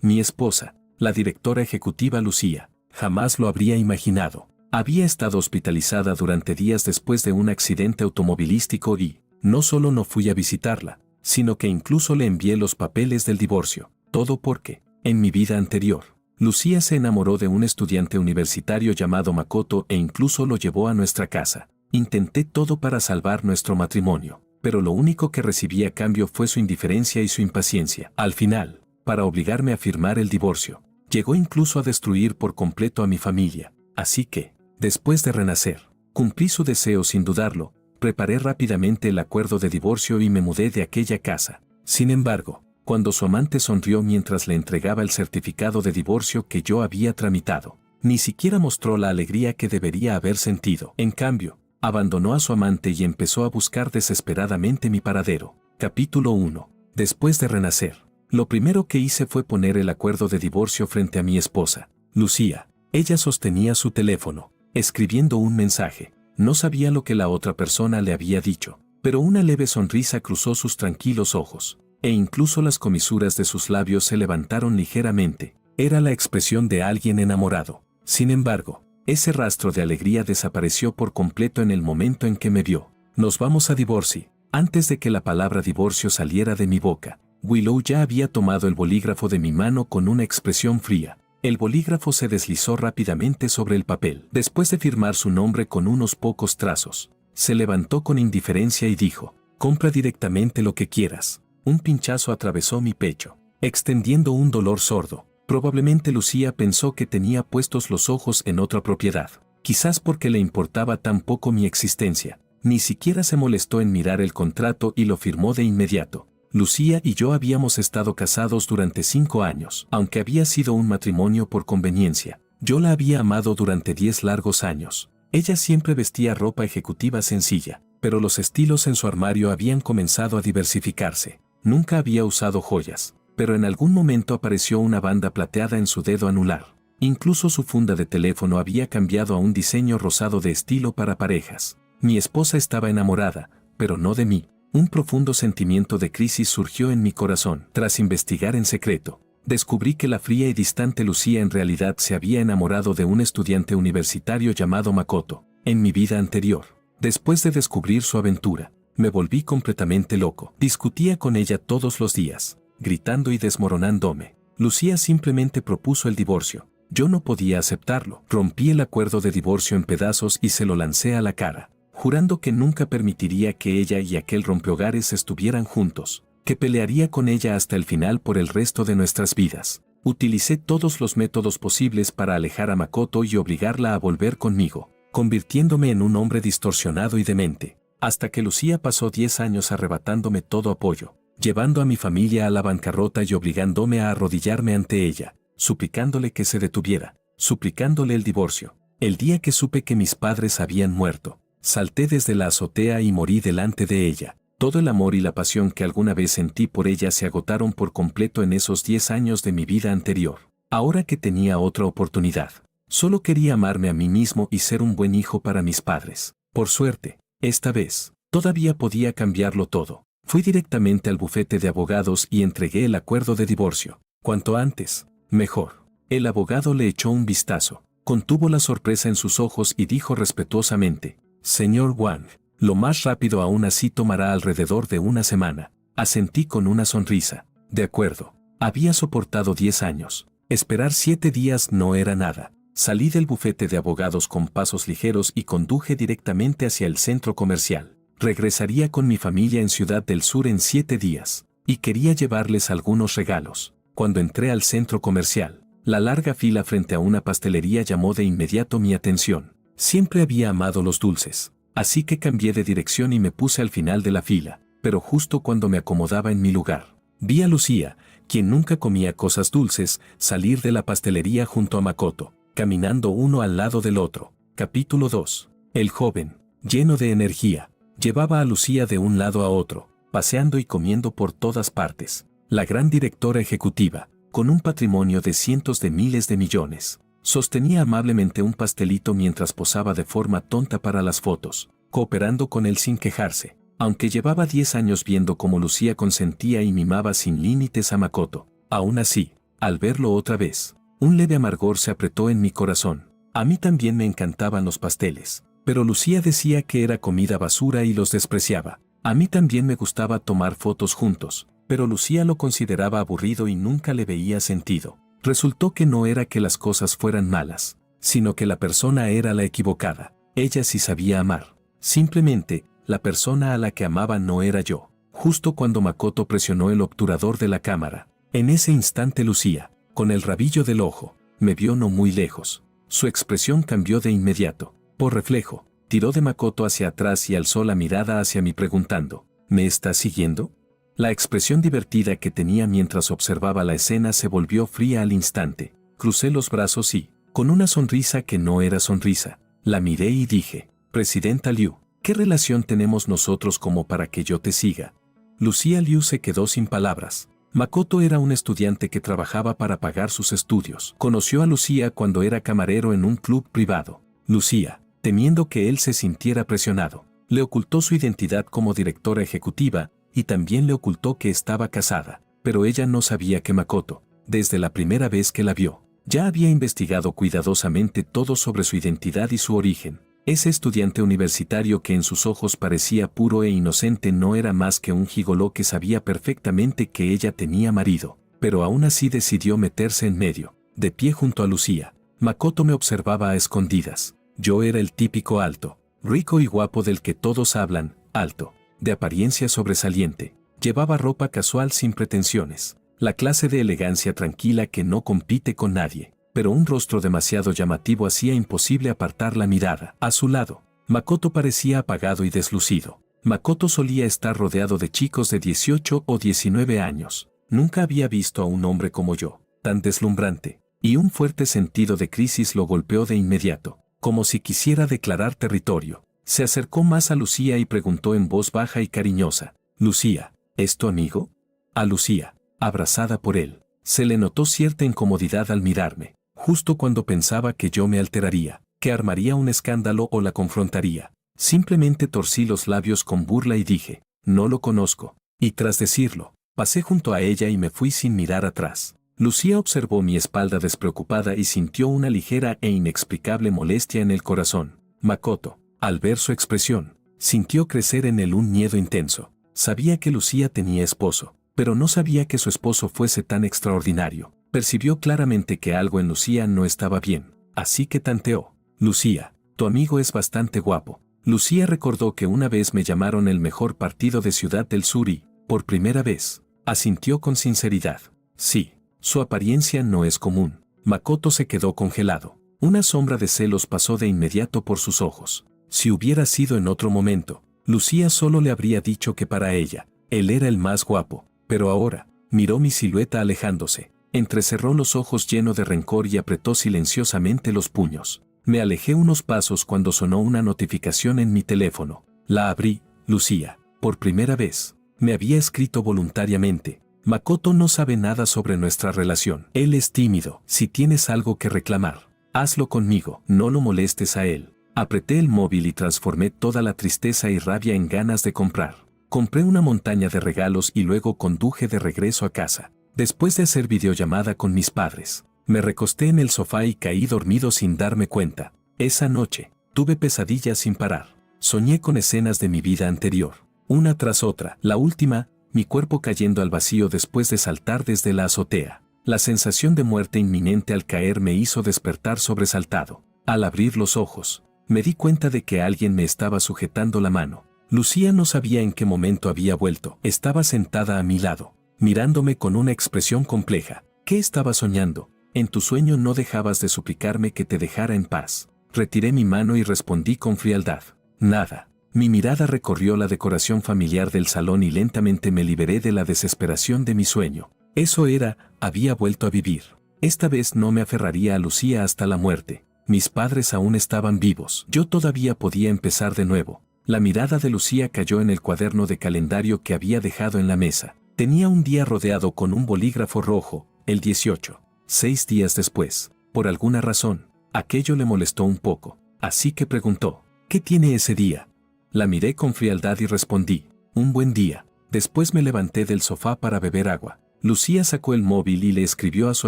Mi esposa, la directora ejecutiva Lucía, jamás lo habría imaginado. Había estado hospitalizada durante días después de un accidente automovilístico y, no solo no fui a visitarla, sino que incluso le envié los papeles del divorcio. Todo porque, en mi vida anterior, Lucía se enamoró de un estudiante universitario llamado Makoto e incluso lo llevó a nuestra casa. Intenté todo para salvar nuestro matrimonio, pero lo único que recibí a cambio fue su indiferencia y su impaciencia. Al final, para obligarme a firmar el divorcio, llegó incluso a destruir por completo a mi familia. Así que, después de renacer, cumplí su deseo sin dudarlo, preparé rápidamente el acuerdo de divorcio y me mudé de aquella casa. Sin embargo, cuando su amante sonrió mientras le entregaba el certificado de divorcio que yo había tramitado, ni siquiera mostró la alegría que debería haber sentido. En cambio, abandonó a su amante y empezó a buscar desesperadamente mi paradero. Capítulo 1. Después de renacer, lo primero que hice fue poner el acuerdo de divorcio frente a mi esposa, Lucía. Ella sostenía su teléfono, escribiendo un mensaje. No sabía lo que la otra persona le había dicho, pero una leve sonrisa cruzó sus tranquilos ojos, e incluso las comisuras de sus labios se levantaron ligeramente. Era la expresión de alguien enamorado. Sin embargo, ese rastro de alegría desapareció por completo en el momento en que me vio. Nos vamos a divorcio. Antes de que la palabra divorcio saliera de mi boca, Willow ya había tomado el bolígrafo de mi mano con una expresión fría. El bolígrafo se deslizó rápidamente sobre el papel. Después de firmar su nombre con unos pocos trazos, se levantó con indiferencia y dijo: compra directamente lo que quieras. Un pinchazo atravesó mi pecho, extendiendo un dolor sordo. Probablemente Lucía pensó que tenía puestos los ojos en otra propiedad. Quizás porque le importaba tan poco mi existencia, ni siquiera se molestó en mirar el contrato y lo firmó de inmediato. Lucía y yo habíamos estado casados durante 5 años. Aunque había sido un matrimonio por conveniencia, yo la había amado durante 10 largos años. Ella siempre vestía ropa ejecutiva sencilla, pero los estilos en su armario habían comenzado a diversificarse. Nunca había usado joyas, pero en algún momento apareció una banda plateada en su dedo anular. Incluso su funda de teléfono había cambiado a un diseño rosado de estilo para parejas. Mi esposa estaba enamorada, pero no de mí. Un profundo sentimiento de crisis surgió en mi corazón. Tras investigar en secreto, descubrí que la fría y distante Lucía en realidad se había enamorado de un estudiante universitario llamado Makoto. En mi vida anterior, después de descubrir su aventura, me volví completamente loco. Discutía con ella todos los días, gritando y desmoronándome. Lucía simplemente propuso el divorcio. Yo no podía aceptarlo. Rompí el acuerdo de divorcio en pedazos y se lo lancé a la cara, jurando que nunca permitiría que ella y aquel rompehogares estuvieran juntos, que pelearía con ella hasta el final por el resto de nuestras vidas. Utilicé todos los métodos posibles para alejar a Makoto y obligarla a volver conmigo, convirtiéndome en un hombre distorsionado y demente, hasta que Lucía pasó 10 años arrebatándome todo apoyo, llevando a mi familia a la bancarrota y obligándome a arrodillarme ante ella, suplicándole que se detuviera, suplicándole el divorcio. El día que supe que mis padres habían muerto, salté desde la azotea y morí delante de ella. Todo el amor y la pasión que alguna vez sentí por ella se agotaron por completo en esos 10 años de mi vida anterior. Ahora que tenía otra oportunidad, solo quería amarme a mí mismo y ser un buen hijo para mis padres. Por suerte, esta vez, todavía podía cambiarlo todo. Fui directamente al bufete de abogados y entregué el acuerdo de divorcio. Cuanto antes, mejor. El abogado le echó un vistazo, contuvo la sorpresa en sus ojos y dijo respetuosamente: Señor Wang, lo más rápido aún así tomará alrededor de una semana. Asentí con una sonrisa. De acuerdo. Había soportado 10 años. Esperar 7 días no era nada. Salí del bufete de abogados con pasos ligeros y conduje directamente hacia el centro comercial. Regresaría con mi familia en Ciudad del Sur en 7 días, y quería llevarles algunos regalos. Cuando entré al centro comercial, la larga fila frente a una pastelería llamó de inmediato mi atención. Siempre había amado los dulces, así que cambié de dirección y me puse al final de la fila, pero justo cuando me acomodaba en mi lugar, vi a Lucía, quien nunca comía cosas dulces, salir de la pastelería junto a Makoto, caminando uno al lado del otro. Capítulo 2. El joven, lleno de energía, llevaba a Lucía de un lado a otro, paseando y comiendo por todas partes. La gran directora ejecutiva, con un patrimonio de cientos de miles de millones, sostenía amablemente un pastelito mientras posaba de forma tonta para las fotos, cooperando con él sin quejarse. Aunque llevaba 10 años viendo cómo Lucía consentía y mimaba sin límites a Makoto, aún así, Al verlo otra vez, un leve amargor se apretó en mi corazón. A mí también me encantaban los pasteles, pero Lucía decía que era comida basura y los despreciaba. A mí también me gustaba tomar fotos juntos, pero Lucía lo consideraba aburrido y nunca le veía sentido. Resultó que no era que las cosas fueran malas, sino que la persona era la equivocada. Ella sí sabía amar. Simplemente, la persona a la que amaba no era yo. Justo cuando Makoto presionó el obturador de la cámara, en ese instante Lucía, con el rabillo del ojo, me vio no muy lejos. Su expresión cambió de inmediato. Por reflejo, tiró de Makoto hacia atrás y alzó la mirada hacia mí preguntando, ¿me estás siguiendo? La expresión divertida que tenía mientras observaba la escena se volvió fría al instante. Crucé los brazos y, con una sonrisa que no era sonrisa, la miré y dije, Presidenta Liu, ¿qué relación tenemos nosotros como para que yo te siga? Lucía Liu se quedó sin palabras. Makoto era un estudiante que trabajaba para pagar sus estudios. Conoció a Lucía cuando era camarero en un club privado. Lucía, temiendo que él se sintiera presionado, le ocultó su identidad como directora ejecutiva y también le ocultó que estaba casada. Pero ella no sabía que Makoto, desde la primera vez que la vio, ya había investigado cuidadosamente todo sobre su identidad y su origen. Ese estudiante universitario que en sus ojos parecía puro e inocente no era más que un gigoló que sabía perfectamente que ella tenía marido, pero aún así decidió meterse en medio. De pie junto a Lucía, Makoto me observaba a escondidas. Yo era el típico alto, rico y guapo del que todos hablan, alto, de apariencia sobresaliente. Llevaba ropa casual sin pretensiones, la clase de elegancia tranquila que no compite con nadie. Pero un rostro demasiado llamativo hacía imposible apartar la mirada. A su lado, Makoto parecía apagado y deslucido. Makoto solía estar rodeado de chicos de 18 o 19 años. Nunca había visto a un hombre como yo, tan deslumbrante, y un fuerte sentido de crisis lo golpeó de inmediato, como si quisiera declarar territorio. Se acercó más a Lucía y preguntó en voz baja y cariñosa, «Lucía, ¿es tu amigo?» A Lucía, abrazada por él, se le notó cierta incomodidad al mirarme. Justo cuando pensaba que yo me alteraría, que armaría un escándalo o la confrontaría. Simplemente torcí los labios con burla y dije, no lo conozco. Y tras decirlo, pasé junto a ella y me fui sin mirar atrás. Lucía observó mi espalda despreocupada y sintió una ligera e inexplicable molestia en el corazón. Makoto, al ver su expresión, sintió crecer en él un miedo intenso. Sabía que Lucía tenía esposo, pero no sabía que su esposo fuese tan extraordinario. Percibió claramente que algo en Lucía no estaba bien, así que tanteó. Lucía, tu amigo es bastante guapo. Lucía recordó que una vez me llamaron el mejor partido de Ciudad del Sur y, por primera vez, asintió con sinceridad. Sí, su apariencia no es común. Makoto se quedó congelado. Una sombra de celos pasó de inmediato por sus ojos. Si hubiera sido en otro momento, Lucía solo le habría dicho que para ella, él era el más guapo, pero ahora, miró mi silueta alejándose. Entrecerró los ojos lleno de rencor y apretó silenciosamente los puños. Me alejé unos pasos cuando sonó una notificación en mi teléfono. La abrí. Lucía, por primera vez, me había escrito voluntariamente. Makoto no sabe nada sobre nuestra relación. Él es tímido. Si tienes algo que reclamar, hazlo conmigo. No lo molestes a él. Apreté el móvil y transformé toda la tristeza y rabia en ganas de comprar. Compré una montaña de regalos y luego conduje de regreso a casa. Después de hacer videollamada con mis padres, me recosté en el sofá y caí dormido sin darme cuenta. Esa noche, tuve pesadillas sin parar. Soñé con escenas de mi vida anterior, una tras otra. La última, mi cuerpo cayendo al vacío después de saltar desde la azotea. La sensación de muerte inminente al caer me hizo despertar sobresaltado. Al abrir los ojos, me di cuenta de que alguien me estaba sujetando la mano. Lucía no sabía en qué momento había vuelto. Estaba sentada a mi lado, mirándome con una expresión compleja. ¿Qué estaba soñando? En tu sueño no dejabas de suplicarme que te dejara en paz. Retiré mi mano y respondí con frialdad. Nada. Mi mirada recorrió la decoración familiar del salón y lentamente me liberé de la desesperación de mi sueño. Eso era, había vuelto a vivir. Esta vez no me aferraría a Lucía hasta la muerte. Mis padres aún estaban vivos. Yo todavía podía empezar de nuevo. La mirada de Lucía cayó en el cuaderno de calendario que había dejado en la mesa. Tenía un día rodeado con un bolígrafo rojo, el 18. 6 días después, por alguna razón, aquello le molestó un poco, así que preguntó, ¿qué tiene ese día? La miré con frialdad y respondí, un buen día. Después me levanté del sofá para beber agua. Lucía sacó el móvil y le escribió a su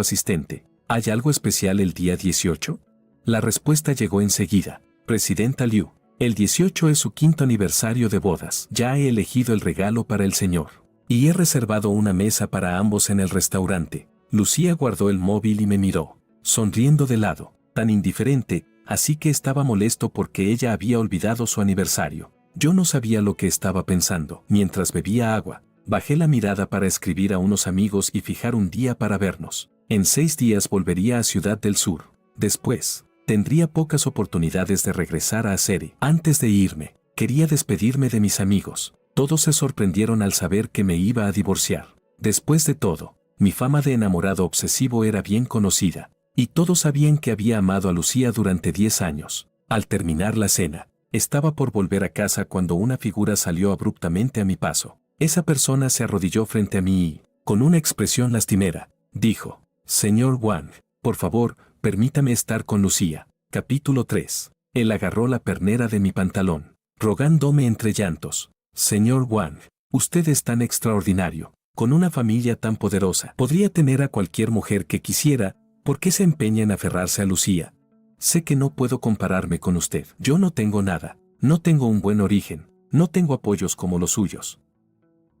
asistente. ¿Hay algo especial el día 18? La respuesta llegó enseguida. Presidenta Liu, el 18 es su 5º aniversario de bodas. Ya he elegido el regalo para el señor. Y he reservado una mesa para ambos en el restaurante. Lucía guardó el móvil y me miró, sonriendo de lado, tan indiferente, así que estaba molesto porque ella había olvidado su aniversario. Yo no sabía lo que estaba pensando. Mientras bebía agua, bajé la mirada para escribir a unos amigos y fijar un día para vernos. En 6 días volvería a Ciudad del Sur. Después, tendría pocas oportunidades de regresar a Aceri. Antes de irme, quería despedirme de mis amigos. Todos se sorprendieron al saber que me iba a divorciar. Después de todo, mi fama de enamorado obsesivo era bien conocida, y todos sabían que había amado a Lucía durante 10 años. Al terminar la cena, estaba por volver a casa cuando una figura salió abruptamente a mi paso. Esa persona se arrodilló frente a mí y, con una expresión lastimera, dijo: «Señor Wang, por favor, permítame estar con Lucía». Capítulo 3. Él agarró la pernera de mi pantalón, rogándome entre llantos: «Señor Wang, usted es tan extraordinario, con una familia tan poderosa. Podría tener a cualquier mujer que quisiera, ¿por qué se empeña en aferrarse a Lucía? Sé que no puedo compararme con usted. Yo no tengo nada, no tengo un buen origen, no tengo apoyos como los suyos.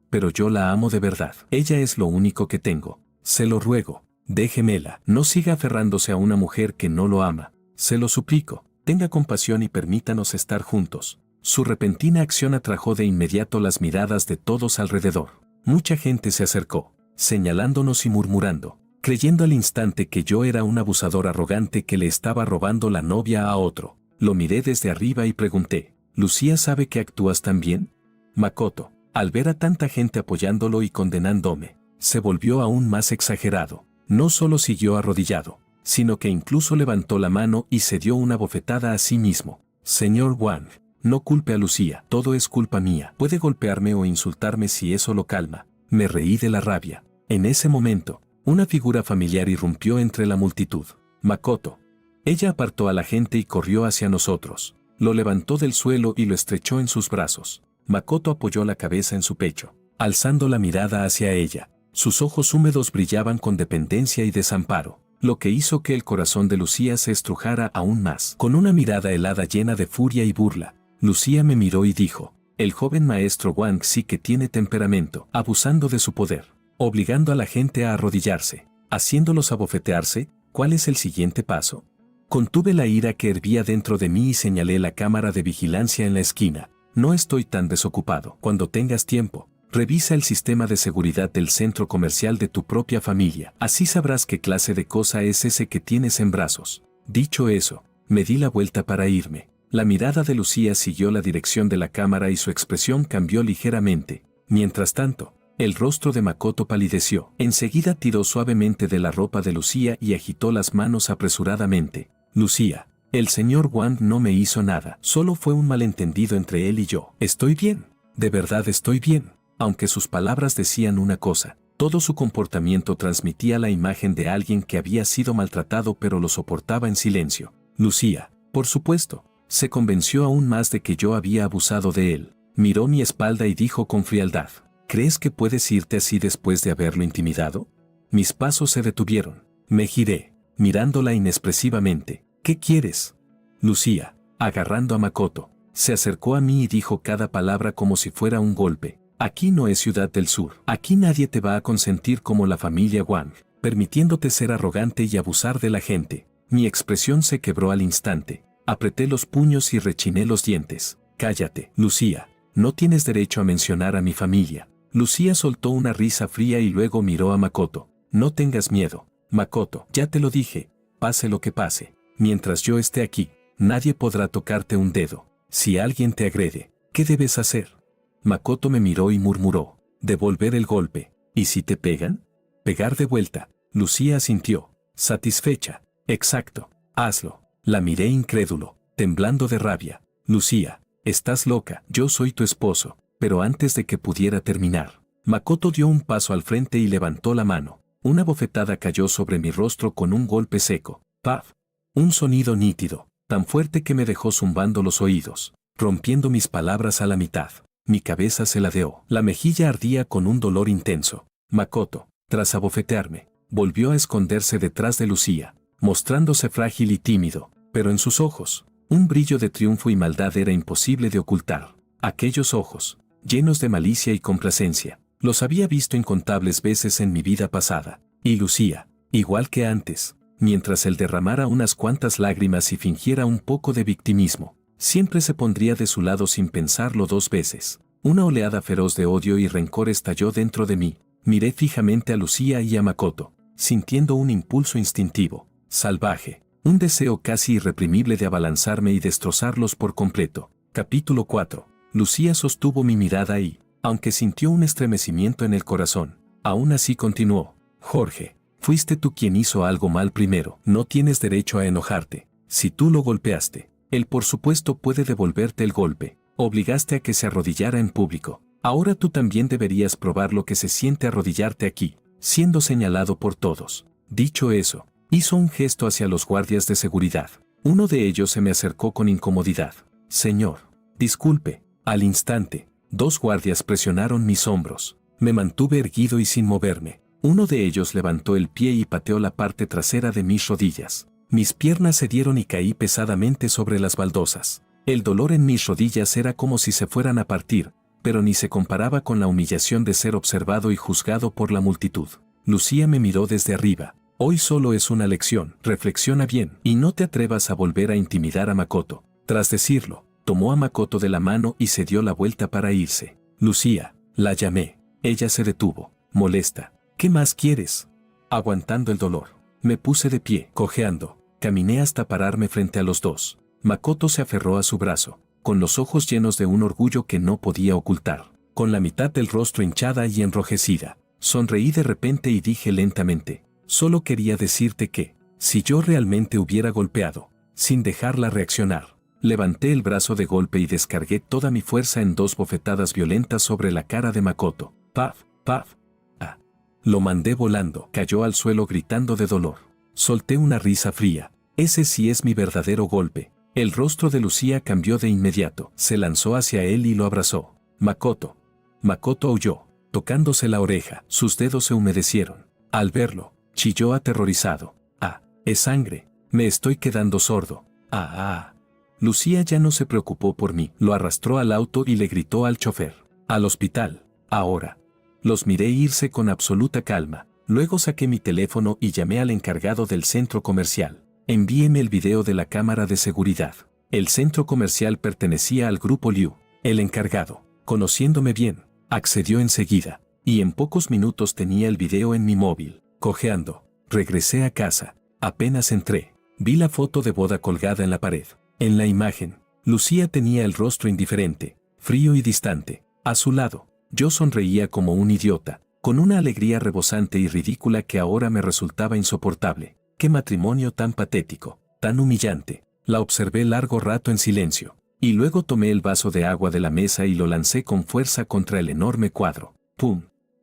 Pero yo la amo de verdad. Ella es lo único que tengo. Se lo ruego, déjemela. No siga aferrándose a una mujer que no lo ama. Se lo suplico, tenga compasión y permítanos estar juntos». Su repentina acción atrajo de inmediato las miradas de todos alrededor. Mucha gente se acercó, señalándonos y murmurando, creyendo al instante que yo era un abusador arrogante que le estaba robando la novia a otro. Lo miré desde arriba y pregunté: «¿Lucía sabe que actúas tan bien?». Makoto, al ver a tanta gente apoyándolo y condenándome, se volvió aún más exagerado. No solo siguió arrodillado, sino que incluso levantó la mano y se dio una bofetada a sí mismo. «Señor Wang, no culpe a Lucía, todo es culpa mía. Puede golpearme o insultarme si eso lo calma». Me reí de la rabia. En ese momento, una figura familiar irrumpió entre la multitud. Makoto. Ella apartó a la gente y corrió hacia nosotros. Lo levantó del suelo y lo estrechó en sus brazos. Makoto apoyó la cabeza en su pecho, alzando la mirada hacia ella. Sus ojos húmedos brillaban con dependencia y desamparo, lo que hizo que el corazón de Lucía se estrujara aún más. Con una mirada helada llena de furia y burla, Lucía me miró y dijo: «El joven maestro Wang sí que tiene temperamento, abusando de su poder, obligando a la gente a arrodillarse, haciéndolos abofetearse. ¿Cuál es el siguiente paso?». Contuve la ira que hervía dentro de mí y señalé la cámara de vigilancia en la esquina. «No estoy tan desocupado. Cuando tengas tiempo, revisa el sistema de seguridad del centro comercial de tu propia familia. Así sabrás qué clase de cosa es ese que tienes en brazos». Dicho eso, me di la vuelta para irme. La mirada de Lucía siguió la dirección de la cámara y su expresión cambió ligeramente. Mientras tanto, el rostro de Makoto palideció. Enseguida tiró suavemente de la ropa de Lucía y agitó las manos apresuradamente. «Lucía, el señor Wang no me hizo nada. Solo fue un malentendido entre él y yo. Estoy bien. De verdad estoy bien». Aunque sus palabras decían una cosa, todo su comportamiento transmitía la imagen de alguien que había sido maltratado pero lo soportaba en silencio. Lucía, por supuesto, se convenció aún más de que yo había abusado de él. Miró mi espalda y dijo con frialdad: «¿Crees que puedes irte así después de haberlo intimidado?». Mis pasos se detuvieron. Me giré, mirándola inexpresivamente. «¿Qué quieres?». Lucía, agarrando a Makoto, se acercó a mí y dijo cada palabra como si fuera un golpe: «Aquí no es Ciudad del Sur. Aquí nadie te va a consentir como la familia Wang, permitiéndote ser arrogante y abusar de la gente». Mi expresión se quebró al instante. Apreté los puños y rechiné los dientes. «Cállate, Lucía. No tienes derecho a mencionar a mi familia». Lucía soltó una risa fría y luego miró a Makoto. «No tengas miedo, Makoto. Ya te lo dije. Pase lo que pase. Mientras yo esté aquí, nadie podrá tocarte un dedo. Si alguien te agrede, ¿qué debes hacer?». Makoto me miró y murmuró: «Devolver el golpe. ¿Y si te pegan?». «Pegar de vuelta». Lucía asintió, satisfecha. «Exacto. Hazlo». La miré incrédulo, temblando de rabia. «Lucía, estás loca. Yo soy tu esposo». Pero antes de que pudiera terminar, Makoto dio un paso al frente y levantó la mano. Una bofetada cayó sobre mi rostro con un golpe seco. ¡Paf! Un sonido nítido, tan fuerte que me dejó zumbando los oídos, rompiendo mis palabras a la mitad. Mi cabeza se ladeó. La mejilla ardía con un dolor intenso. «Makoto, Tras abofetearme, volvió a esconderse detrás de Lucía, mostrándose frágil y tímido, pero en sus ojos, un brillo de triunfo y maldad era imposible de ocultar. Aquellos ojos, llenos de malicia y complacencia, los había visto incontables veces en mi vida pasada, y Lucía, igual que antes, mientras él derramara unas cuantas lágrimas y fingiera un poco de victimismo, siempre se pondría de su lado sin pensarlo dos veces. Una oleada feroz de odio y rencor estalló dentro de mí. Miré fijamente a Lucía y a Makoto, sintiendo un impulso instintivo, salvaje, un deseo casi irreprimible de abalanzarme y destrozarlos por completo. Capítulo 4. Lucía sostuvo mi mirada y, aunque sintió un estremecimiento en el corazón, aún así continuó: Jorge, fuiste tú quien hizo algo mal primero. No tienes derecho a enojarte. Si tú lo golpeaste, él por supuesto puede devolverte el golpe. Obligaste a que se arrodillara en público. Ahora tú también deberías probar lo que se siente arrodillarte aquí, siendo señalado por todos. Dicho eso, hizo un gesto hacia los guardias de seguridad. Uno de ellos se me acercó con incomodidad. Señor, disculpe. Al instante, dos guardias presionaron mis hombros. Me mantuve erguido y sin moverme. Uno de ellos levantó el pie y pateó la parte trasera de mis rodillas. Mis piernas cedieron y caí pesadamente sobre las baldosas. El dolor en mis rodillas era como si se fueran a partir, pero ni se comparaba con la humillación de ser observado y juzgado por la multitud. Lucía me miró desde arriba. Hoy solo es una lección, reflexiona bien, y no te atrevas a volver a intimidar a Makoto. Tras decirlo, tomó a Makoto de la mano y se dio la vuelta para irse. Lucía, la llamé. Ella se detuvo, molesta. ¿Qué más quieres? Aguantando el dolor, me puse de pie, cojeando. Caminé hasta pararme frente a los dos. Makoto se aferró a su brazo, con los ojos llenos de un orgullo que no podía ocultar, con la mitad del rostro hinchada y enrojecida. Sonreí de repente y dije lentamente: solo quería decirte que, si yo realmente hubiera golpeado, sin dejarla reaccionar, levanté el brazo de golpe y descargué toda mi fuerza en dos bofetadas violentas sobre la cara de Makoto. Paf, paf. Ah. Lo mandé volando, cayó al suelo gritando de dolor. Solté una risa fría. Ese sí es mi verdadero golpe. El rostro de Lucía cambió de inmediato. Se lanzó hacia él y lo abrazó. Makoto. Makoto aulló, tocándose la oreja. Sus dedos se humedecieron. Al verlo, chilló aterrorizado. Ah, es sangre. Me estoy quedando sordo. Ah. Lucía ya no se preocupó por mí. Lo arrastró al auto y le gritó al chofer: al hospital, ahora. Los miré irse con absoluta calma. Luego saqué mi teléfono y llamé al encargado del centro comercial. Envíeme el video de la cámara de seguridad. El centro comercial pertenecía al grupo Liu. El encargado, conociéndome bien, accedió enseguida, y en pocos minutos tenía el video en mi móvil. Cojeando, regresé a casa. Apenas entré, vi la foto de boda colgada en la pared. En la imagen, Lucía tenía el rostro indiferente, frío y distante. A su lado, yo sonreía como un idiota, con una alegría rebosante y ridícula que ahora me resultaba insoportable. ¡Qué matrimonio tan patético, tan humillante! La observé largo rato en silencio, y luego tomé el vaso de agua de la mesa y lo lancé con fuerza contra el enorme cuadro. ¡Pum!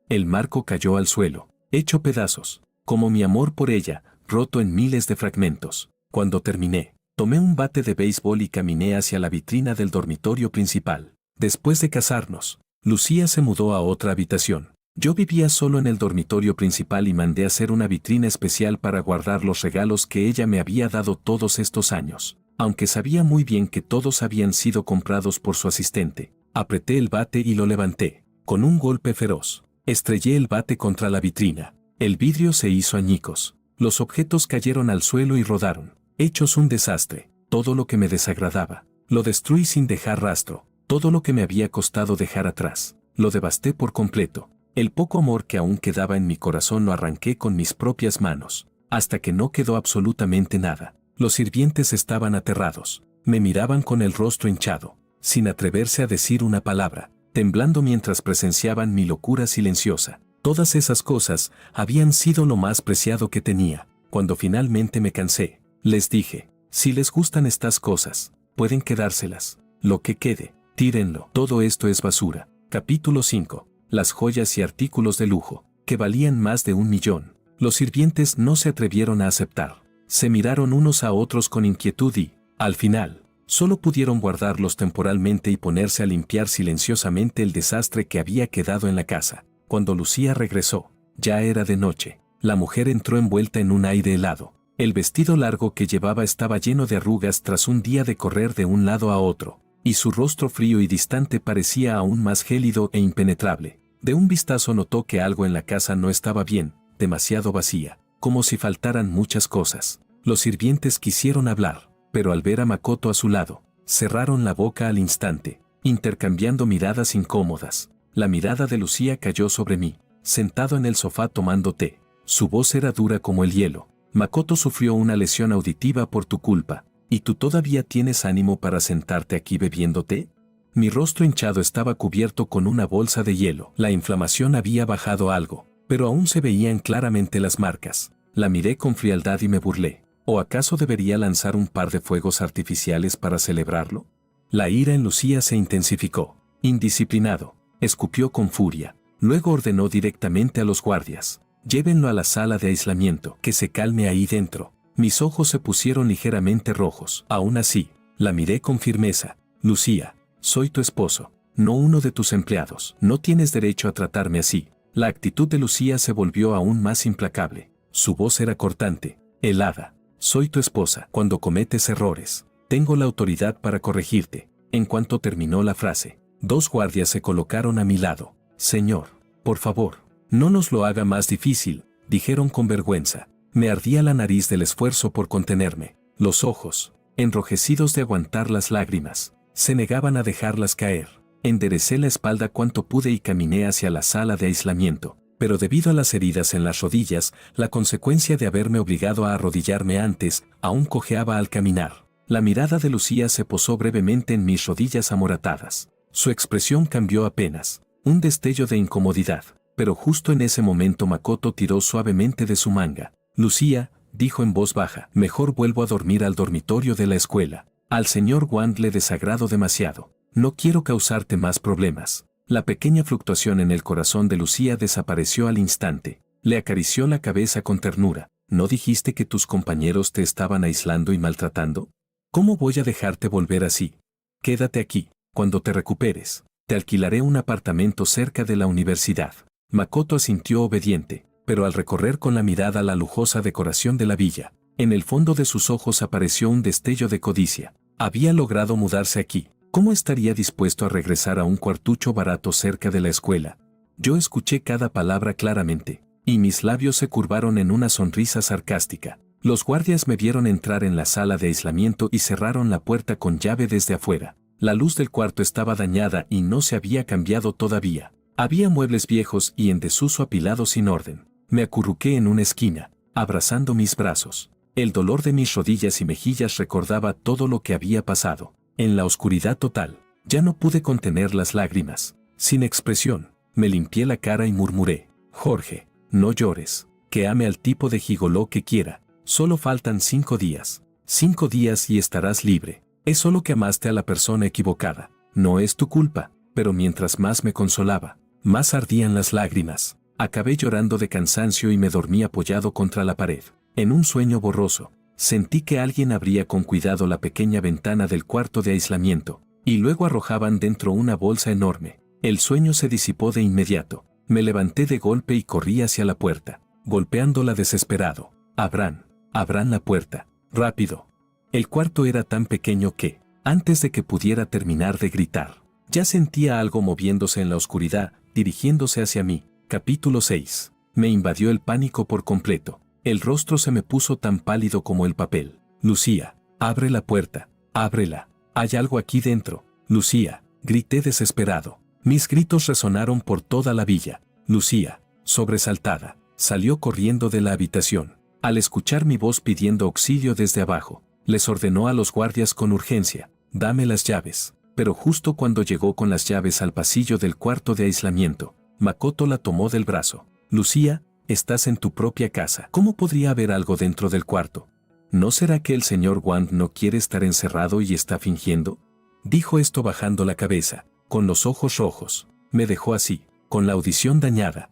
El marco cayó al suelo, hecho pedazos, como mi amor por ella, roto en miles de fragmentos. Cuando terminé, tomé un bate de béisbol y caminé hacia la vitrina del dormitorio principal. Después de casarnos, Lucía se mudó a otra habitación. Yo vivía solo en el dormitorio principal y mandé hacer una vitrina especial para guardar los regalos que ella me había dado todos estos años. Aunque sabía muy bien que todos habían sido comprados por su asistente, apreté el bate y lo levanté. Con un golpe feroz, estrellé el bate contra la vitrina. El vidrio se hizo añicos. Los objetos cayeron al suelo y rodaron, hechos un desastre. Todo lo que me desagradaba, lo destruí sin dejar rastro. Todo lo que me había costado dejar atrás, lo devasté por completo. El poco amor que aún quedaba en mi corazón lo arranqué con mis propias manos, hasta que no quedó absolutamente nada. Los sirvientes estaban aterrados, me miraban con el rostro hinchado, sin atreverse a decir una palabra, temblando mientras presenciaban mi locura silenciosa. Todas esas cosas habían sido lo más preciado que tenía. Cuando finalmente me cansé, les dije: si les gustan estas cosas, pueden quedárselas. Lo que quede, tírenlo. Todo esto es basura. Capítulo 5. Las joyas y artículos de lujo, que valían más de 1 millón. Los sirvientes no se atrevieron a aceptar. Se miraron unos a otros con inquietud y, al final, solo pudieron guardarlos temporalmente y ponerse a limpiar silenciosamente el desastre que había quedado en la casa. Cuando Lucía regresó, Ya era de noche. La mujer entró envuelta en un aire helado. El vestido largo que llevaba estaba lleno de arrugas tras un día de correr de un lado a otro, y su rostro frío y distante parecía aún más gélido e impenetrable. De un vistazo notó que algo en la casa no estaba bien, demasiado vacía, como si faltaran muchas cosas. Los sirvientes quisieron hablar, pero al ver a Makoto a su lado, cerraron la boca al instante, intercambiando miradas incómodas. La mirada de Lucía cayó sobre mí, sentado en el sofá tomando té. Su voz era dura como el hielo. Makoto sufrió una lesión auditiva por tu culpa, ¿y tú todavía tienes ánimo para sentarte aquí bebiendo té? Mi rostro hinchado estaba cubierto con una bolsa de hielo. La inflamación había bajado algo, pero aún se veían claramente las marcas. La miré con frialdad y me burlé. ¿O acaso debería lanzar un par de fuegos artificiales para celebrarlo? La ira en Lucía se intensificó. Indisciplinado, escupió con furia. Luego ordenó directamente a los guardias: llévenlo a la sala de aislamiento, que se calme ahí dentro. Mis ojos se pusieron ligeramente rojos. Aún así, la miré con firmeza. Lucía, soy tu esposo, no uno de tus empleados. No tienes derecho a tratarme así. La actitud de Lucía se volvió aún más implacable. Su voz era cortante, helada. Soy tu esposa. Cuando cometes errores, tengo la autoridad para corregirte. En cuanto terminó la frase, 2 guardias se colocaron a mi lado. Señor, por favor, no nos lo haga más difícil, dijeron con vergüenza. Me ardía la nariz del esfuerzo por contenerme. Los ojos, enrojecidos de aguantar las lágrimas, se negaban a dejarlas caer. Enderecé la espalda cuanto pude y caminé hacia la sala de aislamiento. Pero debido a las heridas en las rodillas, la consecuencia de haberme obligado a arrodillarme antes, aún cojeaba al caminar. La mirada de Lucía se posó brevemente en mis rodillas amoratadas. Su expresión cambió apenas, un destello de incomodidad, pero justo en ese momento Makoto tiró suavemente de su manga. Lucía, dijo en voz baja, mejor vuelvo a dormir al dormitorio de la escuela. Al señor Wang le desagrado demasiado. No quiero causarte más problemas. La pequeña fluctuación en el corazón de Lucía desapareció al instante. Le acarició la cabeza con ternura. ¿No dijiste que tus compañeros te estaban aislando y maltratando? ¿Cómo voy a dejarte volver así? Quédate aquí. Cuando te recuperes, te alquilaré un apartamento cerca de la universidad. Makoto asintió obediente, pero al recorrer con la mirada la lujosa decoración de la villa, en el fondo de sus ojos apareció un destello de codicia. Había logrado mudarse aquí. ¿Cómo estaría dispuesto a regresar a un cuartucho barato cerca de la escuela? Yo escuché cada palabra claramente, y mis labios se curvaron en una sonrisa sarcástica. Los guardias me vieron entrar en la sala de aislamiento y cerraron la puerta con llave desde afuera. La luz del cuarto estaba dañada y no se había cambiado todavía. Había muebles viejos y en desuso apilados sin orden. Me acurruqué en una esquina, abrazando mis brazos. El dolor de mis rodillas y mejillas recordaba todo lo que había pasado. En la oscuridad total, ya no pude contener las lágrimas. Sin expresión, me limpié la cara y murmuré: Jorge, no llores, que ame al tipo de gigoló que quiera. Solo faltan 5 días. 5 días y estarás libre. Es solo que amaste a la persona equivocada. No es tu culpa. Pero mientras más me consolaba, más ardían las lágrimas. Acabé llorando de cansancio y me dormí apoyado contra la pared. En un sueño borroso, sentí que alguien abría con cuidado la pequeña ventana del cuarto de aislamiento, y luego arrojaban dentro una bolsa enorme. El sueño se disipó de inmediato. Me levanté de golpe y corrí hacia la puerta, golpeándola desesperado. Abran la puerta, rápido. El cuarto era tan pequeño que, antes de que pudiera terminar de gritar, ya sentía algo moviéndose en la oscuridad, dirigiéndose hacia mí. Capítulo 6. Me invadió el pánico por completo. El rostro se me puso tan pálido como el papel. Lucía, abre la puerta, ábrela. Hay algo aquí dentro. Lucía, grité desesperado. Mis gritos resonaron por toda la villa. Lucía, sobresaltada, salió corriendo de la habitación. Al escuchar mi voz pidiendo auxilio desde abajo, les ordenó a los guardias con urgencia: dame las llaves. Pero justo cuando llegó con las llaves al pasillo del cuarto de aislamiento, Makoto la tomó del brazo. Lucía, estás en tu propia casa. ¿Cómo podría haber algo dentro del cuarto? ¿No será que el señor Wang no quiere estar encerrado y está fingiendo? Dijo esto bajando la cabeza, con los ojos rojos. Me dejó así, con la audición dañada.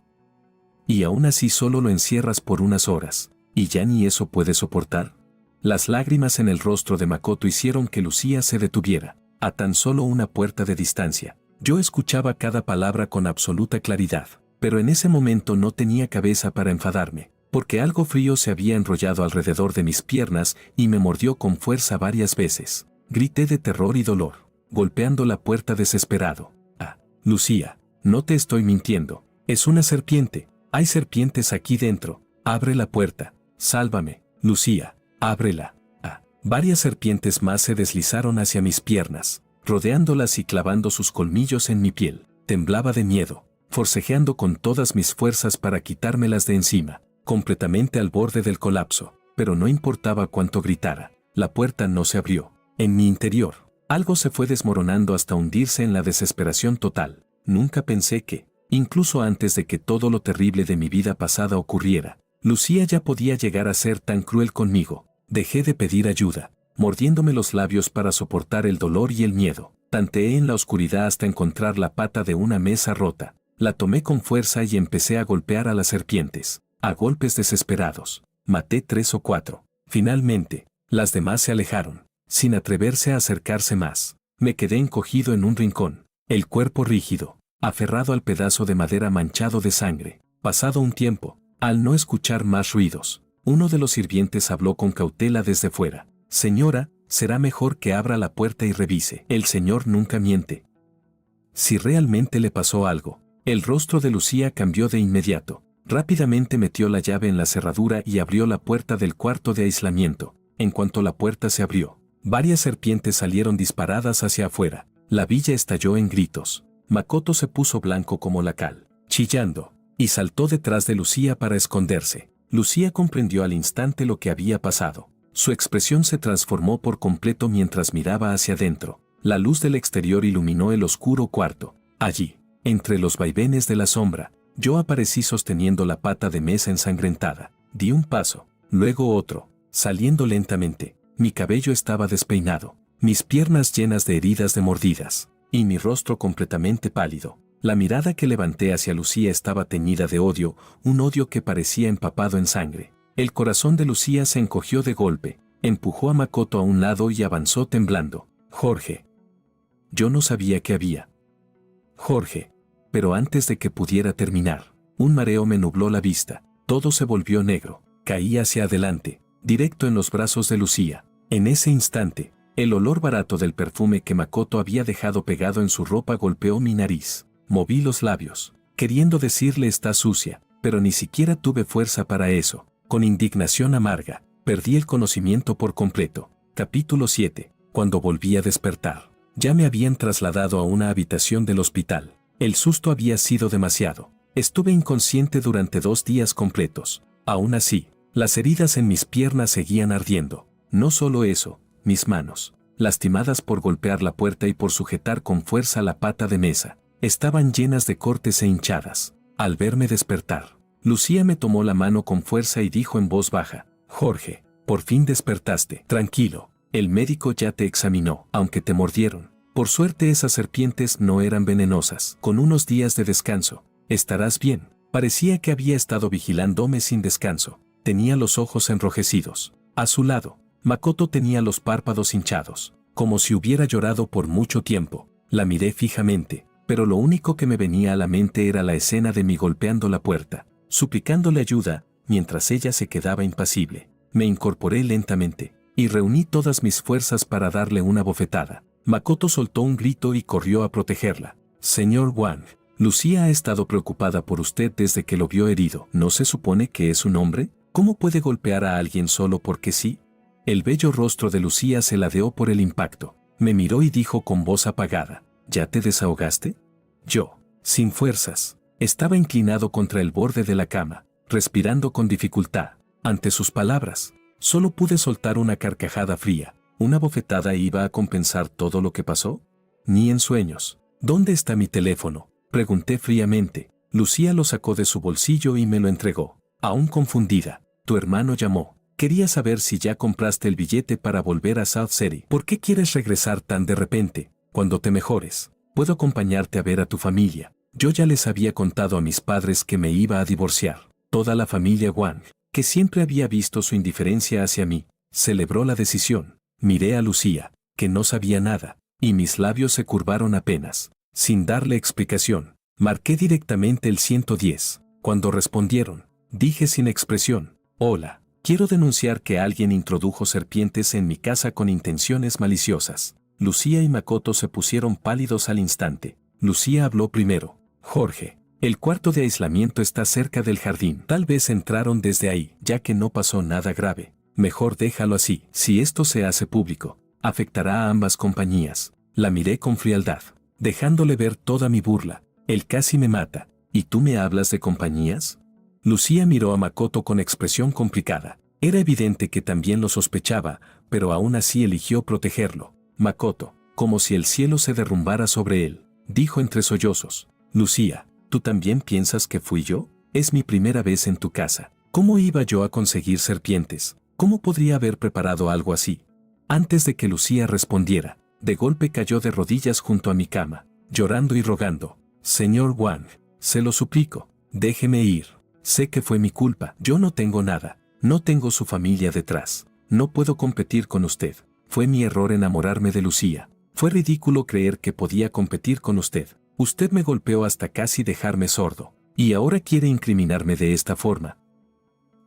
Y aún así solo lo encierras por unas horas, ¿y ya ni eso puede soportar? Las lágrimas en el rostro de Makoto hicieron que Lucía se detuviera, a tan solo una puerta de distancia. Yo escuchaba cada palabra con absoluta claridad. Pero en ese momento no tenía cabeza para enfadarme, porque algo frío se había enrollado alrededor de mis piernas y me mordió con fuerza varias veces. Grité de terror y dolor, golpeando la puerta desesperado. Ah, Lucía, no te estoy mintiendo. Es una serpiente. Hay serpientes aquí dentro. Abre la puerta. Sálvame, Lucía. Ábrela. Ah. Varias serpientes más se deslizaron hacia mis piernas, rodeándolas y clavando sus colmillos en mi piel. Temblaba de miedo, forcejeando con todas mis fuerzas para quitármelas de encima, completamente al borde del colapso. Pero no importaba cuánto gritara, la puerta no se abrió. En mi interior, algo se fue desmoronando hasta hundirse en la desesperación total. Nunca pensé que, incluso antes de que todo lo terrible de mi vida pasada ocurriera, Lucía ya podía llegar a ser tan cruel conmigo. Dejé de pedir ayuda, mordiéndome los labios para soportar el dolor y el miedo. Tanteé en la oscuridad hasta encontrar la pata de una mesa rota. La tomé con fuerza y empecé a golpear a las serpientes, a golpes desesperados. Maté 3 o 4. Finalmente, las demás se alejaron, sin atreverse a acercarse más. Me quedé encogido en un rincón, el cuerpo rígido, aferrado al pedazo de madera manchado de sangre. Pasado un tiempo, al no escuchar más ruidos, uno de los sirvientes habló con cautela desde fuera. Señora, será mejor que abra la puerta y revise. El señor nunca miente. Si realmente le pasó algo. El rostro de Lucía cambió de inmediato. Rápidamente metió la llave en la cerradura y abrió la puerta del cuarto de aislamiento. En cuanto la puerta se abrió, varias serpientes salieron disparadas hacia afuera. La villa estalló en gritos. Makoto se puso blanco como la cal, chillando, y saltó detrás de Lucía para esconderse. Lucía comprendió al instante lo que había pasado. Su expresión se transformó por completo mientras miraba hacia adentro. La luz del exterior iluminó el oscuro cuarto. Allí, entre los vaivenes de la sombra, yo aparecí sosteniendo la pata de mesa ensangrentada. Di un paso, luego otro, saliendo lentamente. Mi cabello estaba despeinado, mis piernas llenas de heridas de mordidas, y mi rostro completamente pálido. La mirada que levanté hacia Lucía estaba teñida de odio, un odio que parecía empapado en sangre. El corazón de Lucía se encogió de golpe, empujó a Makoto a un lado y avanzó temblando. Jorge. Yo no sabía qué había. Jorge. Pero antes de que pudiera terminar, un mareo me nubló la vista. Todo se volvió negro. Caí hacia adelante, directo en los brazos de Lucía. En ese instante, el olor barato del perfume que Makoto había dejado pegado en su ropa golpeó mi nariz. Moví los labios, queriendo decirle está sucia, pero ni siquiera tuve fuerza para eso. Con indignación amarga, perdí el conocimiento por completo. Capítulo 7. Cuando volví a despertar, ya me habían trasladado a una habitación del hospital. El susto había sido demasiado. Estuve inconsciente durante 2 días completos. Aún así, las heridas en mis piernas seguían ardiendo. No solo eso, mis manos, lastimadas por golpear la puerta y por sujetar con fuerza la pata de mesa, estaban llenas de cortes e hinchadas. Al verme despertar, Lucía me tomó la mano con fuerza y dijo en voz baja, Jorge, por fin despertaste. Tranquilo, el médico ya te examinó, aunque te mordieron. Por suerte esas serpientes no eran venenosas. Con unos días de descanso, estarás bien. Parecía que había estado vigilándome sin descanso. Tenía los ojos enrojecidos. A su lado, Makoto tenía los párpados hinchados, como si hubiera llorado por mucho tiempo. La miré fijamente, pero lo único que me venía a la mente era la escena de mí golpeando la puerta, suplicándole ayuda, mientras ella se quedaba impasible. Me incorporé lentamente, y reuní todas mis fuerzas para darle una bofetada. Makoto soltó un grito y corrió a protegerla. Señor Wang, Lucía ha estado preocupada por usted desde que lo vio herido. ¿No se supone que es un hombre? ¿Cómo puede golpear a alguien solo porque sí? El bello rostro de Lucía se ladeó por el impacto. Me miró y dijo con voz apagada, ¿ya te desahogaste? Yo, sin fuerzas, estaba inclinado contra el borde de la cama, respirando con dificultad. Ante sus palabras, solo pude soltar una carcajada fría. ¿Una bofetada iba a compensar todo lo que pasó? Ni en sueños. ¿Dónde está mi teléfono?, pregunté fríamente. Lucía lo sacó de su bolsillo y me lo entregó. Aún confundida, tu hermano llamó. Quería saber si ya compraste el billete para volver a South City. ¿Por qué quieres regresar tan de repente? Cuando te mejores, puedo acompañarte a ver a tu familia. Yo ya les había contado a mis padres que me iba a divorciar. Toda la familia Wang, que siempre había visto su indiferencia hacia mí, celebró la decisión. Miré a Lucía, que no sabía nada, y mis labios se curvaron apenas. Sin darle explicación, Marqué directamente el 110. Cuando respondieron, dije sin expresión, hola, quiero denunciar que alguien introdujo serpientes en mi casa con intenciones maliciosas. Lucía y Makoto se pusieron pálidos al instante. Lucía habló primero. Jorge, el cuarto de aislamiento está cerca del jardín. Tal vez entraron desde ahí, ya que no pasó nada grave. Mejor déjalo así. Si esto se hace público, afectará a ambas compañías. La miré con frialdad, dejándole ver toda mi burla. Él casi me mata. ¿Y tú me hablas de compañías? Lucía miró a Makoto con expresión complicada. Era evidente que también lo sospechaba, pero aún así eligió protegerlo. Makoto, como si el cielo se derrumbara sobre él, dijo entre sollozos. Lucía, ¿tú también piensas que fui yo? Es mi primera vez en tu casa. ¿Cómo iba yo a conseguir serpientes? ¿Cómo podría haber preparado algo así? Antes de que Lucía respondiera, de golpe cayó de rodillas junto a mi cama, llorando y rogando. Señor Wang, se lo suplico, déjeme ir. Sé que fue mi culpa. Yo no tengo nada. No tengo su familia detrás. No puedo competir con usted. Fue mi error enamorarme de Lucía. Fue ridículo creer que podía competir con usted. Usted me golpeó hasta casi dejarme sordo. Y ahora quiere incriminarme de esta forma.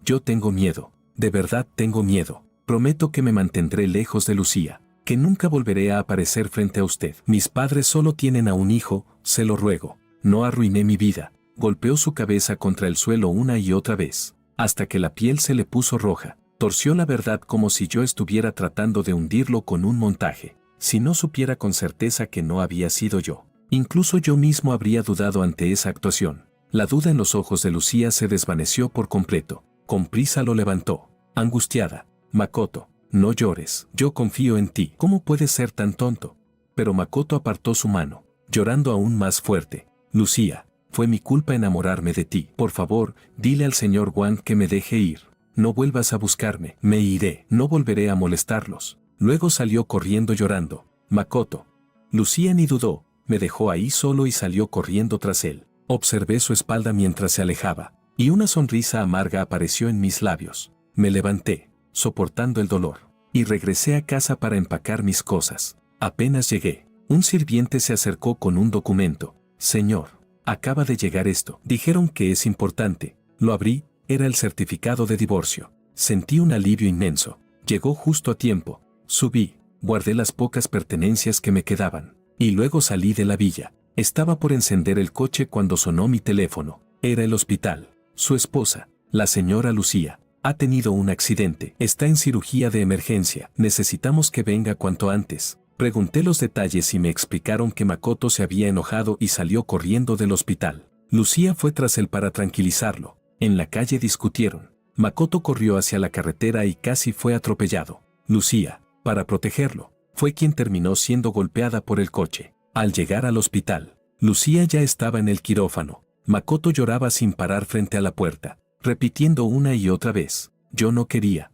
Yo tengo miedo. De verdad tengo miedo. Prometo que me mantendré lejos de Lucía. Que nunca volveré a aparecer frente a usted. Mis padres solo tienen a un hijo, se lo ruego. No arruiné mi vida. Golpeó su cabeza contra el suelo una y otra vez, hasta que la piel se le puso roja. Torció la verdad como si yo estuviera tratando de hundirlo con un montaje. Si no supiera con certeza que no había sido yo. Incluso yo mismo habría dudado ante esa actuación. La duda en los ojos de Lucía se desvaneció por completo. Con prisa lo levantó, angustiada. Makoto, no llores, yo confío en ti. ¿Cómo puedes ser tan tonto? Pero Makoto apartó su mano, llorando aún más fuerte. Lucía, fue mi culpa enamorarme de ti. Por favor, dile al señor Wang que me deje ir. No vuelvas a buscarme. Me iré. No volveré a molestarlos. Luego salió corriendo llorando. Makoto. Lucía ni dudó. Me dejó ahí solo y salió corriendo tras él. Observé su espalda mientras se alejaba, y una sonrisa amarga apareció en mis labios. Me levanté, soportando el dolor, y regresé a casa para empacar mis cosas. Apenas llegué, un sirviente se acercó con un documento. Señor, acaba de llegar esto. Dijeron que es importante. Lo abrí, era el certificado de divorcio. Sentí un alivio inmenso. Llegó justo a tiempo. Subí, guardé las pocas pertenencias que me quedaban, y luego salí de la villa. Estaba por encender el coche cuando sonó mi teléfono. Era el hospital. Su esposa, la señora Lucía, ha tenido un accidente. Está en cirugía de emergencia. Necesitamos que venga cuanto antes. Pregunté los detalles y me explicaron que Makoto se había enojado y salió corriendo del hospital. Lucía fue tras él para tranquilizarlo. En la calle discutieron. Makoto corrió hacia la carretera y casi fue atropellado. Lucía, para protegerlo, fue quien terminó siendo golpeada por el coche. Al llegar al hospital, Lucía ya estaba en el quirófano. Makoto lloraba sin parar frente a la puerta, repitiendo una y otra vez, yo no quería.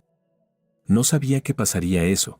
No sabía que pasaría eso.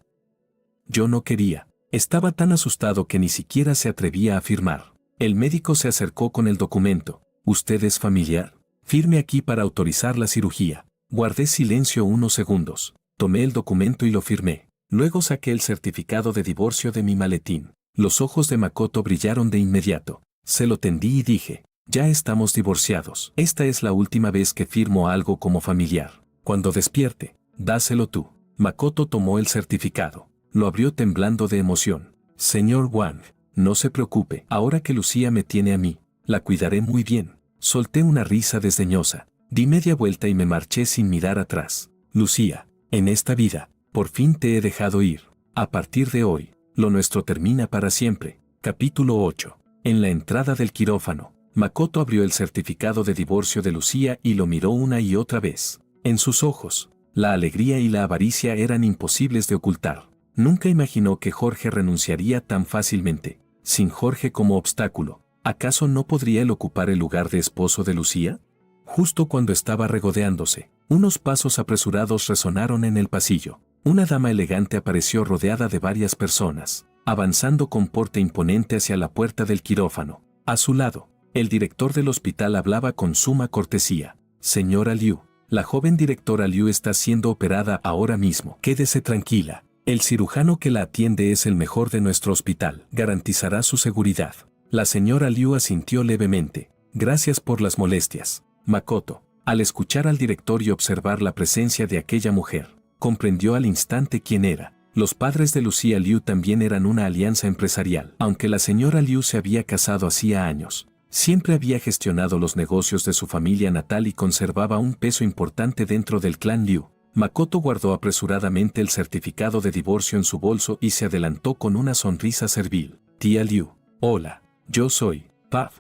Yo no quería. Estaba tan asustado que ni siquiera se atrevía a afirmar. El médico se acercó con el documento. ¿Usted es familiar? Firme aquí para autorizar la cirugía. Guardé silencio unos segundos. Tomé el documento y lo firmé. Luego saqué el certificado de divorcio de mi maletín. Los ojos de Makoto brillaron de inmediato. Se lo tendí y dije, ya estamos divorciados. Esta es la última vez que firmo algo como familiar. Cuando despierte, dáselo tú. Makoto tomó el certificado. Lo abrió temblando de emoción. Señor Wang, no se preocupe. Ahora que Lucía me tiene a mí, la cuidaré muy bien. Solté una risa desdeñosa. Di media vuelta y me marché sin mirar atrás. Lucía, en esta vida, por fin te he dejado ir. A partir de hoy, lo nuestro termina para siempre. Capítulo 8. En la entrada del quirófano, Makoto abrió el certificado de divorcio de Lucía y lo miró una y otra vez. En sus ojos, la alegría y la avaricia eran imposibles de ocultar. Nunca imaginó que Jorge renunciaría tan fácilmente. Sin Jorge como obstáculo, ¿acaso no podría él ocupar el lugar de esposo de Lucía? Justo cuando estaba regodeándose, unos pasos apresurados resonaron en el pasillo. Una dama elegante apareció rodeada de varias personas, avanzando con porte imponente hacia la puerta del quirófano. A su lado, el director del hospital hablaba con suma cortesía. Señora Liu, la joven directora Liu está siendo operada ahora mismo. Quédese tranquila. El cirujano que la atiende es el mejor de nuestro hospital. Garantizará su seguridad. La señora Liu asintió levemente. Gracias por las molestias, Makoto. Al escuchar al director y observar la presencia de aquella mujer, comprendió al instante quién era. Los padres de Lucía Liu también eran una alianza empresarial. Aunque la señora Liu se había casado hacía años, siempre había gestionado los negocios de su familia natal y conservaba un peso importante dentro del clan Liu. Makoto guardó apresuradamente el certificado de divorcio en su bolso y se adelantó con una sonrisa servil. Tía Liu. Hola, yo soy Pav.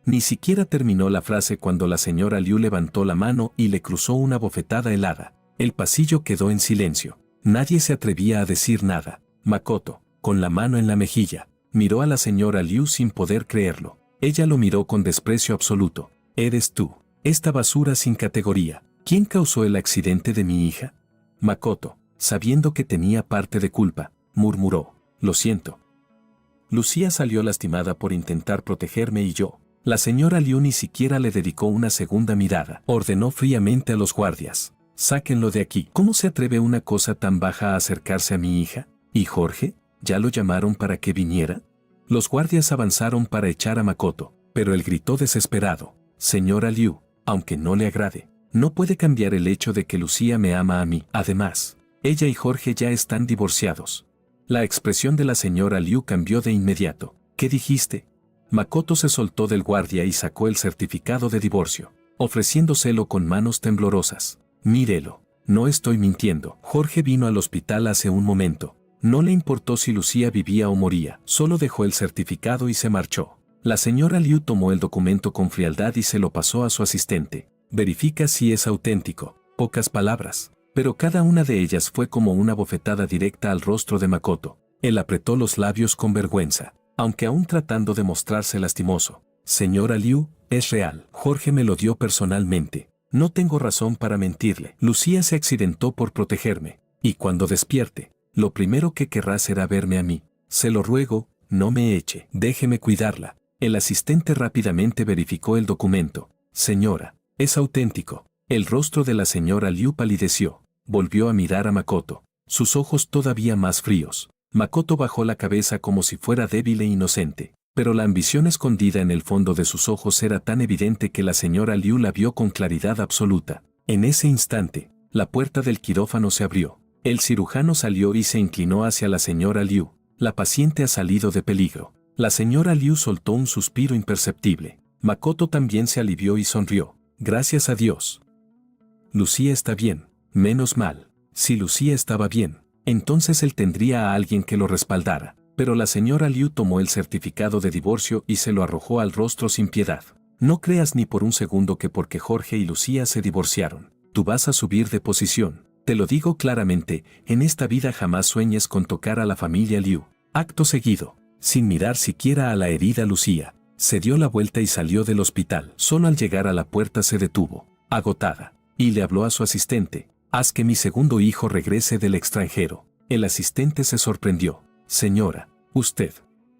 Ni siquiera terminó la frase cuando la señora Liu levantó la mano y le cruzó una bofetada helada. El pasillo quedó en silencio. Nadie se atrevía a decir nada. Makoto, con la mano en la mejilla, miró a la señora Liu sin poder creerlo. Ella lo miró con desprecio absoluto. ¿Eres tú? Esta basura sin categoría. ¿Quién causó el accidente de mi hija? Makoto, sabiendo que tenía parte de culpa, murmuró. Lo siento. Lucía salió lastimada por intentar protegerme y yo. La señora Liu ni siquiera le dedicó una segunda mirada. Ordenó fríamente a los guardias. Sáquenlo de aquí. ¿Cómo se atreve una cosa tan baja a acercarse a mi hija? ¿Y Jorge? ¿Ya lo llamaron para que viniera? Los guardias avanzaron para echar a Makoto, pero él gritó desesperado. Señora Liu, aunque no le agrade, no puede cambiar el hecho de que Lucía me ama a mí. Además, ella y Jorge ya están divorciados. La expresión de la señora Liu cambió de inmediato. ¿Qué dijiste? Makoto se soltó del guardia y sacó el certificado de divorcio, ofreciéndoselo con manos temblorosas. Mírelo, no estoy mintiendo. Jorge vino al hospital hace un momento. No le importó si Lucía vivía o moría, solo dejó el certificado y se marchó. La señora Liu tomó el documento con frialdad y se lo pasó a su asistente. Verifica si es auténtico. Pocas palabras, pero cada una de ellas fue como una bofetada directa al rostro de Makoto. Él apretó los labios con vergüenza, aunque aún tratando de mostrarse lastimoso. Señora Liu, es real. Jorge me lo dio personalmente. No tengo razón para mentirle. Lucía se accidentó por protegerme, y cuando despierte, lo primero que querrá será verme a mí. Se lo ruego, no me eche. Déjeme cuidarla. El asistente rápidamente verificó el documento. Señora, es auténtico. El rostro de la señora Liu palideció. Volvió a mirar a Makoto, sus ojos todavía más fríos. Makoto bajó la cabeza como si fuera débil e inocente, pero la ambición escondida en el fondo de sus ojos era tan evidente que la señora Liu la vio con claridad absoluta. En ese instante, la puerta del quirófano se abrió. El cirujano salió y se inclinó hacia la señora Liu. La paciente ha salido de peligro. La señora Liu soltó un suspiro imperceptible. Makoto también se alivió y sonrió. Gracias a Dios. Lucía está bien. Menos mal. Si Lucía estaba bien, entonces él tendría a alguien que lo respaldara. Pero la señora Liu tomó el certificado de divorcio y se lo arrojó al rostro sin piedad. No creas ni por un segundo que porque Jorge y Lucía se divorciaron, tú vas a subir de posición. Te lo digo claramente, en esta vida jamás sueñes con tocar a la familia Liu. Acto seguido, sin mirar siquiera a la herida Lucía, se dio la vuelta y salió del hospital. Solo al llegar a la puerta se detuvo, agotada, y le habló a su asistente. Haz que mi segundo hijo regrese del extranjero. El asistente se sorprendió. Señora, usted.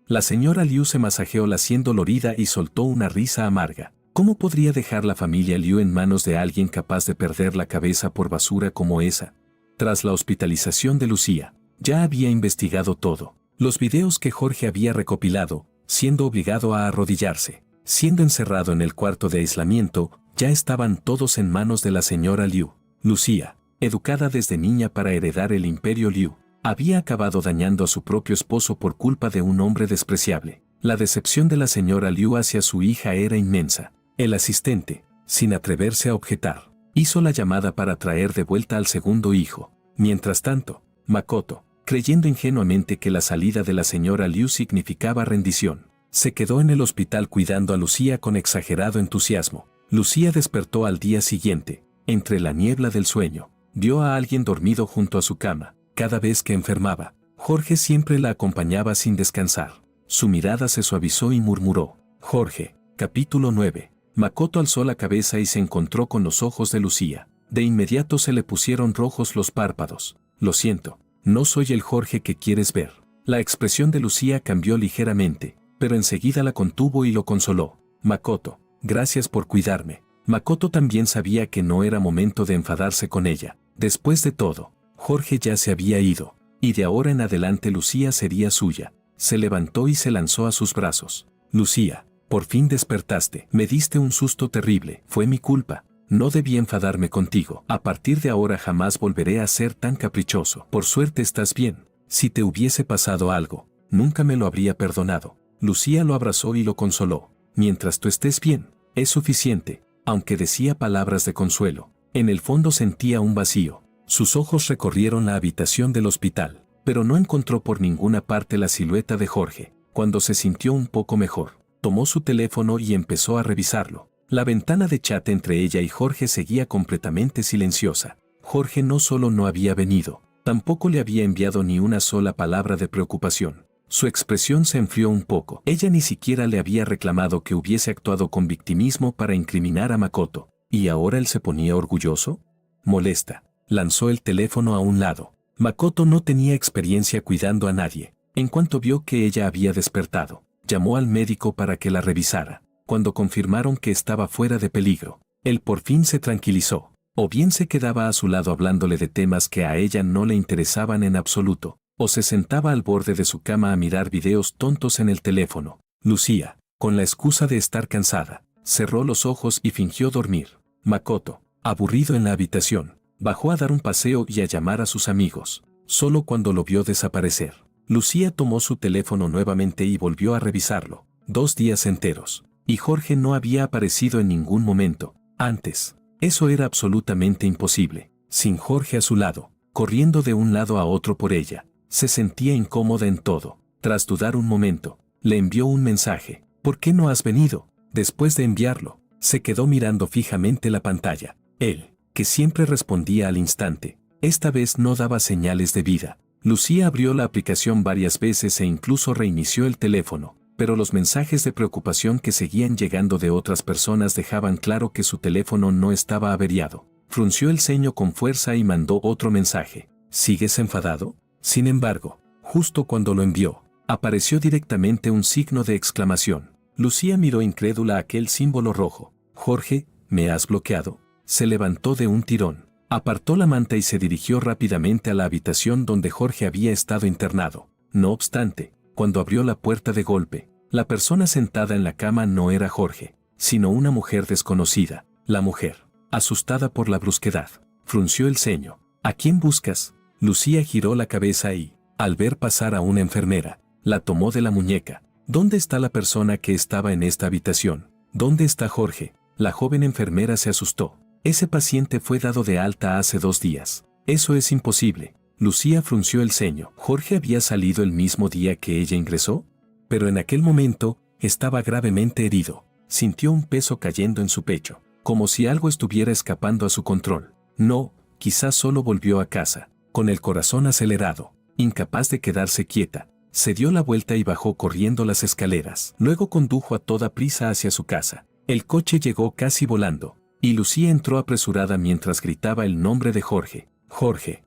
La señora Liu se masajeó la sien dolorida y soltó una risa amarga. ¿Cómo podría dejar la familia Liu en manos de alguien capaz de perder la cabeza por basura como esa? Tras la hospitalización de Lucía, ya había investigado todo. Los videos que Jorge había recopilado, siendo obligado a arrodillarse, siendo encerrado en el cuarto de aislamiento, ya estaban todos en manos de la señora Liu. Lucía, educada desde niña para heredar el imperio Liu, había acabado dañando a su propio esposo por culpa de un hombre despreciable. La decepción de la señora Liu hacia su hija era inmensa. El asistente, sin atreverse a objetar, hizo la llamada para traer de vuelta al segundo hijo. Mientras tanto, Makoto, creyendo ingenuamente que la salida de la señora Liu significaba rendición, se quedó en el hospital cuidando a Lucía con exagerado entusiasmo. Lucía despertó al día siguiente, entre la niebla del sueño. Vio a alguien dormido junto a su cama. Cada vez que enfermaba, Jorge siempre la acompañaba sin descansar. Su mirada se suavizó y murmuró. Jorge, capítulo 9. Makoto alzó la cabeza y se encontró con los ojos de Lucía. De inmediato se le pusieron rojos los párpados. Lo siento, no soy el Jorge que quieres ver. La expresión de Lucía cambió ligeramente, pero enseguida la contuvo y lo consoló. Makoto, gracias por cuidarme. Makoto también sabía que no era momento de enfadarse con ella. Después de todo, Jorge ya se había ido, y de ahora en adelante Lucía sería suya. Se levantó y se lanzó a sus brazos. Lucía, por fin despertaste. Me diste un susto terrible. Fue mi culpa. No debí enfadarme contigo. A partir de ahora jamás volveré a ser tan caprichoso. Por suerte estás bien. Si te hubiese pasado algo, nunca me lo habría perdonado. Lucía lo abrazó y lo consoló. Mientras tú estés bien, es suficiente. Aunque decía palabras de consuelo, en el fondo sentía un vacío. Sus ojos recorrieron la habitación del hospital, pero no encontró por ninguna parte la silueta de Jorge. Cuando se sintió un poco mejor, tomó su teléfono y empezó a revisarlo. La ventana de chat entre ella y Jorge seguía completamente silenciosa. Jorge no solo no había venido, tampoco le había enviado ni una sola palabra de preocupación. Su expresión se enfrió un poco. Ella ni siquiera le había reclamado que hubiese actuado con victimismo para incriminar a Makoto. ¿Y ahora él se ponía orgulloso? Molesta. Lanzó el teléfono a un lado. Makoto no tenía experiencia cuidando a nadie. En cuanto vio que ella había despertado, llamó al médico para que la revisara. Cuando confirmaron que estaba fuera de peligro, él por fin se tranquilizó. O bien se quedaba a su lado hablándole de temas que a ella no le interesaban en absoluto, o se sentaba al borde de su cama a mirar videos tontos en el teléfono. Lucía, con la excusa de estar cansada, cerró los ojos y fingió dormir. Makoto, aburrido en la habitación, bajó a dar un paseo y a llamar a sus amigos. Solo cuando lo vio desaparecer, Lucía tomó su teléfono nuevamente y volvió a revisarlo. 2 días enteros, y Jorge no había aparecido en ningún momento. Antes, eso era absolutamente imposible. Sin Jorge a su lado, corriendo de un lado a otro por ella, se sentía incómoda en todo. Tras dudar un momento, le envió un mensaje. ¿Por qué no has venido? Después de enviarlo, se quedó mirando fijamente la pantalla. Él, que siempre respondía al instante, esta vez no daba señales de vida. Lucía abrió la aplicación varias veces e incluso reinició el teléfono, pero los mensajes de preocupación que seguían llegando de otras personas dejaban claro que su teléfono no estaba averiado. Frunció el ceño con fuerza y mandó otro mensaje. ¿Sigues enfadado? Sin embargo, justo cuando lo envió, apareció directamente un signo de exclamación. Lucía miró incrédula aquel símbolo rojo. Jorge, ¿me has bloqueado? Se levantó de un tirón, apartó la manta y se dirigió rápidamente a la habitación donde Jorge había estado internado. No obstante, cuando abrió la puerta de golpe, la persona sentada en la cama no era Jorge, sino una mujer desconocida. La mujer, asustada por la brusquedad, frunció el ceño. ¿A quién buscas? Lucía giró la cabeza y, al ver pasar a una enfermera, la tomó de la muñeca. ¿Dónde está la persona que estaba en esta habitación? ¿Dónde está Jorge? La joven enfermera se asustó. Ese paciente fue dado de alta hace 2 días. Eso es imposible. Lucía frunció el ceño. ¿Jorge había salido el mismo día que ella ingresó? Pero en aquel momento, estaba gravemente herido. Sintió un peso cayendo en su pecho, como si algo estuviera escapando a su control. No, quizás solo volvió a casa, con el corazón acelerado, incapaz de quedarse quieta. Se dio la vuelta y bajó corriendo las escaleras. Luego condujo a toda prisa hacia su casa. El coche llegó casi volando, y Lucía entró apresurada mientras gritaba el nombre de Jorge. Jorge.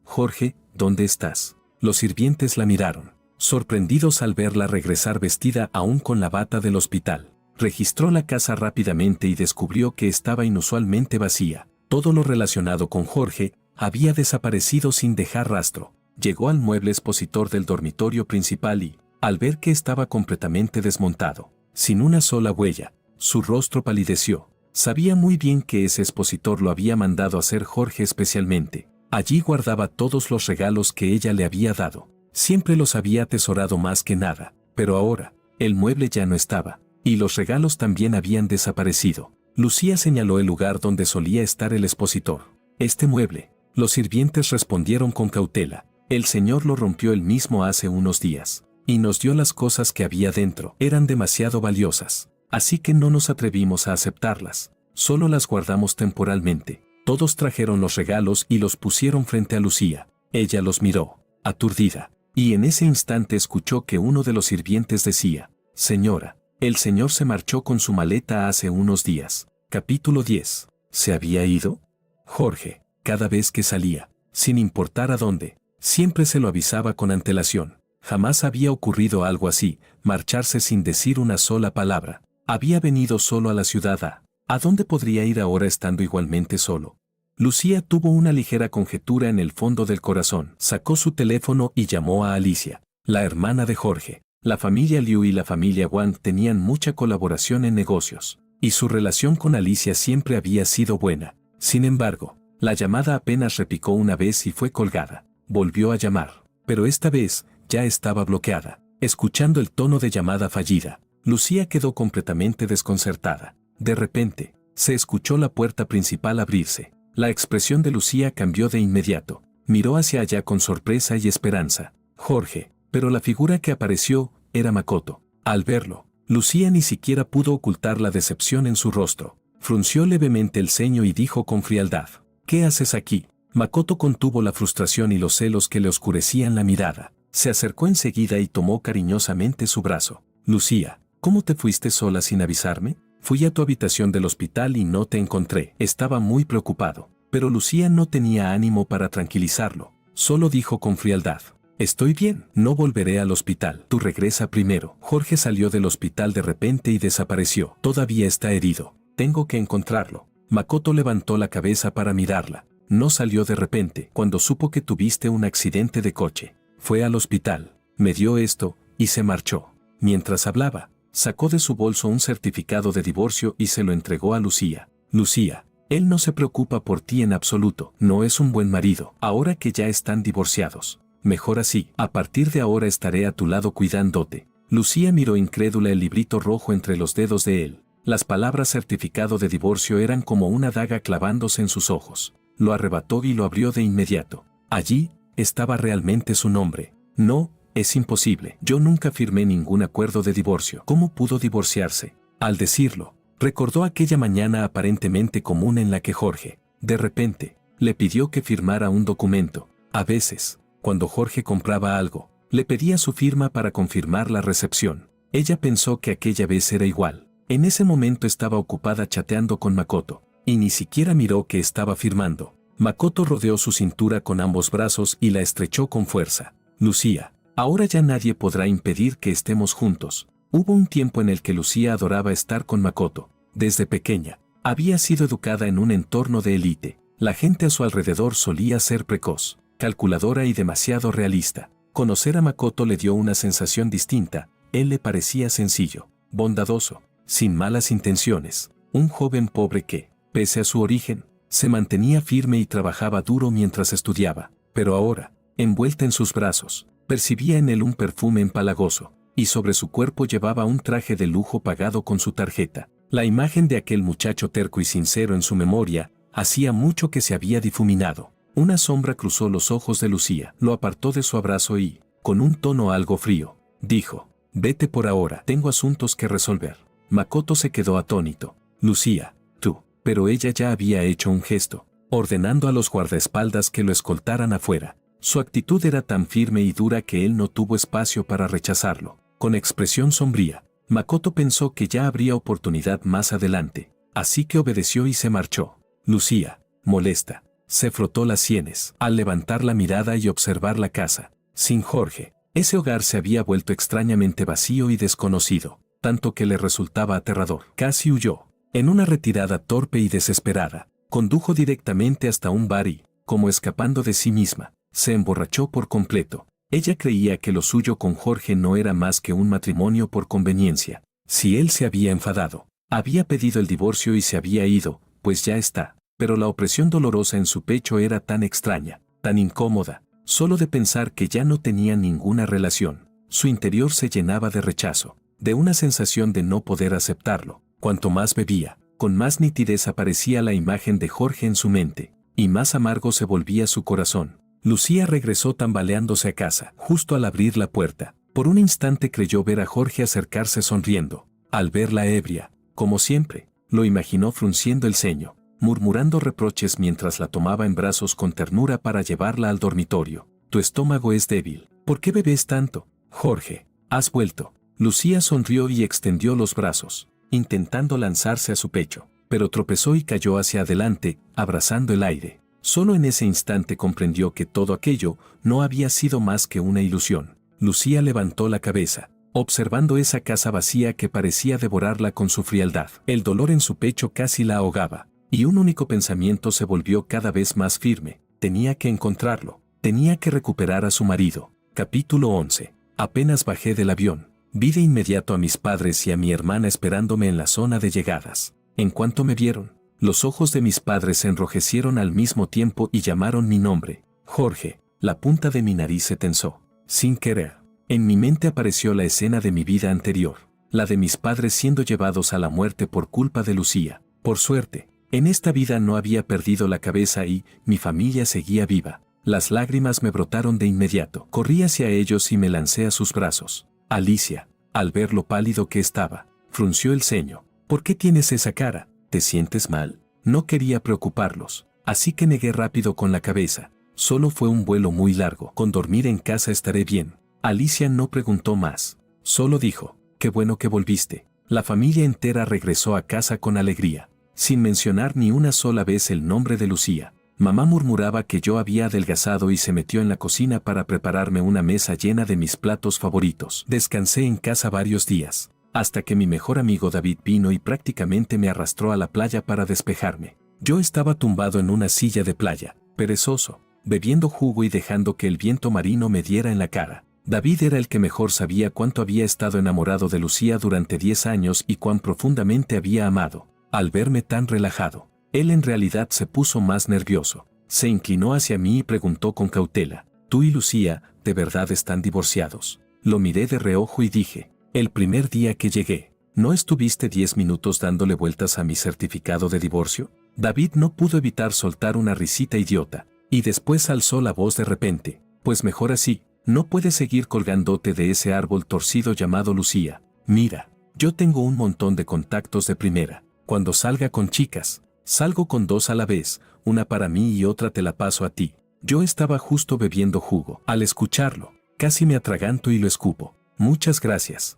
Jorge, ¿dónde estás? Los sirvientes la miraron, sorprendidos al verla regresar vestida aún con la bata del hospital. Registró la casa rápidamente y descubrió que estaba inusualmente vacía. Todo lo relacionado con Jorge había desaparecido sin dejar rastro. Llegó al mueble expositor del dormitorio principal y, al ver que estaba completamente desmontado, sin una sola huella, su rostro palideció. Sabía muy bien que ese expositor lo había mandado hacer Jorge especialmente. Allí guardaba todos los regalos que ella le había dado. Siempre los había atesorado más que nada, pero ahora, el mueble ya no estaba, y los regalos también habían desaparecido. Lucía señaló el lugar donde solía estar el expositor. Este mueble. Los sirvientes respondieron con cautela. El señor lo rompió él mismo hace unos días, y nos dio las cosas que había dentro. Eran demasiado valiosas, así que no nos atrevimos a aceptarlas. Solo las guardamos temporalmente. Todos trajeron los regalos y los pusieron frente a Lucía. Ella los miró, aturdida, y en ese instante escuchó que uno de los sirvientes decía: «Señora, el señor se marchó con su maleta hace unos días». Capítulo 10. ¿Se había ido? Jorge, cada vez que salía, sin importar a dónde, siempre se lo avisaba con antelación. Jamás había ocurrido algo así, marcharse sin decir una sola palabra. Había venido solo a la ciudad. ¿A dónde podría ir ahora estando igualmente solo? Lucía tuvo una ligera conjetura en el fondo del corazón. Sacó su teléfono y llamó a Alicia, la hermana de Jorge. La familia Liu y la familia Wang tenían mucha colaboración en negocios, y su relación con Alicia siempre había sido buena. Sin embargo, la llamada apenas repicó una vez y fue colgada. Volvió a llamar, pero esta vez ya estaba bloqueada. Escuchando el tono de llamada fallida, Lucía quedó completamente desconcertada. De repente, se escuchó la puerta principal abrirse. La expresión de Lucía cambió de inmediato. Miró hacia allá con sorpresa y esperanza. Jorge, pero la figura que apareció era Makoto. Al verlo, Lucía ni siquiera pudo ocultar la decepción en su rostro. Frunció levemente el ceño y dijo con frialdad: ¿Qué haces aquí? Makoto contuvo la frustración y los celos que le oscurecían la mirada. Se acercó enseguida y tomó cariñosamente su brazo. Lucía, ¿cómo te fuiste sola sin avisarme? Fui a tu habitación del hospital y no te encontré. Estaba muy preocupado. Pero Lucía no tenía ánimo para tranquilizarlo. Solo dijo con frialdad: Estoy bien, no volveré al hospital. Tú regresa primero. Jorge salió del hospital de repente y desapareció. Todavía está herido. Tengo que encontrarlo. Makoto levantó la cabeza para mirarla. No salió de repente. Cuando supo que tuviste un accidente de coche, fue al hospital, me dio esto y se marchó. Mientras hablaba, sacó de su bolso un certificado de divorcio y se lo entregó a Lucía. Lucía, él no se preocupa por ti en absoluto. No es un buen marido. Ahora que ya están divorciados, mejor así. A partir de ahora estaré a tu lado cuidándote. Lucía miró incrédula el librito rojo entre los dedos de él. Las palabras certificado de divorcio eran como una daga clavándose en sus ojos. Lo arrebató y lo abrió de inmediato. Allí estaba realmente su nombre. No, es imposible. Yo nunca firmé ningún acuerdo de divorcio. ¿Cómo pudo divorciarse? Al decirlo, recordó aquella mañana aparentemente común en la que Jorge, de repente, le pidió que firmara un documento. A veces, cuando Jorge compraba algo, le pedía su firma para confirmar la recepción. Ella pensó que aquella vez era igual. En ese momento estaba ocupada chateando con Makoto, y ni siquiera miró que estaba firmando. Makoto rodeó su cintura con ambos brazos y la estrechó con fuerza. Lucía, ahora ya nadie podrá impedir que estemos juntos. Hubo un tiempo en el que Lucía adoraba estar con Makoto. Desde pequeña, había sido educada en un entorno de élite. La gente a su alrededor solía ser precoz, calculadora y demasiado realista. Conocer a Makoto le dio una sensación distinta. Él le parecía sencillo, bondadoso, sin malas intenciones. Un joven pobre que, pese a su origen, se mantenía firme y trabajaba duro mientras estudiaba. Pero ahora, envuelta en sus brazos, percibía en él un perfume empalagoso, y sobre su cuerpo llevaba un traje de lujo pagado con su tarjeta. La imagen de aquel muchacho terco y sincero en su memoria, hacía mucho que se había difuminado. Una sombra cruzó los ojos de Lucía, lo apartó de su abrazo y, con un tono algo frío, dijo: Vete por ahora, tengo asuntos que resolver. Makoto se quedó atónito. Lucía, tú. Pero ella ya había hecho un gesto, ordenando a los guardaespaldas que lo escoltaran afuera. Su actitud era tan firme y dura que él no tuvo espacio para rechazarlo. Con expresión sombría, Makoto pensó que ya habría oportunidad más adelante, así que obedeció y se marchó. Lucía, molesta, se frotó las sienes al levantar la mirada y observar la casa. Sin Jorge, ese hogar se había vuelto extrañamente vacío y desconocido, tanto que le resultaba aterrador. Casi huyó. En una retirada torpe y desesperada, condujo directamente hasta un bar y, como escapando de sí misma, se emborrachó por completo. Ella creía que lo suyo con Jorge no era más que un matrimonio por conveniencia. Si él se había enfadado, había pedido el divorcio y se había ido, pues ya está. Pero la opresión dolorosa en su pecho era tan extraña, tan incómoda, solo de pensar que ya no tenía ninguna relación. Su interior se llenaba de rechazo, de una sensación de no poder aceptarlo. Cuanto más bebía, con más nitidez aparecía la imagen de Jorge en su mente, y más amargo se volvía su corazón. Lucía regresó tambaleándose a casa. Justo al abrir la puerta, por un instante creyó ver a Jorge acercarse sonriendo. Al verla ebria, como siempre, lo imaginó frunciendo el ceño, murmurando reproches mientras la tomaba en brazos con ternura para llevarla al dormitorio. Tu estómago es débil. ¿Por qué bebes tanto? Jorge, has vuelto. Lucía sonrió y extendió los brazos, intentando lanzarse a su pecho, pero tropezó y cayó hacia adelante, abrazando el aire. Solo en ese instante comprendió que todo aquello no había sido más que una ilusión. Lucía levantó la cabeza, observando esa casa vacía que parecía devorarla con su frialdad. El dolor en su pecho casi la ahogaba, y un único pensamiento se volvió cada vez más firme. Tenía que encontrarlo, tenía que recuperar a su marido. Capítulo 11. Apenas bajé del avión, vi de inmediato a mis padres y a mi hermana esperándome en la zona de llegadas. En cuanto me vieron, los ojos de mis padres se enrojecieron al mismo tiempo y llamaron mi nombre. Jorge. La punta de mi nariz se tensó. Sin querer, en mi mente apareció la escena de mi vida anterior, la de mis padres siendo llevados a la muerte por culpa de Lucía. Por suerte, en esta vida no había perdido la cabeza y mi familia seguía viva. Las lágrimas me brotaron de inmediato. Corrí hacia ellos y me lancé a sus brazos. Alicia, al ver lo pálido que estaba, frunció el ceño. ¿Por qué tienes esa cara? ¿Te sientes mal? No quería preocuparlos, así que negué rápido con la cabeza. Solo fue un vuelo muy largo. Con dormir en casa estaré bien. Alicia no preguntó más. Solo dijo, qué bueno que volviste. La familia entera regresó a casa con alegría, sin mencionar ni una sola vez el nombre de Lucía. Mamá murmuraba que yo había adelgazado y se metió en la cocina para prepararme una mesa llena de mis platos favoritos. Descansé en casa varios días, hasta que mi mejor amigo David vino y prácticamente me arrastró a la playa para despejarme. Yo estaba tumbado en una silla de playa, perezoso, bebiendo jugo y dejando que el viento marino me diera en la cara. David era el que mejor sabía cuánto había estado enamorado de Lucía durante 10 años y cuán profundamente había amado. Al verme tan relajado, él en realidad se puso más nervioso. Se inclinó hacia mí y preguntó con cautela, ¿tú y Lucía, de verdad están divorciados? Lo miré de reojo y dije, el primer día que llegué, ¿no estuviste 10 minutos dándole vueltas a mi certificado de divorcio? David no pudo evitar soltar una risita idiota, y después alzó la voz de repente, pues mejor así. No puedes seguir colgándote de ese árbol torcido llamado Lucía. Mira, yo tengo un montón de contactos de primera. Cuando salga con chicas, salgo con 2 a la vez, una para mí y otra te la paso a ti. Yo estaba justo bebiendo jugo. Al escucharlo, casi me atraganto y lo escupo. Muchas gracias.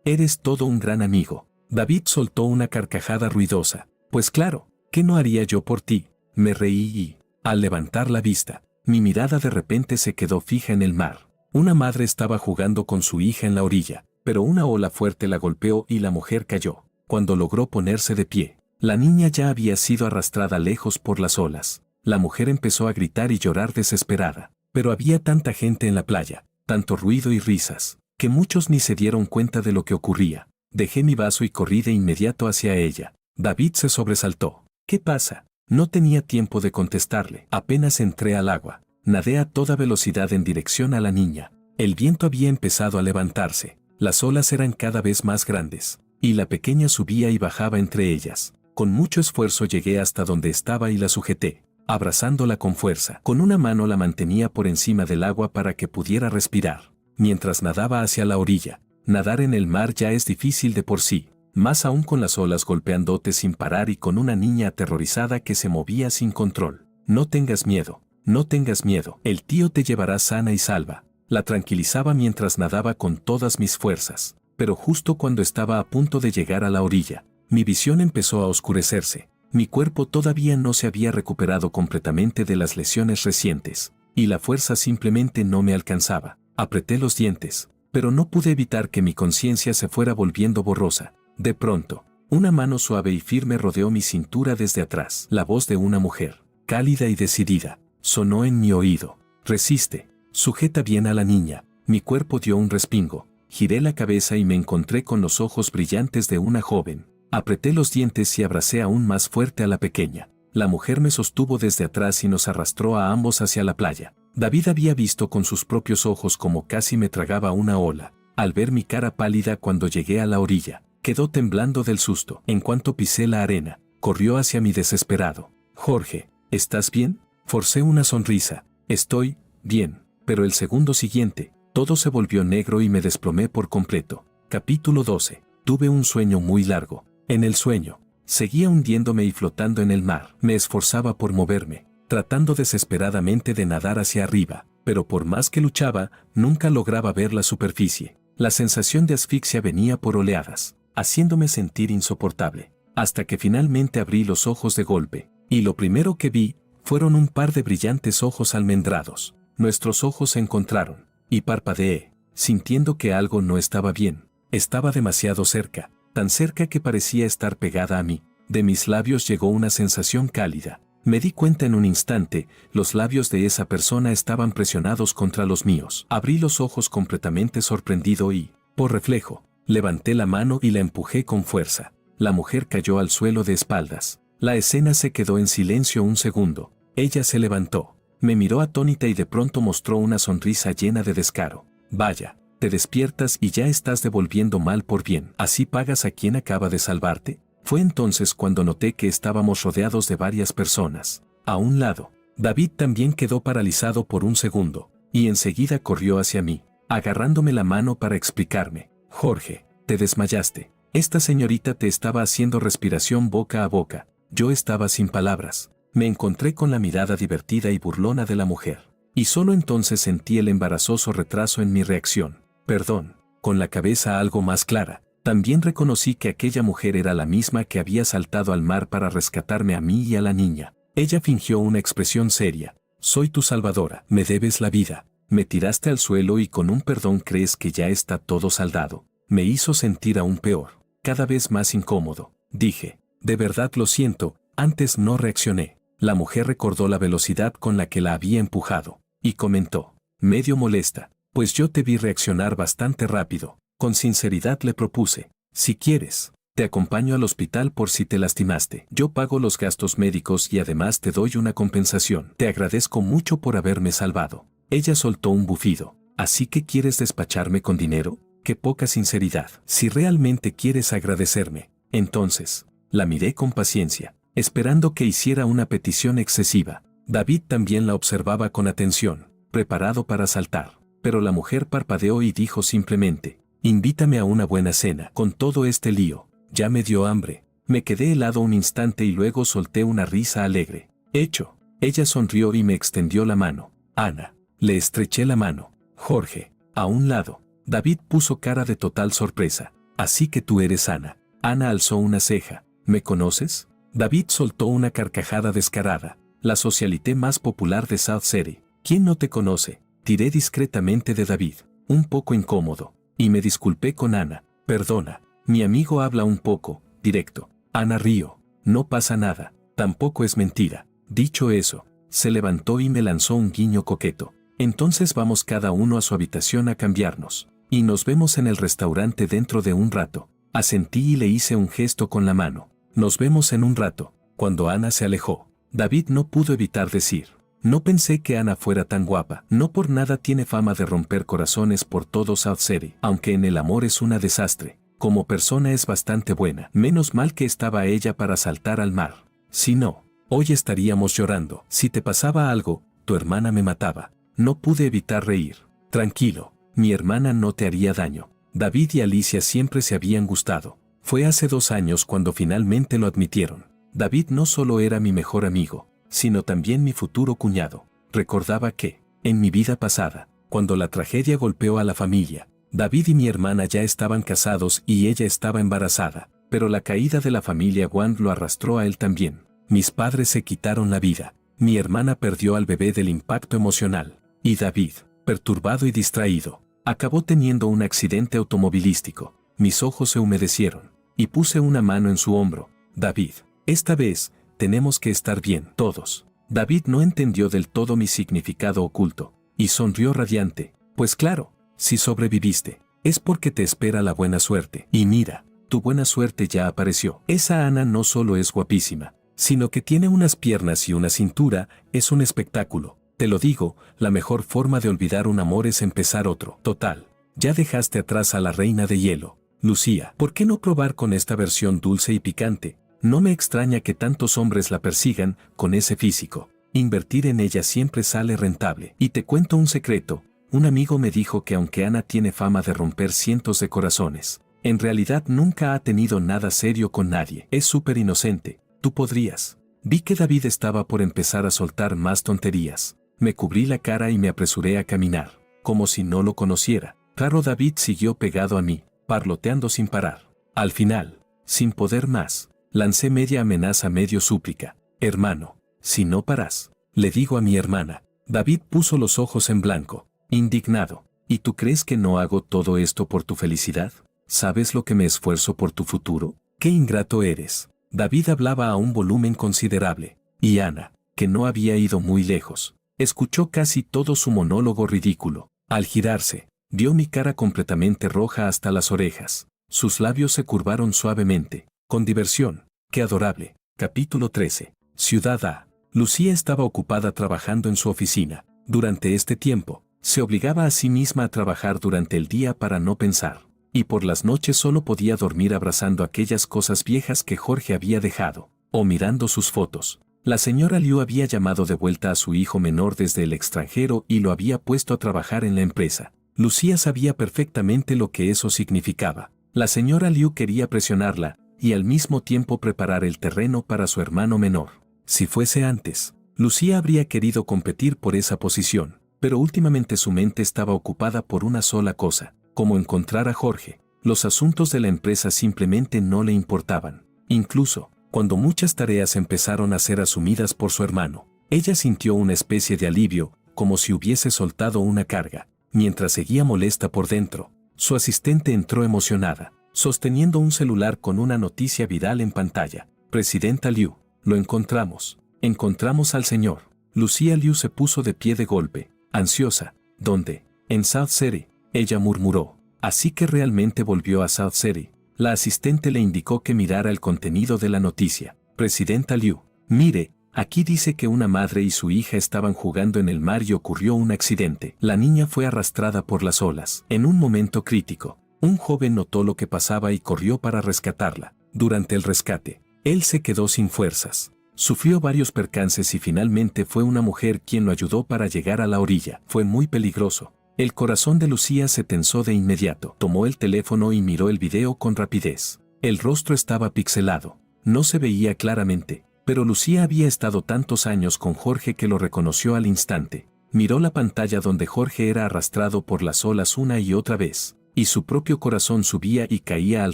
Eres todo un gran amigo. David soltó una carcajada ruidosa. Pues claro, ¿qué no haría yo por ti? Me reí y, al levantar la vista, mi mirada de repente se quedó fija en el mar. Una madre estaba jugando con su hija en la orilla, pero una ola fuerte la golpeó y la mujer cayó. Cuando logró ponerse de pie, la niña ya había sido arrastrada lejos por las olas. La mujer empezó a gritar y llorar desesperada, pero había tanta gente en la playa, tanto ruido y risas, que muchos ni se dieron cuenta de lo que ocurría. Dejé mi vaso y corrí de inmediato hacia ella. David se sobresaltó. ¿Qué pasa? No tenía tiempo de contestarle. Apenas entré al agua, nadé a toda velocidad en dirección a la niña. El viento había empezado a levantarse, las olas eran cada vez más grandes, y la pequeña subía y bajaba entre ellas. Con mucho esfuerzo llegué hasta donde estaba y la sujeté, abrazándola con fuerza. Con una mano la mantenía por encima del agua para que pudiera respirar. Mientras nadaba hacia la orilla, nadar en el mar ya es difícil de por sí. Más aún con las olas golpeándote sin parar y con una niña aterrorizada que se movía sin control. No tengas miedo, no tengas miedo. El tío te llevará sana y salva. La tranquilizaba mientras nadaba con todas mis fuerzas. Pero justo cuando estaba a punto de llegar a la orilla, mi visión empezó a oscurecerse. Mi cuerpo todavía no se había recuperado completamente de las lesiones recientes, y la fuerza simplemente no me alcanzaba. Apreté los dientes, pero no pude evitar que mi conciencia se fuera volviendo borrosa. De pronto, una mano suave y firme rodeó mi cintura desde atrás. La voz de una mujer, cálida y decidida, sonó en mi oído. Resiste, sujeta bien a la niña. Mi cuerpo dio un respingo. Giré la cabeza y me encontré con los ojos brillantes de una joven. Apreté los dientes y abracé aún más fuerte a la pequeña. La mujer me sostuvo desde atrás y nos arrastró a ambos hacia la playa. David había visto con sus propios ojos cómo casi me tragaba una ola. Al ver mi cara pálida cuando llegué a la orilla, quedó temblando del susto. En cuanto pisé la arena, corrió hacia mí desesperado. Jorge, ¿estás bien? Forcé una sonrisa. Estoy bien, pero el segundo siguiente, todo se volvió negro y me desplomé por completo. Capítulo 12. Tuve un sueño muy largo. En el sueño, seguía hundiéndome y flotando en el mar. Me esforzaba por moverme, tratando desesperadamente de nadar hacia arriba, pero por más que luchaba, nunca lograba ver la superficie. La sensación de asfixia venía por oleadas, haciéndome sentir insoportable, hasta que finalmente abrí los ojos de golpe, y lo primero que vi fueron un par de brillantes ojos almendrados. Nuestros ojos se encontraron, y parpadeé, sintiendo que algo no estaba bien. Estaba demasiado cerca, tan cerca que parecía estar pegada a mí. De mis labios llegó una sensación cálida. Me di cuenta en un instante, los labios de esa persona estaban presionados contra los míos. Abrí los ojos completamente sorprendido y, por reflejo, levanté la mano y la empujé con fuerza. La mujer cayó al suelo de espaldas. La escena se quedó en silencio un segundo. Ella se levantó, me miró atónita y de pronto mostró una sonrisa llena de descaro. Vaya, te despiertas y ya estás devolviendo mal por bien. ¿Así pagas a quien acaba de salvarte? Fue entonces cuando noté que estábamos rodeados de varias personas. A un lado, David también quedó paralizado por un segundo, y enseguida corrió hacia mí, agarrándome la mano para explicarme. Jorge, te desmayaste. Esta señorita te estaba haciendo respiración boca a boca. Yo estaba sin palabras. Me encontré con la mirada divertida y burlona de la mujer. Y solo entonces sentí el embarazoso retraso en mi reacción. Perdón, con la cabeza algo más clara. También reconocí que aquella mujer era la misma que había saltado al mar para rescatarme a mí y a la niña. Ella fingió una expresión seria. Soy tu salvadora, me debes la vida. Me tiraste al suelo y con un perdón crees que ya está todo saldado. Me hizo sentir aún peor, cada vez más incómodo. Dije, de verdad lo siento, antes no reaccioné. La mujer recordó la velocidad con la que la había empujado, y comentó, medio molesta, pues yo te vi reaccionar bastante rápido. Con sinceridad le propuse, si quieres, te acompaño al hospital por si te lastimaste. Yo pago los gastos médicos y además te doy una compensación. Te agradezco mucho por haberme salvado. Ella soltó un bufido. ¿Así que quieres despacharme con dinero? Qué poca sinceridad. Si realmente quieres agradecerme, entonces, la miré con paciencia, esperando que hiciera una petición excesiva. David también la observaba con atención, preparado para saltar. Pero la mujer parpadeó y dijo simplemente, invítame a una buena cena. Con todo este lío, ya me dio hambre. Me quedé helado un instante y luego solté una risa alegre. Hecho. Ella sonrió y me extendió la mano. Ana. Le estreché la mano. Jorge. A un lado. David puso cara de total sorpresa. Así que tú eres Ana. Ana alzó una ceja. ¿Me conoces? David soltó una carcajada descarada. La socialité más popular de South City. ¿Quién no te conoce? Tiré discretamente de David, un poco incómodo. Y me disculpé con Ana. Perdona, mi amigo habla un poco, directo. Ana rió. No pasa nada, tampoco es mentira. Dicho eso, se levantó y me lanzó un guiño coqueto. Entonces vamos cada uno a su habitación a cambiarnos. Y nos vemos en el restaurante dentro de un rato. Asentí y le hice un gesto con la mano. Nos vemos en un rato. Cuando Ana se alejó, David no pudo evitar decir. No pensé que Ana fuera tan guapa. No por nada tiene fama de romper corazones por todo South City. Aunque en el amor es una desastre, como persona es bastante buena. Menos mal que estaba ella para saltar al mar. Si no, hoy estaríamos llorando. Si te pasaba algo, tu hermana me mataba. No pude evitar reír. Tranquilo, mi hermana no te haría daño. David y Alicia siempre se habían gustado. Fue hace 2 años cuando finalmente lo admitieron. David no solo era mi mejor amigo, sino también mi futuro cuñado. Recordaba que, en mi vida pasada, cuando la tragedia golpeó a la familia, David y mi hermana ya estaban casados y ella estaba embarazada, pero la caída de la familia Wand lo arrastró a él también. Mis padres se quitaron la vida, mi hermana perdió al bebé del impacto emocional, y David, perturbado y distraído, acabó teniendo un accidente automovilístico. Mis ojos se humedecieron, y puse una mano en su hombro. David, esta vez, tenemos que estar bien, todos. David no entendió del todo mi significado oculto, y sonrió radiante, pues claro, si sobreviviste, es porque te espera la buena suerte. Y mira, tu buena suerte ya apareció. Esa Ana no solo es guapísima, sino que tiene unas piernas y una cintura, es un espectáculo. Te lo digo, la mejor forma de olvidar un amor es empezar otro. Total, ya dejaste atrás a la reina de hielo. Lucía, ¿por qué no probar con esta versión dulce y picante? No me extraña que tantos hombres la persigan con ese físico. Invertir en ella siempre sale rentable. Y te cuento un secreto, un amigo me dijo que aunque Ana tiene fama de romper cientos de corazones, en realidad nunca ha tenido nada serio con nadie. Es súper inocente, tú podrías. Vi que David estaba por empezar a soltar más tonterías. Me cubrí la cara y me apresuré a caminar, como si no lo conociera. Claro, David siguió pegado a mí, parloteando sin parar. Al final, sin poder más, lancé media amenaza, medio súplica. Hermano, si no paras, le digo a mi hermana. David puso los ojos en blanco, indignado. ¿Y tú crees que no hago todo esto por tu felicidad? ¿Sabes lo que me esfuerzo por tu futuro? ¡Qué ingrato eres! David hablaba a un volumen considerable. Y Ana, que no había ido muy lejos. Escuchó casi todo su monólogo ridículo. Al girarse, vio mi cara completamente roja hasta las orejas. Sus labios se curvaron suavemente. Con diversión. ¡Qué adorable! Capítulo 13. Ciudad A. Lucía estaba ocupada trabajando en su oficina. Durante este tiempo, se obligaba a sí misma a trabajar durante el día para no pensar. Y por las noches solo podía dormir abrazando aquellas cosas viejas que Jorge había dejado, o mirando sus fotos. La señora Liu había llamado de vuelta a su hijo menor desde el extranjero y lo había puesto a trabajar en la empresa. Lucía sabía perfectamente lo que eso significaba. La señora Liu quería presionarla y al mismo tiempo preparar el terreno para su hermano menor. Si fuese antes, Lucía habría querido competir por esa posición, pero últimamente su mente estaba ocupada por una sola cosa, como encontrar a Jorge. Los asuntos de la empresa simplemente no le importaban. Incluso, cuando muchas tareas empezaron a ser asumidas por su hermano, ella sintió una especie de alivio, como si hubiese soltado una carga. Mientras seguía molesta por dentro, su asistente entró emocionada, sosteniendo un celular con una noticia viral en pantalla. Presidenta Liu, lo encontramos. Encontramos al señor. Lucía Liu se puso de pie de golpe, ansiosa. ¿Dónde? En South City, ella murmuró. Así que realmente volvió a South City. La asistente le indicó que mirara el contenido de la noticia. Presidenta Liu, mire, aquí dice que una madre y su hija estaban jugando en el mar y ocurrió un accidente. La niña fue arrastrada por las olas. En un momento crítico, un joven notó lo que pasaba y corrió para rescatarla. Durante el rescate, él se quedó sin fuerzas. Sufrió varios percances y finalmente fue una mujer quien lo ayudó para llegar a la orilla. Fue muy peligroso. El corazón de Lucía se tensó de inmediato. Tomó el teléfono y miró el video con rapidez. El rostro estaba pixelado. No se veía claramente, pero Lucía había estado tantos años con Jorge que lo reconoció al instante. Miró la pantalla donde Jorge era arrastrado por las olas una y otra vez, y su propio corazón subía y caía al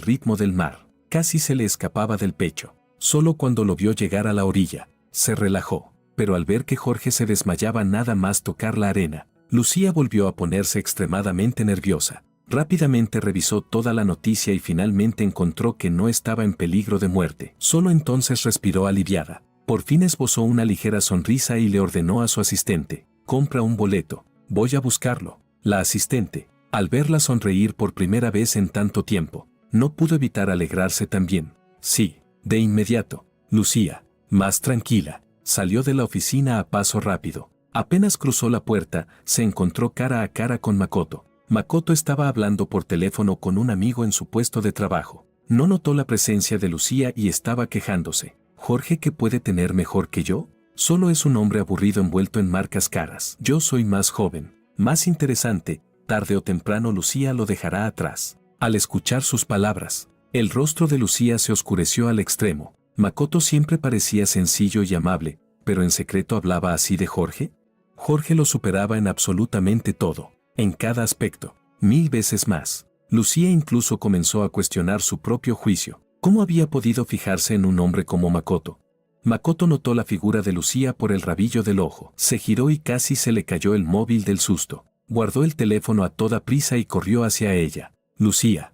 ritmo del mar. Casi se le escapaba del pecho. Solo cuando lo vio llegar a la orilla, se relajó. Pero al ver que Jorge se desmayaba nada más tocar la arena, Lucía volvió a ponerse extremadamente nerviosa. Rápidamente revisó toda la noticia y finalmente encontró que no estaba en peligro de muerte. Solo entonces respiró aliviada. Por fin esbozó una ligera sonrisa y le ordenó a su asistente: compra un boleto, voy a buscarlo. La asistente, al verla sonreír por primera vez en tanto tiempo, no pudo evitar alegrarse también. Sí, de inmediato. Lucía, más tranquila, salió de la oficina a paso rápido. Apenas cruzó la puerta, se encontró cara a cara con Makoto. Makoto estaba hablando por teléfono con un amigo en su puesto de trabajo. No notó la presencia de Lucía y estaba quejándose. ¿Jorge qué puede tener mejor que yo? Solo es un hombre aburrido envuelto en marcas caras. Yo soy más joven, más interesante. Tarde o temprano Lucía lo dejará atrás. Al escuchar sus palabras, el rostro de Lucía se oscureció al extremo. Makoto siempre parecía sencillo y amable, pero en secreto hablaba así de Jorge. Jorge lo superaba en absolutamente todo, en cada aspecto, 1000 veces más. Lucía incluso comenzó a cuestionar su propio juicio. ¿Cómo había podido fijarse en un hombre como Makoto? Makoto notó la figura de Lucía por el rabillo del ojo. Se giró y casi se le cayó el móvil del susto. Guardó el teléfono a toda prisa y corrió hacia ella. Lucía.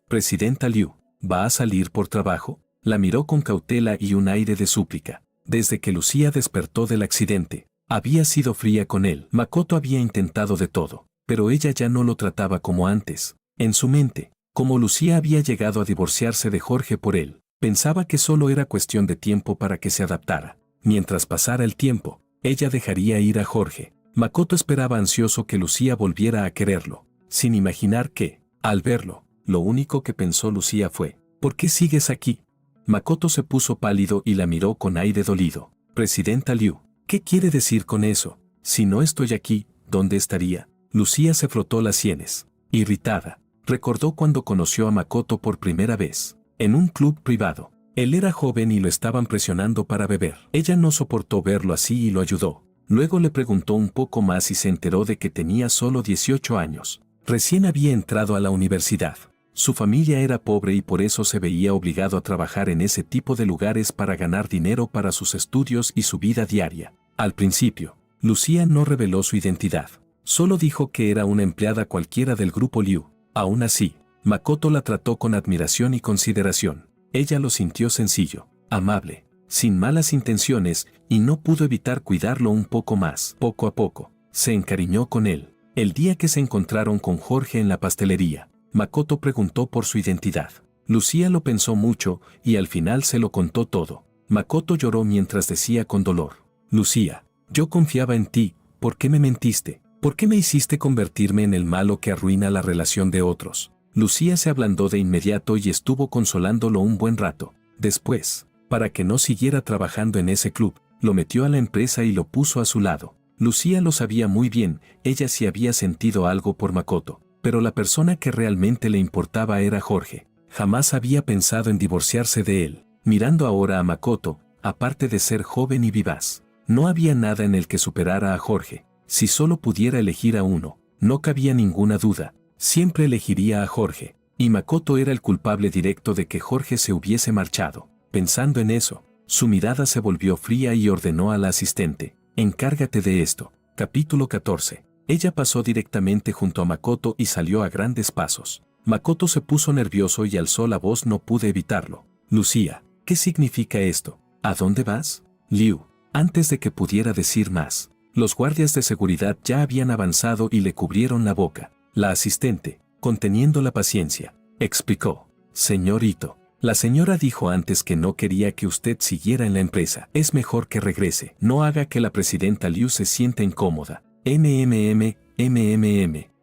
Presidenta Liu, ¿va a salir por trabajo? La miró con cautela y un aire de súplica. Desde que Lucía despertó del accidente, había sido fría con él. Makoto había intentado de todo, pero ella ya no lo trataba como antes. En su mente, como Lucía había llegado a divorciarse de Jorge por él, pensaba que solo era cuestión de tiempo para que se adaptara. Mientras pasara el tiempo, ella dejaría ir a Jorge. Makoto esperaba ansioso que Lucía volviera a quererlo, sin imaginar que, al verlo, lo único que pensó Lucía fue: ¿por qué sigues aquí? Makoto se puso pálido y la miró con aire dolido. Presidenta Liu, ¿qué quiere decir con eso? Si no estoy aquí, ¿dónde estaría? Lucía se frotó las sienes. Irritada, recordó cuando conoció a Makoto por primera vez, en un club privado. Él era joven y lo estaban presionando para beber. Ella no soportó verlo así y lo ayudó. Luego le preguntó un poco más y se enteró de que tenía solo 18 años. Recién había entrado a la universidad. Su familia era pobre y por eso se veía obligado a trabajar en ese tipo de lugares para ganar dinero para sus estudios y su vida diaria. Al principio, Lucía no reveló su identidad. Solo dijo que era una empleada cualquiera del grupo Liu. Aún así, Makoto la trató con admiración y consideración. Ella lo sintió sencillo, amable. sin malas intenciones, y no pudo evitar cuidarlo un poco más. Poco a poco, se encariñó con él. El día que se encontraron con Jorge en la pastelería, Makoto preguntó por su identidad. Lucía lo pensó mucho y al final se lo contó todo. Makoto lloró mientras decía con dolor: Lucía, yo confiaba en ti, ¿por qué me mentiste? ¿Por qué me hiciste convertirme en el malo que arruina la relación de otros? Lucía se ablandó de inmediato y estuvo consolándolo un buen rato. Después, para que no siguiera trabajando en ese club, lo metió a la empresa y lo puso a su lado. Lucía lo sabía muy bien, ella sí había sentido algo por Makoto, pero la persona que realmente le importaba era Jorge. Jamás había pensado en divorciarse de él. Mirando ahora a Makoto, aparte de ser joven y vivaz, no había nada en el que superara a Jorge. Si solo pudiera elegir a uno, no cabía ninguna duda, siempre elegiría a Jorge. Y Makoto era el culpable directo de que Jorge se hubiese marchado. Pensando en eso, su mirada se volvió fría y ordenó a la asistente: encárgate de esto. Capítulo 14. Ella pasó directamente junto a Makoto y salió a grandes pasos. Makoto se puso nervioso y alzó la voz, no pude evitarlo. Lucía, ¿qué significa esto? ¿A dónde vas? Liu. Antes de que pudiera decir más, los guardias de seguridad ya habían avanzado y le cubrieron la boca. La asistente, conteniendo la paciencia, explicó: Señor Ito, la señora dijo antes que no quería que usted siguiera en la empresa. Es mejor que regrese. No haga que la presidenta Liu se sienta incómoda. MMM.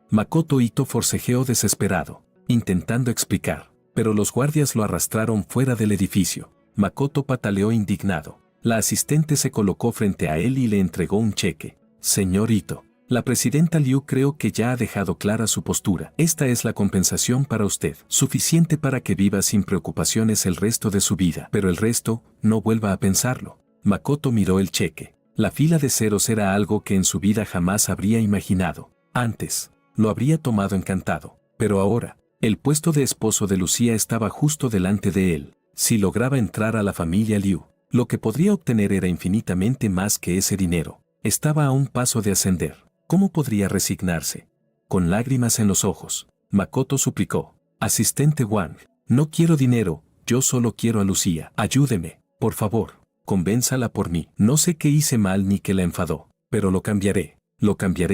Makoto Ito forcejeó desesperado, intentando explicar, pero los guardias lo arrastraron fuera del edificio. Makoto pataleó indignado. La asistente se colocó frente a él y le entregó un cheque. Señor Ito, la presidenta Liu creo que ya ha dejado clara su postura. Esta es la compensación para usted, suficiente para que viva sin preocupaciones el resto de su vida. Pero el resto, no vuelva a pensarlo. Makoto miró el cheque. La fila de ceros era algo que en su vida jamás habría imaginado. Antes, lo habría tomado encantado. Pero ahora, el puesto de esposo de Lucía estaba justo delante de él. Si lograba entrar a la familia Liu, lo que podría obtener era infinitamente más que ese dinero. Estaba a un paso de ascender. ¿Cómo podría resignarse? Con lágrimas en los ojos, Makoto suplicó: Asistente Wang, no quiero dinero, yo solo quiero a Lucía. Ayúdeme, por favor, convénzala por mí. No sé qué hice mal ni qué la enfadó, pero lo cambiaré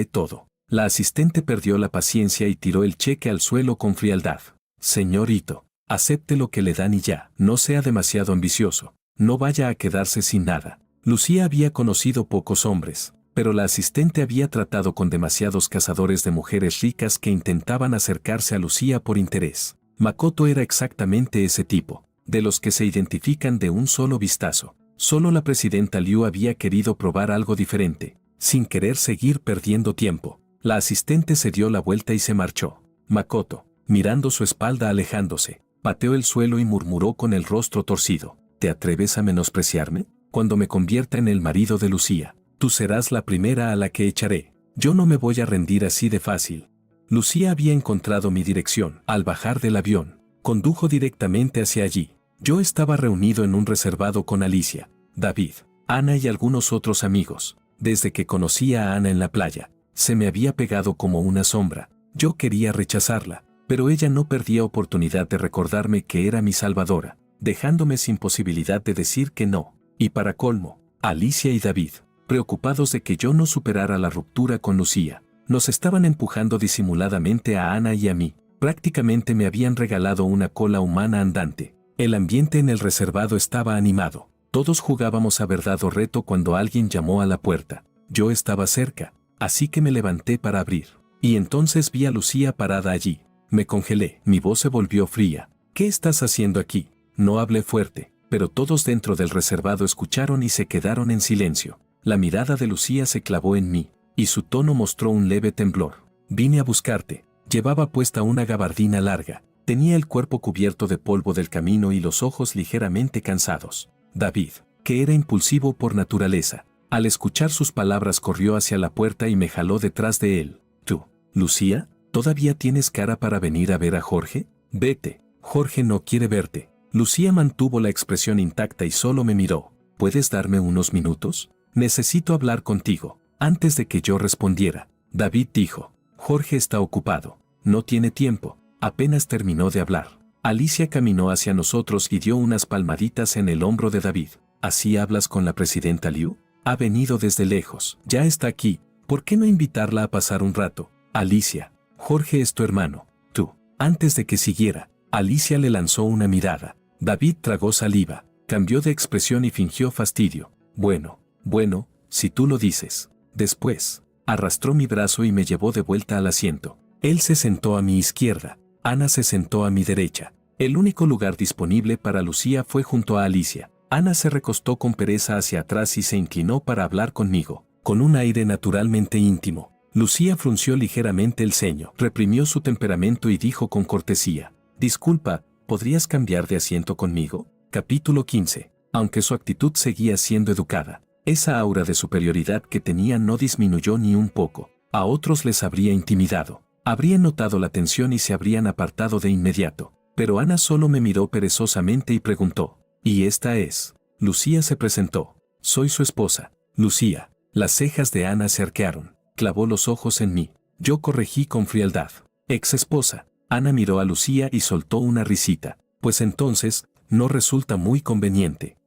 todo. La asistente perdió la paciencia y tiró el cheque al suelo con frialdad. Señor Ito, acepte lo que le dan y ya. No sea demasiado ambicioso. No vaya a quedarse sin nada. Lucía había conocido pocos hombres, pero la asistente había tratado con demasiados cazadores de mujeres ricas que intentaban acercarse a Lucía por interés. Makoto era exactamente ese tipo, de los que se identifican de un solo vistazo. Solo la presidenta Liu había querido probar algo diferente, sin querer seguir perdiendo tiempo. La asistente se dio la vuelta y se marchó. Makoto, mirando su espalda alejándose, pateó el suelo y murmuró con el rostro torcido: ¿Te atreves a menospreciarme? Cuando me convierta en el marido de Lucía, tú serás la primera a la que echaré. Yo no me voy a rendir así de fácil. Lucía había encontrado mi dirección. Al bajar del avión, condujo directamente hacia allí. Yo estaba reunido en un reservado con Alicia, David, Ana y algunos otros amigos. Desde que conocí a Ana en la playa, se me había pegado como una sombra. Yo quería rechazarla, pero ella no perdía oportunidad de recordarme que era mi salvadora, dejándome sin posibilidad de decir que no. Y para colmo, Alicia y David, preocupados de que yo no superara la ruptura con Lucía, nos estaban empujando disimuladamente a Ana y a mí. Prácticamente me habían regalado una cola humana andante. El ambiente en el reservado estaba animado. Todos jugábamos a verdad o reto cuando alguien llamó a la puerta. Yo estaba cerca, así que me levanté para abrir. Y entonces vi a Lucía parada allí. Me congelé, mi voz se volvió fría. ¿Qué estás haciendo aquí? No hablé fuerte, pero todos dentro del reservado escucharon y se quedaron en silencio. La mirada de Lucía se clavó en mí, y su tono mostró un leve temblor. Vine a buscarte. Llevaba puesta una gabardina larga. Tenía el cuerpo cubierto de polvo del camino y los ojos ligeramente cansados. David, que era impulsivo por naturaleza, al escuchar sus palabras corrió hacia la puerta y me jaló detrás de él. ¿Tú, Lucía, todavía tienes cara para venir a ver a Jorge? Vete, Jorge no quiere verte. Lucía mantuvo la expresión intacta y solo me miró. ¿Puedes darme unos minutos? Necesito hablar contigo. Antes de que yo respondiera, David dijo: Jorge está ocupado. No tiene tiempo. Apenas terminó de hablar, Alicia caminó hacia nosotros y dio unas palmaditas en el hombro de David. ¿Así hablas con la presidenta Liu? Ha venido desde lejos. Ya está aquí. ¿Por qué no invitarla a pasar un rato? Alicia, Jorge es tu hermano. Tú. Antes de que siguiera, Alicia le lanzó una mirada. David tragó saliva, cambió de expresión y fingió fastidio. Bueno, si tú lo dices. Después, arrastró mi brazo y me llevó de vuelta al asiento. Él se sentó a mi izquierda. Ana se sentó a mi derecha. El único lugar disponible para Lucía fue junto a Alicia. Ana se recostó con pereza hacia atrás y se inclinó para hablar conmigo, con un aire naturalmente íntimo. Lucía frunció ligeramente el ceño, reprimió su temperamento y dijo con cortesía: «Disculpa, ¿podrías cambiar de asiento conmigo?». Capítulo 15. Aunque su actitud seguía siendo educada, esa aura de superioridad que tenía no disminuyó ni un poco. A otros les habría intimidado. Habrían notado la tensión y se habrían apartado de inmediato. Pero Ana solo me miró perezosamente y preguntó: «¿Y esta es?». Lucía se presentó. «Soy su esposa». Lucía. Las cejas de Ana se arquearon. Clavó los ojos en mí. Yo corregí con frialdad: «Ex esposa». Ana miró a Lucía y soltó una risita. «Pues entonces, no resulta muy conveniente».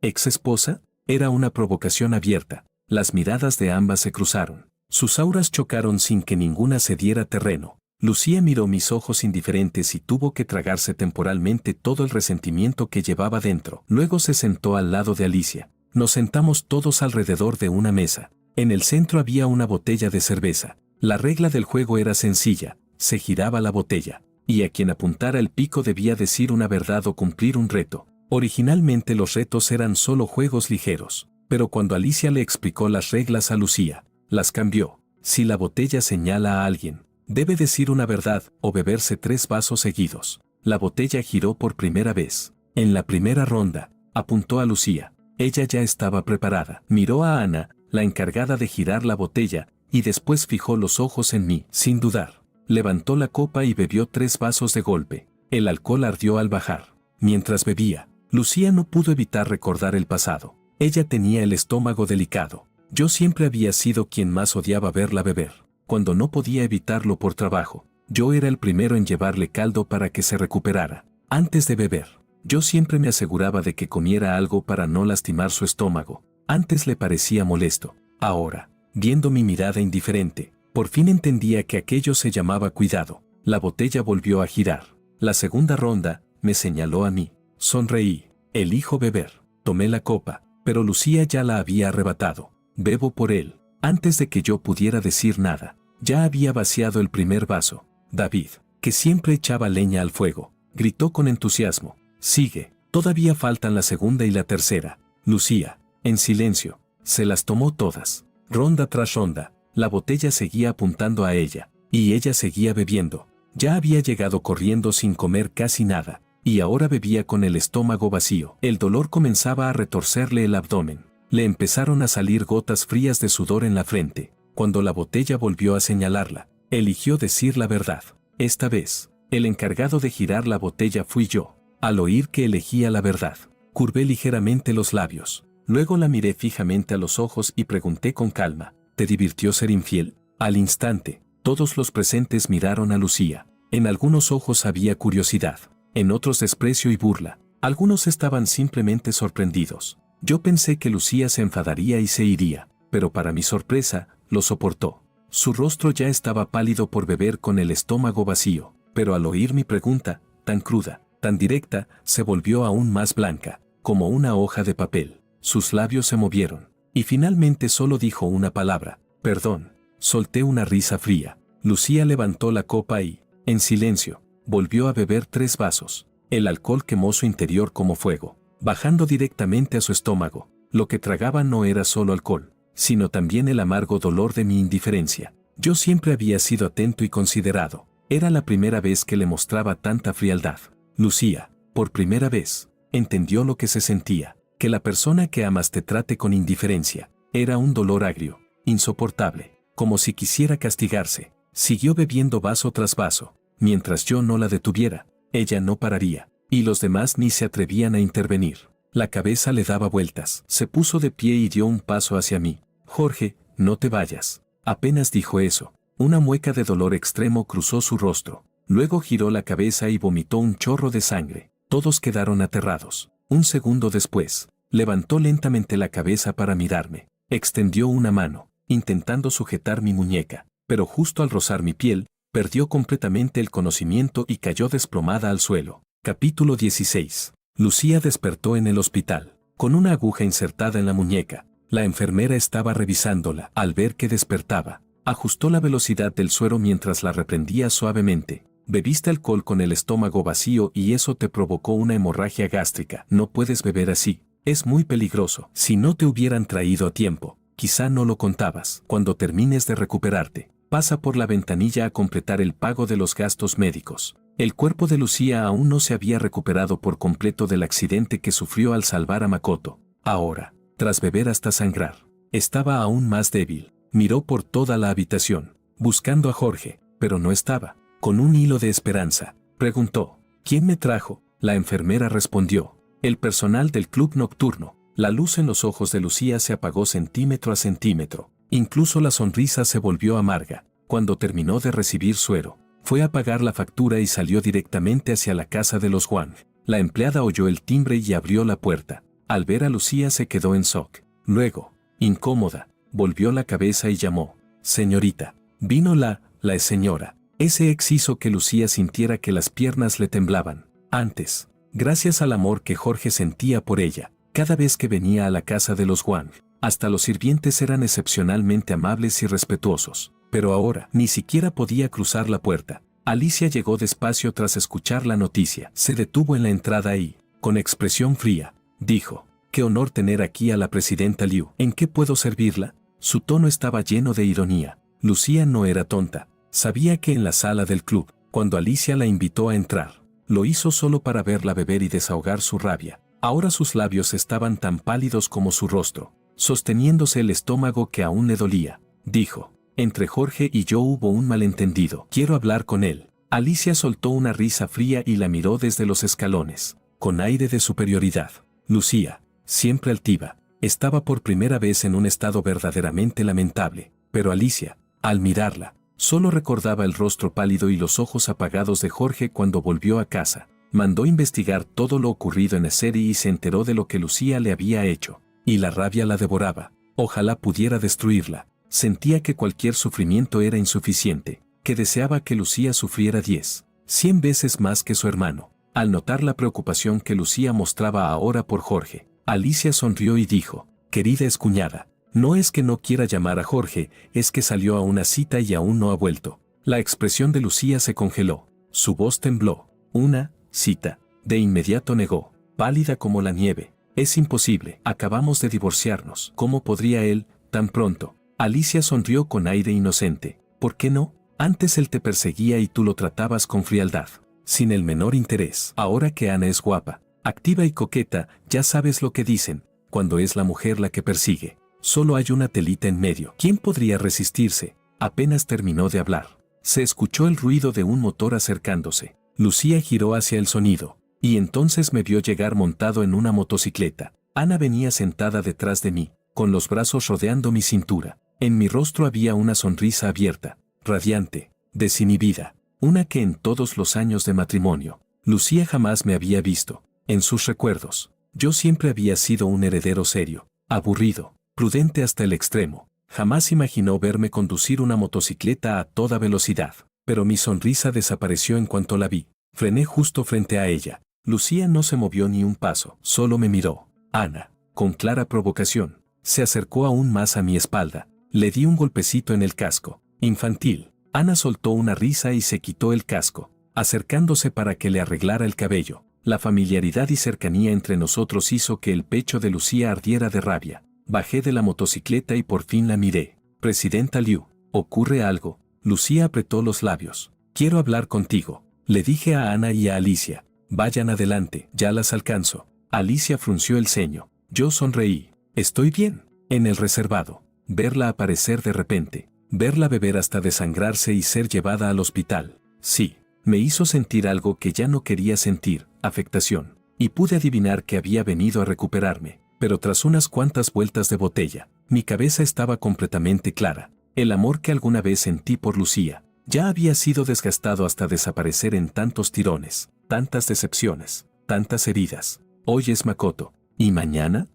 ¿Ex esposa? Era una provocación abierta. Las miradas de ambas se cruzaron. Sus auras chocaron sin que ninguna se diera terreno. Lucía miró mis ojos indiferentes y tuvo que tragarse temporalmente todo el resentimiento que llevaba dentro. Luego se sentó al lado de Alicia. Nos sentamos todos alrededor de una mesa. En el centro había una botella de cerveza. La regla del juego era sencilla: se giraba la botella, y a quien apuntara el pico debía decir una verdad o cumplir un reto. Originalmente los retos eran solo juegos ligeros, pero cuando Alicia le explicó las reglas a Lucía, las cambió. Si la botella señala a alguien, debe decir una verdad o beberse 3 vasos seguidos. La botella giró por primera vez. En la primera ronda, apuntó a Lucía. Ella ya estaba preparada. Miró a Ana, la encargada de girar la botella, y después fijó los ojos en mí, sin dudar. Levantó la copa y bebió 3 vasos de golpe. El alcohol ardió al bajar. Mientras bebía, Lucía no pudo evitar recordar el pasado. Ella tenía el estómago delicado. Yo siempre había sido quien más odiaba verla beber. Cuando no podía evitarlo por trabajo, yo era el primero en llevarle caldo para que se recuperara. Antes de beber, yo siempre me aseguraba de que comiera algo para no lastimar su estómago. Antes le parecía molesto. Ahora, viendo mi mirada indiferente, por fin entendía que aquello se llamaba cuidado. La botella volvió a girar. La segunda ronda, me señaló a mí. Sonreí. Elijo beber. Tomé la copa, pero Lucía ya la había arrebatado. Bebo por él. Antes de que yo pudiera decir nada, ya había vaciado el primer vaso. David, que siempre echaba leña al fuego, gritó con entusiasmo: «Sigue, todavía faltan la segunda y la tercera». Lucía, en silencio, se las tomó todas. Ronda tras ronda, la botella seguía apuntando a ella, y ella seguía bebiendo. Ya había llegado corriendo sin comer casi nada, y ahora bebía con el estómago vacío. El dolor comenzaba a retorcerle el abdomen. Le empezaron a salir gotas frías de sudor en la frente. Cuando la botella volvió a señalarla, eligió decir la verdad. Esta vez, el encargado de girar la botella fui yo. Al oír que elegía la verdad, curvé ligeramente los labios. Luego la miré fijamente a los ojos y pregunté con calma: «¿Te divirtió ser infiel?». Al instante, todos los presentes miraron a Lucía. En algunos ojos había curiosidad, en otros desprecio y burla. Algunos estaban simplemente sorprendidos. Yo pensé que Lucía se enfadaría y se iría, pero para mi sorpresa, lo soportó. Su rostro ya estaba pálido por beber con el estómago vacío, pero al oír mi pregunta, tan cruda, tan directa, se volvió aún más blanca, como una hoja de papel. Sus labios se movieron, y finalmente solo dijo una palabra: «Perdón». Solté una risa fría. Lucía levantó la copa y, en silencio, volvió a beber 3 vasos. El alcohol quemó su interior como fuego, bajando directamente a su estómago. Lo que tragaba no era solo alcohol, sino también el amargo dolor de mi indiferencia. Yo siempre había sido atento y considerado. Era la primera vez que le mostraba tanta frialdad. Lucía, por primera vez, entendió lo que se sentía, que la persona que amas te trate con indiferencia. Era un dolor agrio, insoportable, como si quisiera castigarse. Siguió bebiendo vaso tras vaso. Mientras yo no la detuviera, ella no pararía, y los demás ni se atrevían a intervenir. La cabeza le daba vueltas. Se puso de pie y dio un paso hacia mí. «Jorge, no te vayas». Apenas dijo eso, una mueca de dolor extremo cruzó su rostro. Luego giró la cabeza y vomitó un chorro de sangre. Todos quedaron aterrados. Un segundo después, Levantó lentamente la cabeza para mirarme. Extendió una mano, intentando sujetar mi muñeca, pero justo al rozar mi piel, perdió completamente el conocimiento y cayó desplomada al suelo. Capítulo 16. Lucía despertó en el hospital, con una aguja insertada en la muñeca. La enfermera estaba revisándola. Al ver que despertaba, ajustó la velocidad del suero mientras la reprendía suavemente. Bebiste alcohol con el estómago vacío y eso te provocó una hemorragia gástrica. No puedes beber así. Es muy peligroso. Si no te hubieran traído a tiempo, quizá no lo contabas. Cuando termines de recuperarte, pasa por la ventanilla a completar el pago de los gastos médicos. El cuerpo de Lucía aún no se había recuperado por completo del accidente que sufrió al salvar a Makoto. Ahora, tras beber hasta sangrar, estaba aún más débil. Miró por toda la habitación, buscando a Jorge, pero no estaba. Con un hilo de esperanza, preguntó, ¿quién me trajo? La enfermera respondió, el personal del club nocturno. La luz en los ojos de Lucía se apagó centímetro a centímetro. Incluso la sonrisa se volvió amarga. Cuando terminó de recibir suero, fue a pagar la factura y salió directamente hacia la casa de los Wang. La empleada oyó el timbre y abrió la puerta. Al ver a Lucía se quedó en shock. Luego, incómoda, volvió la cabeza y llamó, señorita. Vino la señora. Ese ex hizo que Lucía sintiera que las piernas le temblaban. Antes, gracias al amor que Jorge sentía por ella, cada vez que venía a la casa de los Wang, hasta los sirvientes eran excepcionalmente amables y respetuosos. Pero ahora, ni siquiera podía cruzar la puerta. Alicia llegó despacio tras escuchar la noticia. Se detuvo en la entrada y, con expresión fría, dijo, «Qué honor tener aquí a la presidenta Liu. ¿En qué puedo servirla?» Su tono estaba lleno de ironía. Lucía no era tonta. Sabía que en la sala del club, cuando Alicia la invitó a entrar, lo hizo solo para verla beber y desahogar su rabia. Ahora sus labios estaban tan pálidos como su rostro, sosteniéndose el estómago que aún le dolía. Dijo, «Entre Jorge y yo hubo un malentendido. Quiero hablar con él». Alicia soltó una risa fría y la miró desde los escalones, con aire de superioridad. Lucía, siempre altiva, estaba por primera vez en un estado verdaderamente lamentable, pero Alicia, al mirarla, solo recordaba el rostro pálido y los ojos apagados de Jorge cuando volvió a casa. Mandó investigar todo lo ocurrido en la serie y se enteró de lo que Lucía le había hecho. Y la rabia la devoraba. Ojalá pudiera destruirla. Sentía que cualquier sufrimiento era insuficiente, que deseaba que Lucía sufriera 10, 100 veces más que su hermano. Al notar la preocupación que Lucía mostraba ahora por Jorge, Alicia sonrió y dijo, «Querida excuñada, no es que no quiera llamar a Jorge, es que salió a una cita y aún no ha vuelto». La expresión de Lucía se congeló, su voz tembló. «¿Una cita?». De inmediato negó, pálida como la nieve. «Es imposible, acabamos de divorciarnos. ¿Cómo podría él, tan pronto?». Alicia sonrió con aire inocente. «¿Por qué no? Antes él te perseguía y tú lo tratabas con frialdad, sin el menor interés. Ahora que Ana es guapa, activa y coqueta, ya sabes lo que dicen, cuando es la mujer la que persigue, solo hay una telita en medio. ¿Quién podría resistirse?». Apenas terminó de hablar, se escuchó el ruido de un motor acercándose. Lucía giró hacia el sonido, y entonces me vio llegar montado en una motocicleta. Ana venía sentada detrás de mí, con los brazos rodeando mi cintura. En mi rostro había una sonrisa abierta, radiante, desinhibida, una que en todos los años de matrimonio, Lucía jamás me había visto. En sus recuerdos, yo siempre había sido un heredero serio, aburrido, prudente hasta el extremo. Jamás imaginó verme conducir una motocicleta a toda velocidad, pero mi sonrisa desapareció en cuanto la vi. Frené justo frente a ella. Lucía no se movió ni un paso, solo me miró. Ana, con clara provocación, se acercó aún más a mi espalda. Le di un golpecito en el casco. Infantil. Ana soltó una risa y se quitó el casco, acercándose para que le arreglara el cabello. La familiaridad y cercanía entre nosotros hizo que el pecho de Lucía ardiera de rabia. Bajé de la motocicleta y por fin la miré. «Presidenta Liu, ¿ocurre algo?». Lucía apretó los labios. «Quiero hablar contigo», le dije a Ana y a Alicia. «Vayan adelante, ya las alcanzo». Alicia frunció el ceño. Yo sonreí. «Estoy bien». En el reservado, verla aparecer de repente, verla beber hasta desangrarse y ser llevada al hospital. Sí, me hizo sentir algo que ya no quería sentir, afectación. Y pude adivinar que había venido a recuperarme. Pero tras unas cuantas vueltas de botella, mi cabeza estaba completamente clara. El amor que alguna vez sentí por Lucía ya había sido desgastado hasta desaparecer en tantos tirones, tantas decepciones, tantas heridas. Hoy es Makoto. ¿Y mañana?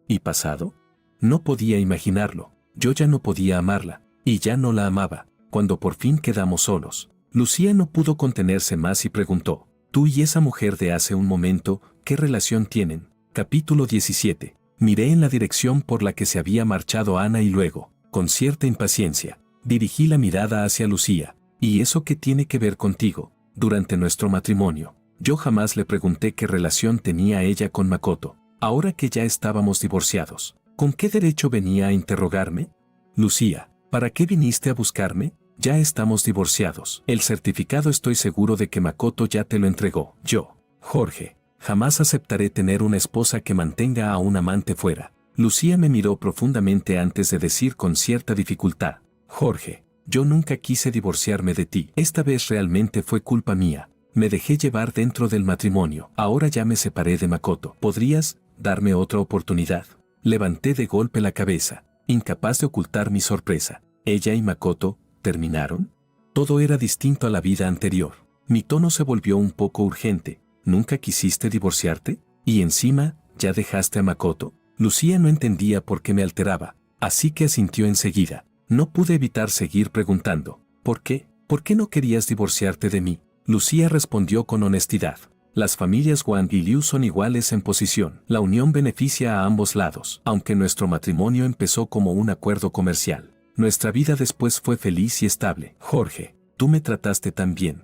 ¿Y pasado? No podía imaginarlo. Yo ya no podía amarla, y ya no la amaba. Cuando por fin quedamos solos, Lucía no pudo contenerse más y preguntó: «Tú y esa mujer de hace un momento, ¿qué relación tienen?». Capítulo 17. Miré en la dirección por la que se había marchado Ana y luego, con cierta impaciencia, dirigí la mirada hacia Lucía. «¿Y eso qué tiene que ver contigo? Durante nuestro matrimonio, yo jamás le pregunté qué relación tenía ella con Makoto. Ahora que ya estábamos divorciados, ¿con qué derecho venía a interrogarme?». «Lucía, ¿para qué viniste a buscarme? Ya estamos divorciados. El certificado estoy seguro de que Makoto ya te lo entregó». «Yo, Jorge, jamás aceptaré tener una esposa que mantenga a un amante fuera». Lucía me miró profundamente antes de decir con cierta dificultad: «Jorge, yo nunca quise divorciarme de ti. Esta vez realmente fue culpa mía. Me dejé llevar dentro del matrimonio. Ahora ya me separé de Makoto. ¿Podrías darme otra oportunidad?». Levanté de golpe la cabeza, incapaz de ocultar mi sorpresa. ¿Ella y Makoto terminaron? Todo era distinto a la vida anterior. Mi tono se volvió un poco urgente. ¿Nunca quisiste divorciarte? ¿Y encima, ya dejaste a Makoto? Lucía no entendía por qué me alteraba, así que asintió enseguida. No pude evitar seguir preguntando: «¿Por qué? ¿Por qué no querías divorciarte de mí?». Lucía respondió con honestidad: «Las familias Wang y Liu son iguales en posición. La unión beneficia a ambos lados. Aunque nuestro matrimonio empezó como un acuerdo comercial, nuestra vida después fue feliz y estable. Jorge, tú me trataste tan bien.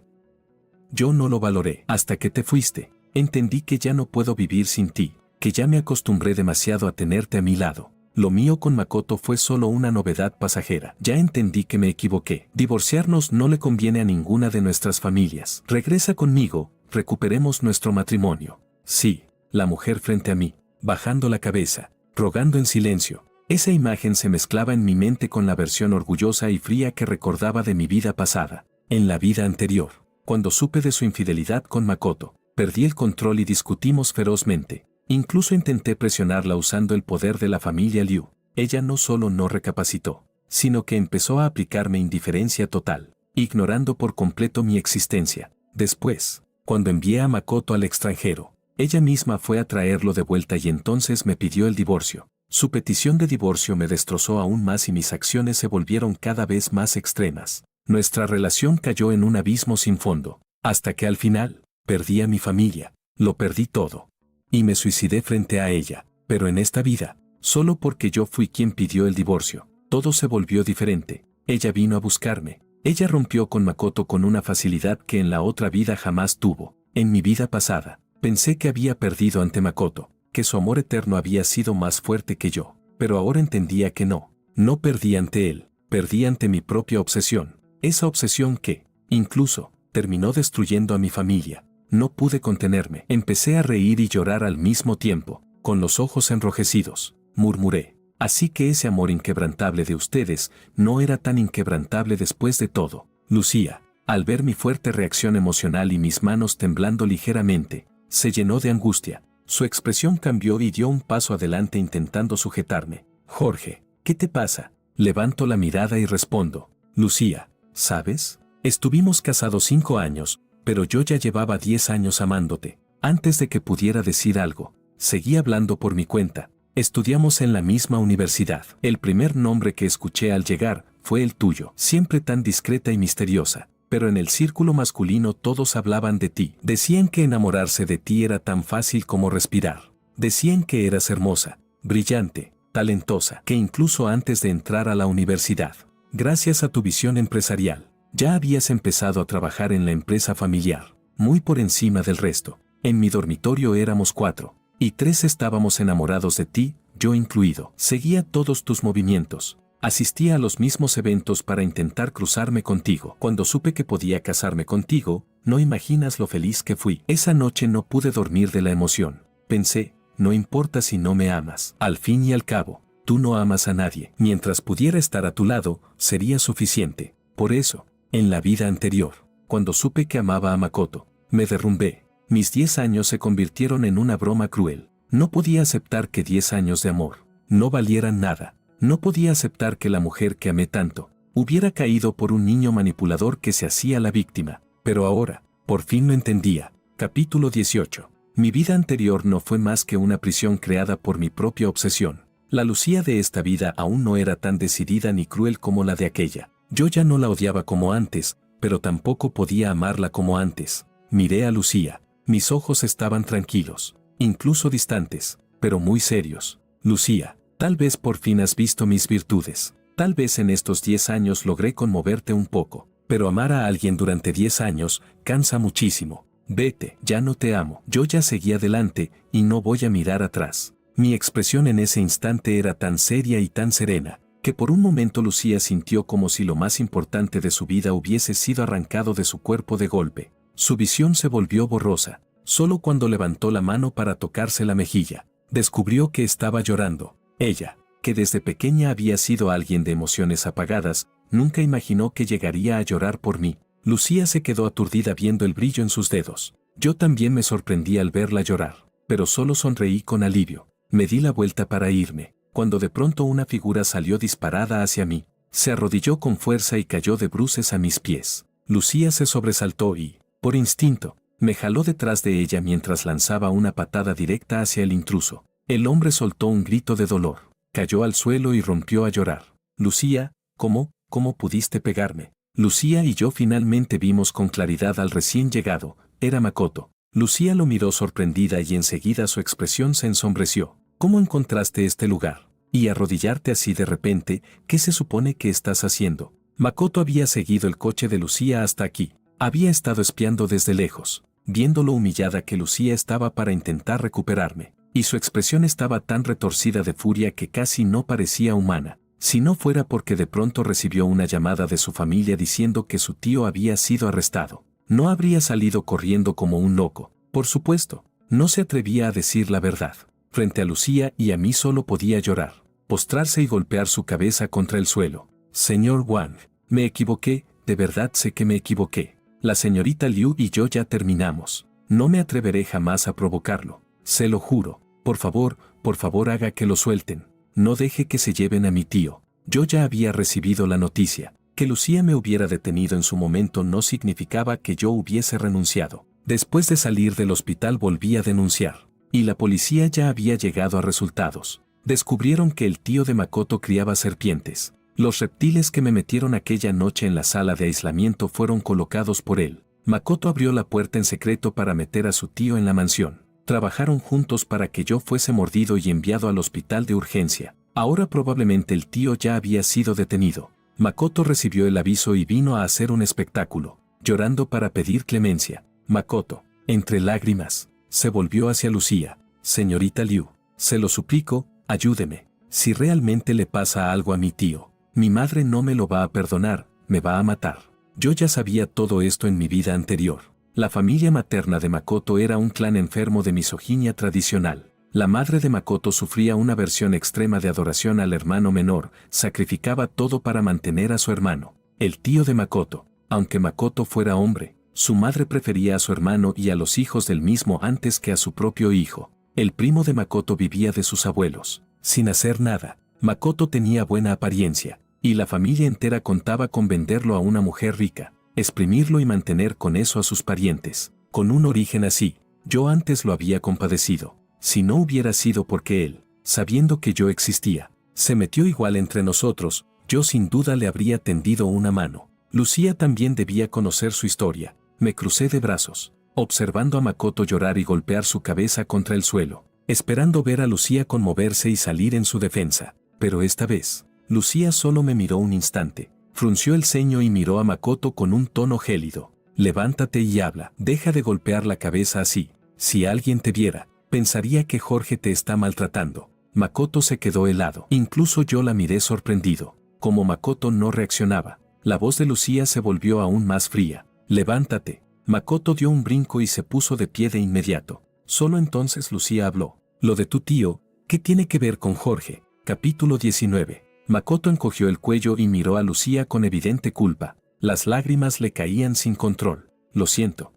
Yo no lo valoré. Hasta que te fuiste, entendí que ya no puedo vivir sin ti, que ya me acostumbré demasiado a tenerte a mi lado. Lo mío con Makoto fue solo una novedad pasajera. Ya entendí que me equivoqué. Divorciarnos no le conviene a ninguna de nuestras familias. Regresa conmigo, recuperemos nuestro matrimonio». Sí, la mujer frente a mí, bajando la cabeza, rogando en silencio. Esa imagen se mezclaba en mi mente con la versión orgullosa y fría que recordaba de mi vida pasada. En la vida anterior, cuando supe de su infidelidad con Makoto, perdí el control y discutimos ferozmente. Incluso intenté presionarla usando el poder de la familia Liu. Ella no solo no recapacitó, sino que empezó a aplicarme indiferencia total, ignorando por completo mi existencia. Después, cuando envié a Makoto al extranjero, ella misma fue a traerlo de vuelta y entonces me pidió el divorcio. Su petición de divorcio me destrozó aún más y mis acciones se volvieron cada vez más extremas. Nuestra relación cayó en un abismo sin fondo, hasta que al final, perdí a mi familia, lo perdí todo. Y me suicidé frente a ella. Pero en esta vida, solo porque yo fui quien pidió el divorcio, todo se volvió diferente. Ella vino a buscarme. Ella rompió con Makoto con una facilidad que en la otra vida jamás tuvo. En mi vida pasada, pensé que había perdido ante Makoto, que su amor eterno había sido más fuerte que yo. Pero ahora entendía que no. No perdí ante él, perdí ante mi propia obsesión. Esa obsesión que, incluso, terminó destruyendo a mi familia. No pude contenerme. Empecé a reír y llorar al mismo tiempo, con los ojos enrojecidos. Murmuré: «Así que ese amor inquebrantable de ustedes no era tan inquebrantable después de todo». Lucía, al ver mi fuerte reacción emocional y mis manos temblando ligeramente, se llenó de angustia. Su expresión cambió y dio un paso adelante intentando sujetarme. «Jorge, ¿qué te pasa?». Levanto la mirada y respondo: «Lucía, ¿sabes? Estuvimos casados 5 años, pero yo ya llevaba 10 años amándote». Antes de que pudiera decir algo, seguí hablando por mi cuenta. Estudiamos en la misma universidad. El primer nombre que escuché al llegar fue el tuyo, siempre tan discreta y misteriosa. Pero en el círculo masculino todos hablaban de ti. Decían que enamorarse de ti era tan fácil como respirar. Decían que eras hermosa, brillante, talentosa, que incluso antes de entrar a la universidad, gracias a tu visión empresarial, ya habías empezado a trabajar en la empresa familiar, muy por encima del resto. En mi dormitorio éramos 4, y 3 estábamos enamorados de ti, yo incluido. Seguía todos tus movimientos. Asistía a los mismos eventos para intentar cruzarme contigo. Cuando supe que podía casarme contigo, no imaginas lo feliz que fui. Esa noche no pude dormir de la emoción. Pensé: no importa si no me amas. Al fin y al cabo, tú no amas a nadie. Mientras pudiera estar a tu lado, sería suficiente. Por eso, en la vida anterior, cuando supe que amaba a Makoto, me derrumbé. Mis 10 años se convirtieron en una broma cruel. No podía aceptar que 10 años de amor no valieran nada. No podía aceptar que la mujer que amé tanto hubiera caído por un niño manipulador que se hacía la víctima. Pero ahora, por fin lo entendía. Capítulo 18. Mi vida anterior no fue más que una prisión creada por mi propia obsesión. La Lucía de esta vida aún no era tan decidida ni cruel como la de aquella. Yo ya no la odiaba como antes, pero tampoco podía amarla como antes. Miré a Lucía. Mis ojos estaban tranquilos, incluso distantes, pero muy serios. Lucía, tal vez por fin has visto mis virtudes. Tal vez en estos 10 años logré conmoverte un poco, pero amar a alguien durante 10 años cansa muchísimo. Vete, ya no te amo. Yo ya seguí adelante y no voy a mirar atrás. Mi expresión en ese instante era tan seria y tan serena, que por un momento Lucía sintió como si lo más importante de su vida hubiese sido arrancado de su cuerpo de golpe. Su visión se volvió borrosa. Solo cuando levantó la mano para tocarse la mejilla, descubrió que estaba llorando. Ella, que desde pequeña había sido alguien de emociones apagadas, nunca imaginó que llegaría a llorar por mí. Lucía se quedó aturdida viendo el brillo en sus dedos. Yo también me sorprendí al verla llorar, pero solo sonreí con alivio. Me di la vuelta para irme, cuando de pronto una figura salió disparada hacia mí. Se arrodilló con fuerza y cayó de bruces a mis pies. Lucía se sobresaltó y, por instinto, me jaló detrás de ella mientras lanzaba una patada directa hacia el intruso. El hombre soltó un grito de dolor, cayó al suelo y rompió a llorar. Lucía, ¿cómo pudiste pegarme? Lucía y yo finalmente vimos con claridad al recién llegado, era Makoto. Lucía lo miró sorprendida y enseguida su expresión se ensombreció. ¿Cómo encontraste este lugar? Y arrodillarte así de repente, ¿qué se supone que estás haciendo? Makoto había seguido el coche de Lucía hasta aquí. Había estado espiando desde lejos, viendo lo humillada que Lucía estaba para intentar recuperarme, y su expresión estaba tan retorcida de furia que casi no parecía humana, si no fuera porque de pronto recibió una llamada de su familia diciendo que su tío había sido arrestado. No habría salido corriendo como un loco, por supuesto, no se atrevía a decir la verdad. Frente a Lucía y a mí solo podía llorar, postrarse y golpear su cabeza contra el suelo. Señor Wang, me equivoqué, de verdad sé que me equivoqué. La señorita Liu y yo ya terminamos. No me atreveré jamás a provocarlo. Se lo juro. Por favor haga que lo suelten. No deje que se lleven a mi tío. Yo ya había recibido la noticia. Que Lucía me hubiera detenido en su momento no significaba que yo hubiese renunciado. Después de salir del hospital volví a denunciar. Y la policía ya había llegado a resultados. Descubrieron que el tío de Makoto criaba serpientes. Los reptiles que me metieron aquella noche en la sala de aislamiento fueron colocados por él. Makoto abrió la puerta en secreto para meter a su tío en la mansión. Trabajaron juntos para que yo fuese mordido y enviado al hospital de urgencia. Ahora probablemente el tío ya había sido detenido. Makoto recibió el aviso y vino a hacer un espectáculo, llorando para pedir clemencia. Makoto, entre lágrimas, se volvió hacia Lucía. Señorita Liu, se lo suplico, ayúdeme. Si realmente le pasa algo a mi tío, mi madre no me lo va a perdonar, me va a matar. Yo ya sabía todo esto en mi vida anterior. La familia materna de Makoto era un clan enfermo de misoginia tradicional. La madre de Makoto sufría una versión extrema de adoración al hermano menor, sacrificaba todo para mantener a su hermano. El tío de Makoto, aunque Makoto fuera hombre, su madre prefería a su hermano y a los hijos del mismo antes que a su propio hijo. El primo de Makoto vivía de sus abuelos, sin hacer nada. Makoto tenía buena apariencia, y la familia entera contaba con venderlo a una mujer rica, exprimirlo y mantener con eso a sus parientes. Con un origen así, yo antes lo había compadecido. Si no hubiera sido porque él, sabiendo que yo existía, se metió igual entre nosotros, yo sin duda le habría tendido una mano. Lucía también debía conocer su historia. Me crucé de brazos, observando a Makoto llorar y golpear su cabeza contra el suelo, esperando ver a Lucía conmoverse y salir en su defensa. Pero esta vez, Lucía solo me miró un instante, frunció el ceño y miró a Makoto con un tono gélido. Levántate y habla, deja de golpear la cabeza así. Si alguien te viera, pensaría que Jorge te está maltratando. Makoto se quedó helado. Incluso yo la miré sorprendido. Como Makoto no reaccionaba, la voz de Lucía se volvió aún más fría. Levántate. Makoto dio un brinco y se puso de pie de inmediato. Solo entonces Lucía habló. Lo de tu tío, ¿qué tiene que ver con Jorge? Capítulo 19. Makoto encogió el cuello y miró a Lucía con evidente culpa. Las lágrimas le caían sin control. Lo siento.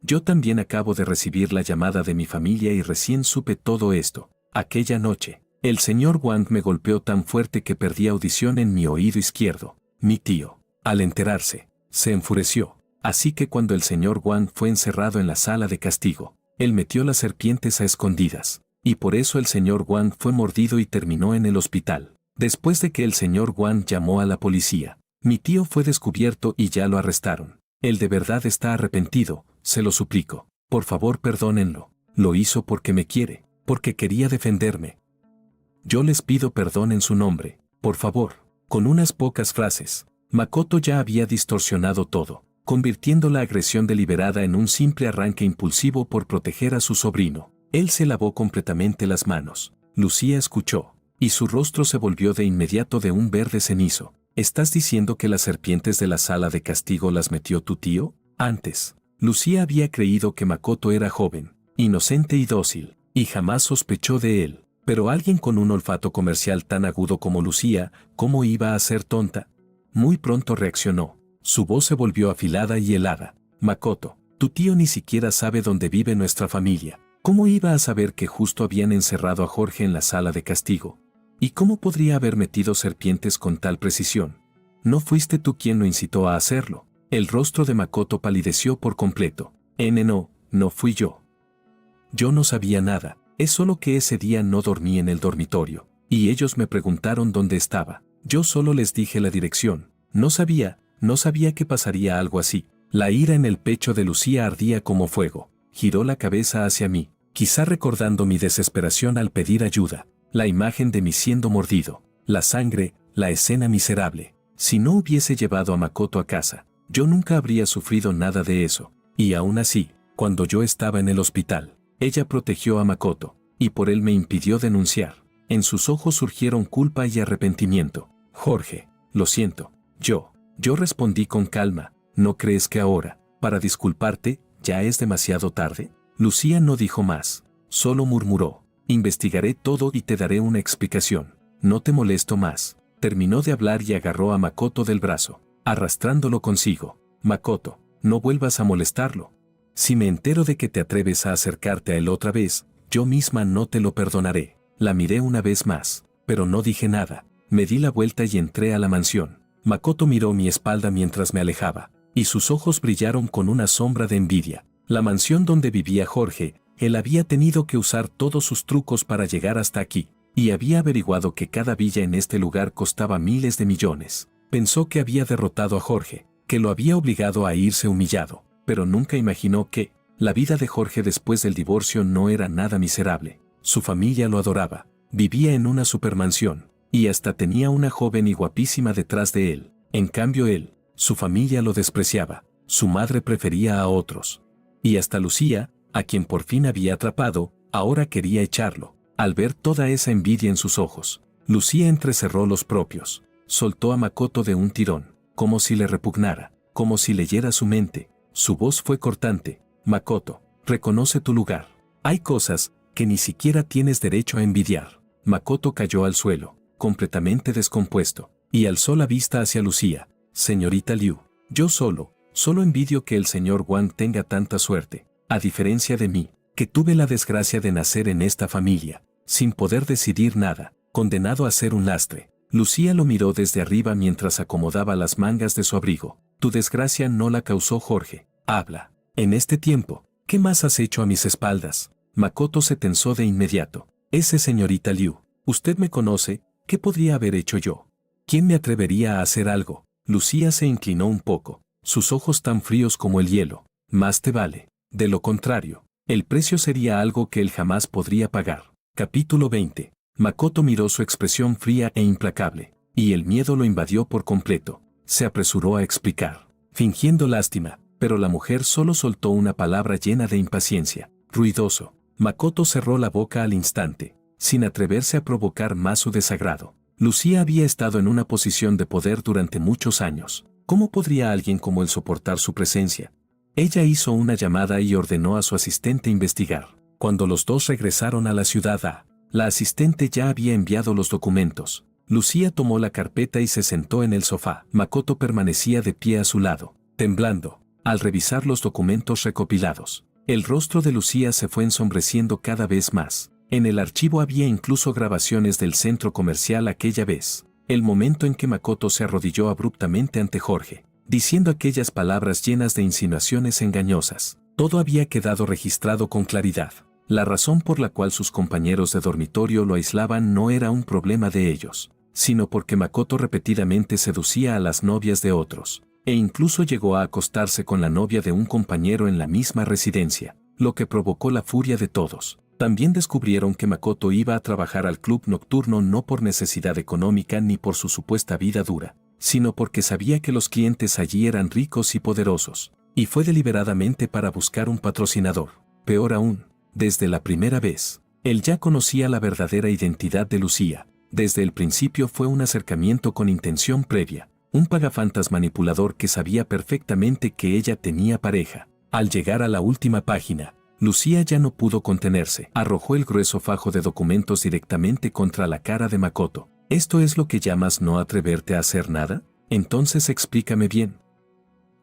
Yo también acabo de recibir la llamada de mi familia y recién supe todo esto. Aquella noche, el señor Wang me golpeó tan fuerte que perdí audición en mi oído izquierdo. Mi tío, al enterarse, se enfureció. Así que cuando el señor Wang fue encerrado en la sala de castigo, Él metió las serpientes a escondidas. Y por eso el señor Wang fue mordido y terminó en el hospital. Después de que el señor Wang llamó a la policía, mi tío fue descubierto y ya lo arrestaron. Él de verdad está arrepentido, se lo suplico. Por favor, perdónenlo. Lo hizo porque me quiere, porque quería defenderme. Yo les pido perdón en su nombre, por favor. Con unas pocas frases, Makoto ya había distorsionado todo, convirtiendo la agresión deliberada en un simple arranque impulsivo por proteger a su sobrino. Él se lavó completamente las manos. Lucía escuchó, y su rostro se volvió de inmediato de un verde cenizo. ¿Estás diciendo que las serpientes de la sala de castigo las metió tu tío? Antes, Lucía había creído que Makoto era joven, inocente y dócil, y jamás sospechó de él. Pero alguien con un olfato comercial tan agudo como Lucía, ¿cómo iba a ser tonta? Muy pronto reaccionó. Su voz se volvió afilada y helada. Makoto, tu tío ni siquiera sabe dónde vive nuestra familia. ¿Cómo iba a saber que justo habían encerrado a Jorge en la sala de castigo? ¿Y cómo podría haber metido serpientes con tal precisión? No fuiste tú quien lo incitó a hacerlo. El rostro de Makoto palideció por completo. No fui yo. Yo no sabía nada. Es solo que ese día no dormí en el dormitorio, y ellos me preguntaron dónde estaba. Yo solo les dije la dirección. No sabía que pasaría algo así. La ira en el pecho de Lucía ardía como fuego. Giró la cabeza hacia mí, quizá recordando mi desesperación al pedir ayuda, la imagen de mí siendo mordido, la sangre, la escena miserable. Si no hubiese llevado a Makoto a casa, yo nunca habría sufrido nada de eso. Y aún así, cuando yo estaba en el hospital, ella protegió a Makoto, y por él me impidió denunciar. En sus ojos surgieron culpa y arrepentimiento. Jorge, lo siento. Yo respondí con calma. ¿No crees que ahora, para disculparte, ya es demasiado tarde? Lucía no dijo más. Solo murmuró. Investigaré todo y te daré una explicación. No te molesto más. Terminó de hablar y agarró a Makoto del brazo, arrastrándolo consigo. Makoto, no vuelvas a molestarlo. Si me entero de que te atreves a acercarte a él otra vez, yo misma no te lo perdonaré. La miré una vez más, pero no dije nada. Me di la vuelta y entré a la mansión. Makoto miró mi espalda mientras me alejaba, y sus ojos brillaron con una sombra de envidia. La mansión donde vivía Jorge, él había tenido que usar todos sus trucos para llegar hasta aquí, y había averiguado que cada villa en este lugar costaba miles de millones. Pensó que había derrotado a Jorge, que lo había obligado a irse humillado. Pero nunca imaginó que la vida de Jorge después del divorcio no era nada miserable. Su familia lo adoraba, vivía en una supermansión, y hasta tenía una joven y guapísima detrás de él. En cambio su familia lo despreciaba, su madre prefería a otros. Y hasta Lucía, a quien por fin había atrapado, ahora quería echarlo. Al ver toda esa envidia en sus ojos, Lucía entrecerró los propios, soltó a Makoto de un tirón, como si le repugnara, como si leyera su mente. Su voz fue cortante. Makoto, reconoce tu lugar. Hay cosas que ni siquiera tienes derecho a envidiar. Makoto cayó al suelo, completamente descompuesto, y alzó la vista hacia Lucía. Señorita Liu, yo solo envidio que el señor Wang tenga tanta suerte, a diferencia de mí, que tuve la desgracia de nacer en esta familia, sin poder decidir nada, condenado a ser un lastre. Lucía lo miró desde arriba mientras acomodaba las mangas de su abrigo. Tu desgracia no la causó Jorge. Habla. En este tiempo, ¿qué más has hecho a mis espaldas? Makoto se tensó de inmediato. Señorita Liu, usted me conoce, ¿qué podría haber hecho yo? ¿Quién me atrevería a hacer algo? Lucía se inclinó un poco, sus ojos tan fríos como el hielo. Más te vale. De lo contrario, el precio sería algo que él jamás podría pagar. Capítulo 20. Makoto miró su expresión fría e implacable, y el miedo lo invadió por completo. Se apresuró a explicar, fingiendo lástima, pero la mujer solo soltó una palabra llena de impaciencia. Ruidoso. Makoto cerró la boca al instante, sin atreverse a provocar más su desagrado. Lucía había estado en una posición de poder durante muchos años. ¿Cómo podría alguien como él soportar su presencia? Ella hizo una llamada y ordenó a su asistente investigar. Cuando los dos regresaron a la ciudad la asistente ya había enviado los documentos. Lucía tomó la carpeta y se sentó en el sofá. Makoto permanecía de pie a su lado, temblando, al revisar los documentos recopilados. El rostro de Lucía se fue ensombreciendo cada vez más. En el archivo había incluso grabaciones del centro comercial aquella vez. El momento en que Makoto se arrodilló abruptamente ante Jorge, diciendo aquellas palabras llenas de insinuaciones engañosas. Todo había quedado registrado con claridad. La razón por la cual sus compañeros de dormitorio lo aislaban no era un problema de ellos, sino porque Makoto repetidamente seducía a las novias de otros, e incluso llegó a acostarse con la novia de un compañero en la misma residencia, lo que provocó la furia de todos. También descubrieron que Makoto iba a trabajar al club nocturno no por necesidad económica ni por su supuesta vida dura, sino porque sabía que los clientes allí eran ricos y poderosos, y fue deliberadamente para buscar un patrocinador. Peor aún, desde la primera vez, él ya conocía la verdadera identidad de Lucía. Desde el principio fue un acercamiento con intención previa, un pagafantas manipulador que sabía perfectamente que ella tenía pareja. Al llegar a la última página, Lucía ya no pudo contenerse. Arrojó el grueso fajo de documentos directamente contra la cara de Makoto. ¿Esto es lo que llamas no atreverte a hacer nada? Entonces explícame bien.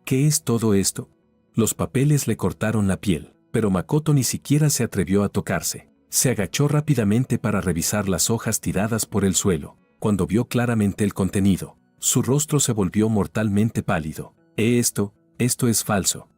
¿Qué es todo esto? Los papeles le cortaron la piel, pero Makoto ni siquiera se atrevió a tocarse. Se agachó rápidamente para revisar las hojas tiradas por el suelo. Cuando vio claramente el contenido, su rostro se volvió mortalmente pálido. Esto es falso.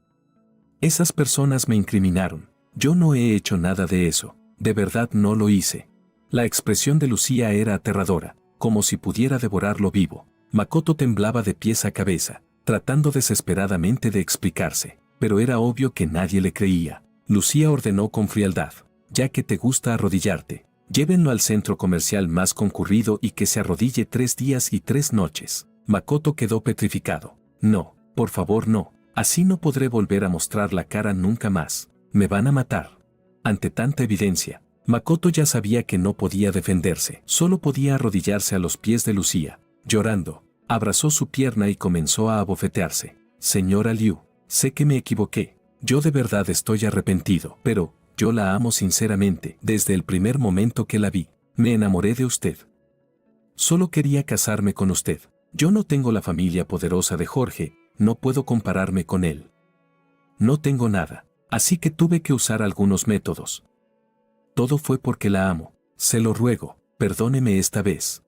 Esas personas me incriminaron. Yo no he hecho nada de eso. De verdad no lo hice. La expresión de Lucía era aterradora, como si pudiera devorarlo vivo. Makoto temblaba de pies a cabeza, tratando desesperadamente de explicarse, pero era obvio que nadie le creía. Lucía ordenó con frialdad: ya que te gusta arrodillarte, llévenlo al centro comercial más concurrido y que se arrodille 3 días y 3 noches. Makoto quedó petrificado. No, por favor no. Así no podré volver a mostrar la cara nunca más. Me van a matar. Ante tanta evidencia, Makoto ya sabía que no podía defenderse. Solo podía arrodillarse a los pies de Lucía. Llorando, abrazó su pierna y comenzó a abofetearse. Señora Liu, sé que me equivoqué. Yo de verdad estoy arrepentido, pero yo la amo sinceramente. Desde el primer momento que la vi, me enamoré de usted. Solo quería casarme con usted. Yo no tengo la familia poderosa de Jorge. No puedo compararme con él. No tengo nada, así que tuve que usar algunos métodos. Todo fue porque la amo. Se lo ruego, perdóneme esta vez.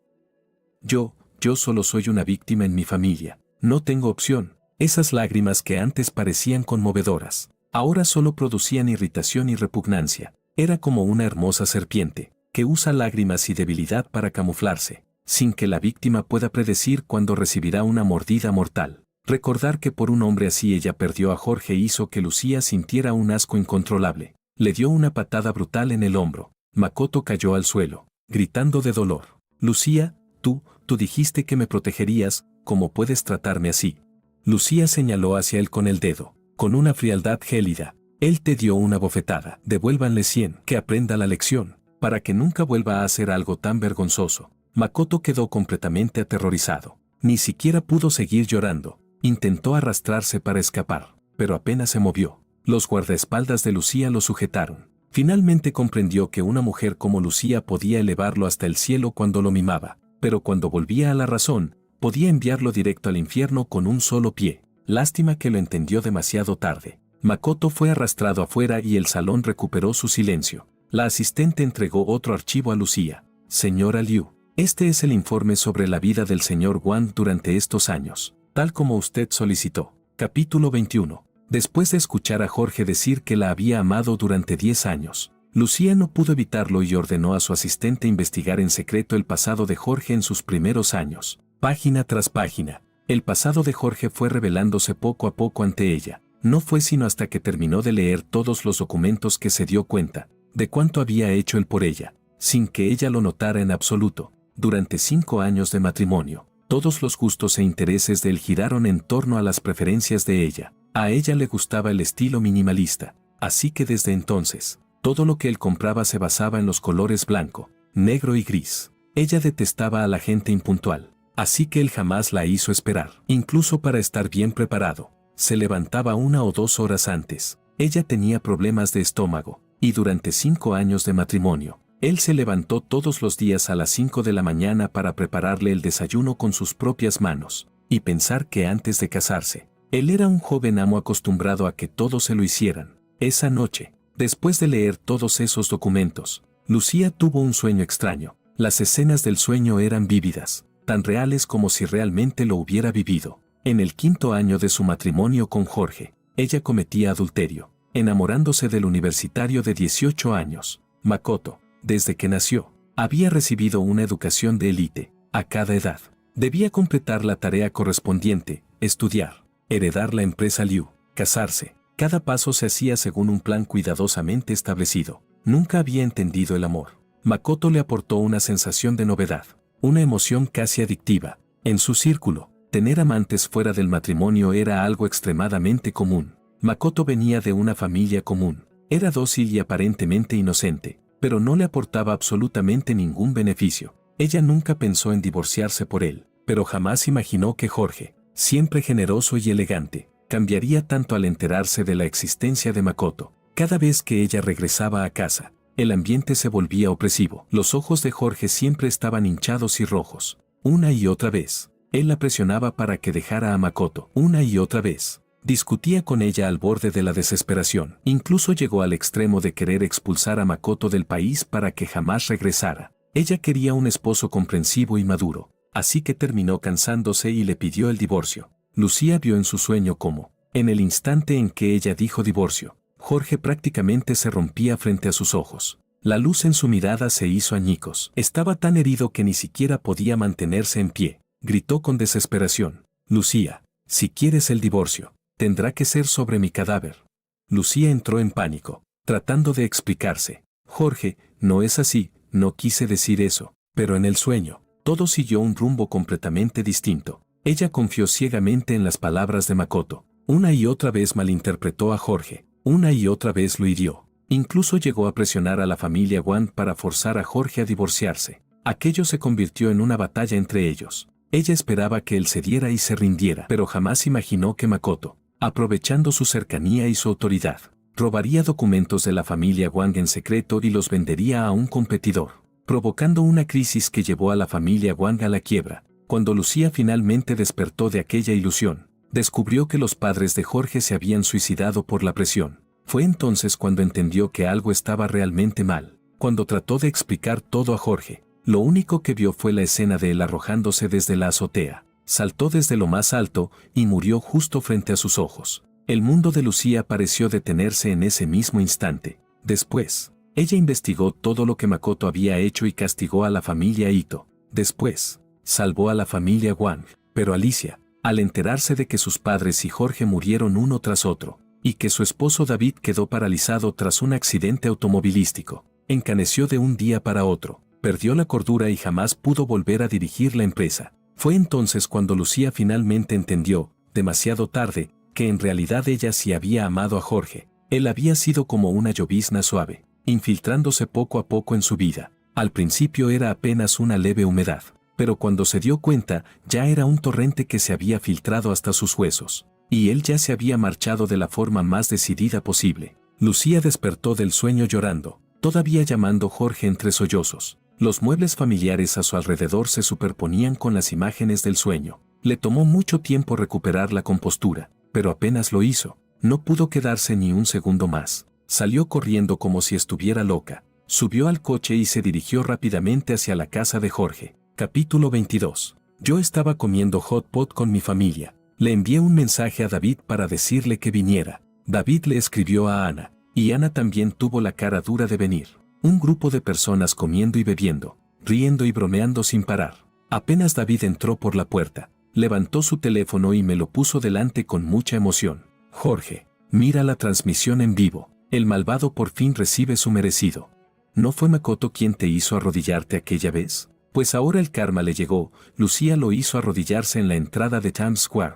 Yo solo soy una víctima en mi familia. No tengo opción. Esas lágrimas que antes parecían conmovedoras, ahora solo producían irritación y repugnancia. Era como una hermosa serpiente, que usa lágrimas y debilidad para camuflarse, sin que la víctima pueda predecir cuándo recibirá una mordida mortal. Recordar que por un hombre así ella perdió a Jorge hizo que Lucía sintiera un asco incontrolable. Le dio una patada brutal en el hombro. Makoto cayó al suelo, gritando de dolor. Lucía, tú dijiste que me protegerías, ¿cómo puedes tratarme así? Lucía señaló hacia él con el dedo, con una frialdad gélida. Él te dio una bofetada. Devuélvanle 100, que aprenda la lección, para que nunca vuelva a hacer algo tan vergonzoso. Makoto quedó completamente aterrorizado. Ni siquiera pudo seguir llorando. Intentó arrastrarse para escapar, pero apenas se movió. Los guardaespaldas de Lucía lo sujetaron. Finalmente comprendió que una mujer como Lucía podía elevarlo hasta el cielo cuando lo mimaba, pero cuando volvía a la razón, podía enviarlo directo al infierno con un solo pie. Lástima que lo entendió demasiado tarde. Makoto fue arrastrado afuera y el salón recuperó su silencio. La asistente entregó otro archivo a Lucía. Señora Liu, este es el informe sobre la vida del señor Wang durante estos años, tal como usted solicitó. Capítulo 21. Después de escuchar a Jorge decir que la había amado durante 10 años, Lucía no pudo evitarlo y ordenó a su asistente investigar en secreto el pasado de Jorge en sus primeros años. Página tras página, el pasado de Jorge fue revelándose poco a poco ante ella. No fue sino hasta que terminó de leer todos los documentos que se dio cuenta de cuánto había hecho él por ella, sin que ella lo notara en absoluto. Durante 5 años de matrimonio, todos los gustos e intereses de él giraron en torno a las preferencias de ella. A ella le gustaba el estilo minimalista, así que desde entonces, todo lo que él compraba se basaba en los colores blanco, negro y gris. Ella detestaba a la gente impuntual, así que él jamás la hizo esperar, incluso para estar bien preparado. Se levantaba 1 o 2 horas antes. Ella tenía problemas de estómago, y durante 5 años de matrimonio, él se levantó todos los días a las 5 de la mañana para prepararle el desayuno con sus propias manos, y pensar que antes de casarse, él era un joven amo acostumbrado a que todos se lo hicieran. Esa noche, después de leer todos esos documentos, Lucía tuvo un sueño extraño. Las escenas del sueño eran vívidas, tan reales como si realmente lo hubiera vivido. En el 5.º año de su matrimonio con Jorge, ella cometía adulterio. enamorándose del universitario de 18 años, Makoto. Desde que nació, había recibido una educación de élite. A cada edad, debía completar la tarea correspondiente, estudiar, heredar la empresa Liu, casarse. Cada paso se hacía según un plan cuidadosamente establecido. Nunca había entendido el amor. Makoto le aportó una sensación de novedad, una emoción casi adictiva. En su círculo, tener amantes fuera del matrimonio era algo extremadamente común. Makoto venía de una familia común. Era dócil y aparentemente inocente, pero no le aportaba absolutamente ningún beneficio. Ella nunca pensó en divorciarse por él, pero jamás imaginó que Jorge, siempre generoso y elegante, cambiaría tanto al enterarse de la existencia de Makoto. Cada vez que ella regresaba a casa, el ambiente se volvía opresivo. Los ojos de Jorge siempre estaban hinchados y rojos. Una y otra vez, él la presionaba para que dejara a Makoto. Una y otra vez, discutía con ella al borde de la desesperación. Incluso llegó al extremo de querer expulsar a Makoto del país para que jamás regresara. Ella quería un esposo comprensivo y maduro, así que terminó cansándose y le pidió el divorcio. Lucía vio en su sueño cómo, en el instante en que ella dijo divorcio, Jorge prácticamente se rompía frente a sus ojos. La luz en su mirada se hizo añicos. Estaba tan herido que ni siquiera podía mantenerse en pie. Gritó con desesperación: Lucía, si quieres el divorcio, tendrá que ser sobre mi cadáver. Lucía entró en pánico, tratando de explicarse. Jorge, no es así, no quise decir eso. Pero en el sueño, todo siguió un rumbo completamente distinto. Ella confió ciegamente en las palabras de Makoto. Una y otra vez malinterpretó a Jorge. Una y otra vez lo hirió. Incluso llegó a presionar a la familia Wan para forzar a Jorge a divorciarse. Aquello se convirtió en una batalla entre ellos. Ella esperaba que él cediera y se rindiera, pero jamás imaginó que Makoto, aprovechando su cercanía y su autoridad, robaría documentos de la familia Wang en secreto y los vendería a un competidor, provocando una crisis que llevó a la familia Wang a la quiebra. Cuando Lucía finalmente despertó de aquella ilusión, descubrió que los padres de Jorge se habían suicidado por la presión. Fue entonces cuando entendió que algo estaba realmente mal. Cuando trató de explicar todo a Jorge, lo único que vio fue la escena de él arrojándose desde la azotea. Saltó desde lo más alto y murió justo frente a sus ojos. El mundo de Lucía pareció detenerse en ese mismo instante. Después, ella investigó todo lo que Makoto había hecho y castigó a la familia Ito. Después, salvó a la familia Wang. Pero Alicia, al enterarse de que sus padres y Jorge murieron uno tras otro, y que su esposo David quedó paralizado tras un accidente automovilístico, encaneció de un día para otro, perdió la cordura y jamás pudo volver a dirigir la empresa. Fue entonces cuando Lucía finalmente entendió, demasiado tarde, que en realidad ella sí había amado a Jorge. Él había sido como una llovizna suave, infiltrándose poco a poco en su vida. Al principio era apenas una leve humedad, pero cuando se dio cuenta, ya era un torrente que se había filtrado hasta sus huesos. Y él ya se había marchado de la forma más decidida posible. Lucía despertó del sueño llorando, todavía llamando Jorge entre sollozos. Los muebles familiares a su alrededor se superponían con las imágenes del sueño. Le tomó mucho tiempo recuperar la compostura, pero apenas lo hizo. No pudo quedarse ni un segundo más. Salió corriendo como si estuviera loca. Subió al coche y se dirigió rápidamente hacia la casa de Jorge. Capítulo 22. Yo estaba comiendo hot pot con mi familia. Le envié un mensaje a David para decirle que viniera. David le escribió a Ana, y Ana también tuvo la cara dura de venir. Un grupo de personas comiendo y bebiendo, riendo y bromeando sin parar. Apenas David entró por la puerta, levantó su teléfono y me lo puso delante con mucha emoción. Jorge, mira la transmisión en vivo. El malvado por fin recibe su merecido. ¿No fue Makoto quien te hizo arrodillarte aquella vez? Pues ahora el karma le llegó. Lucía lo hizo arrodillarse en la entrada de Times Square.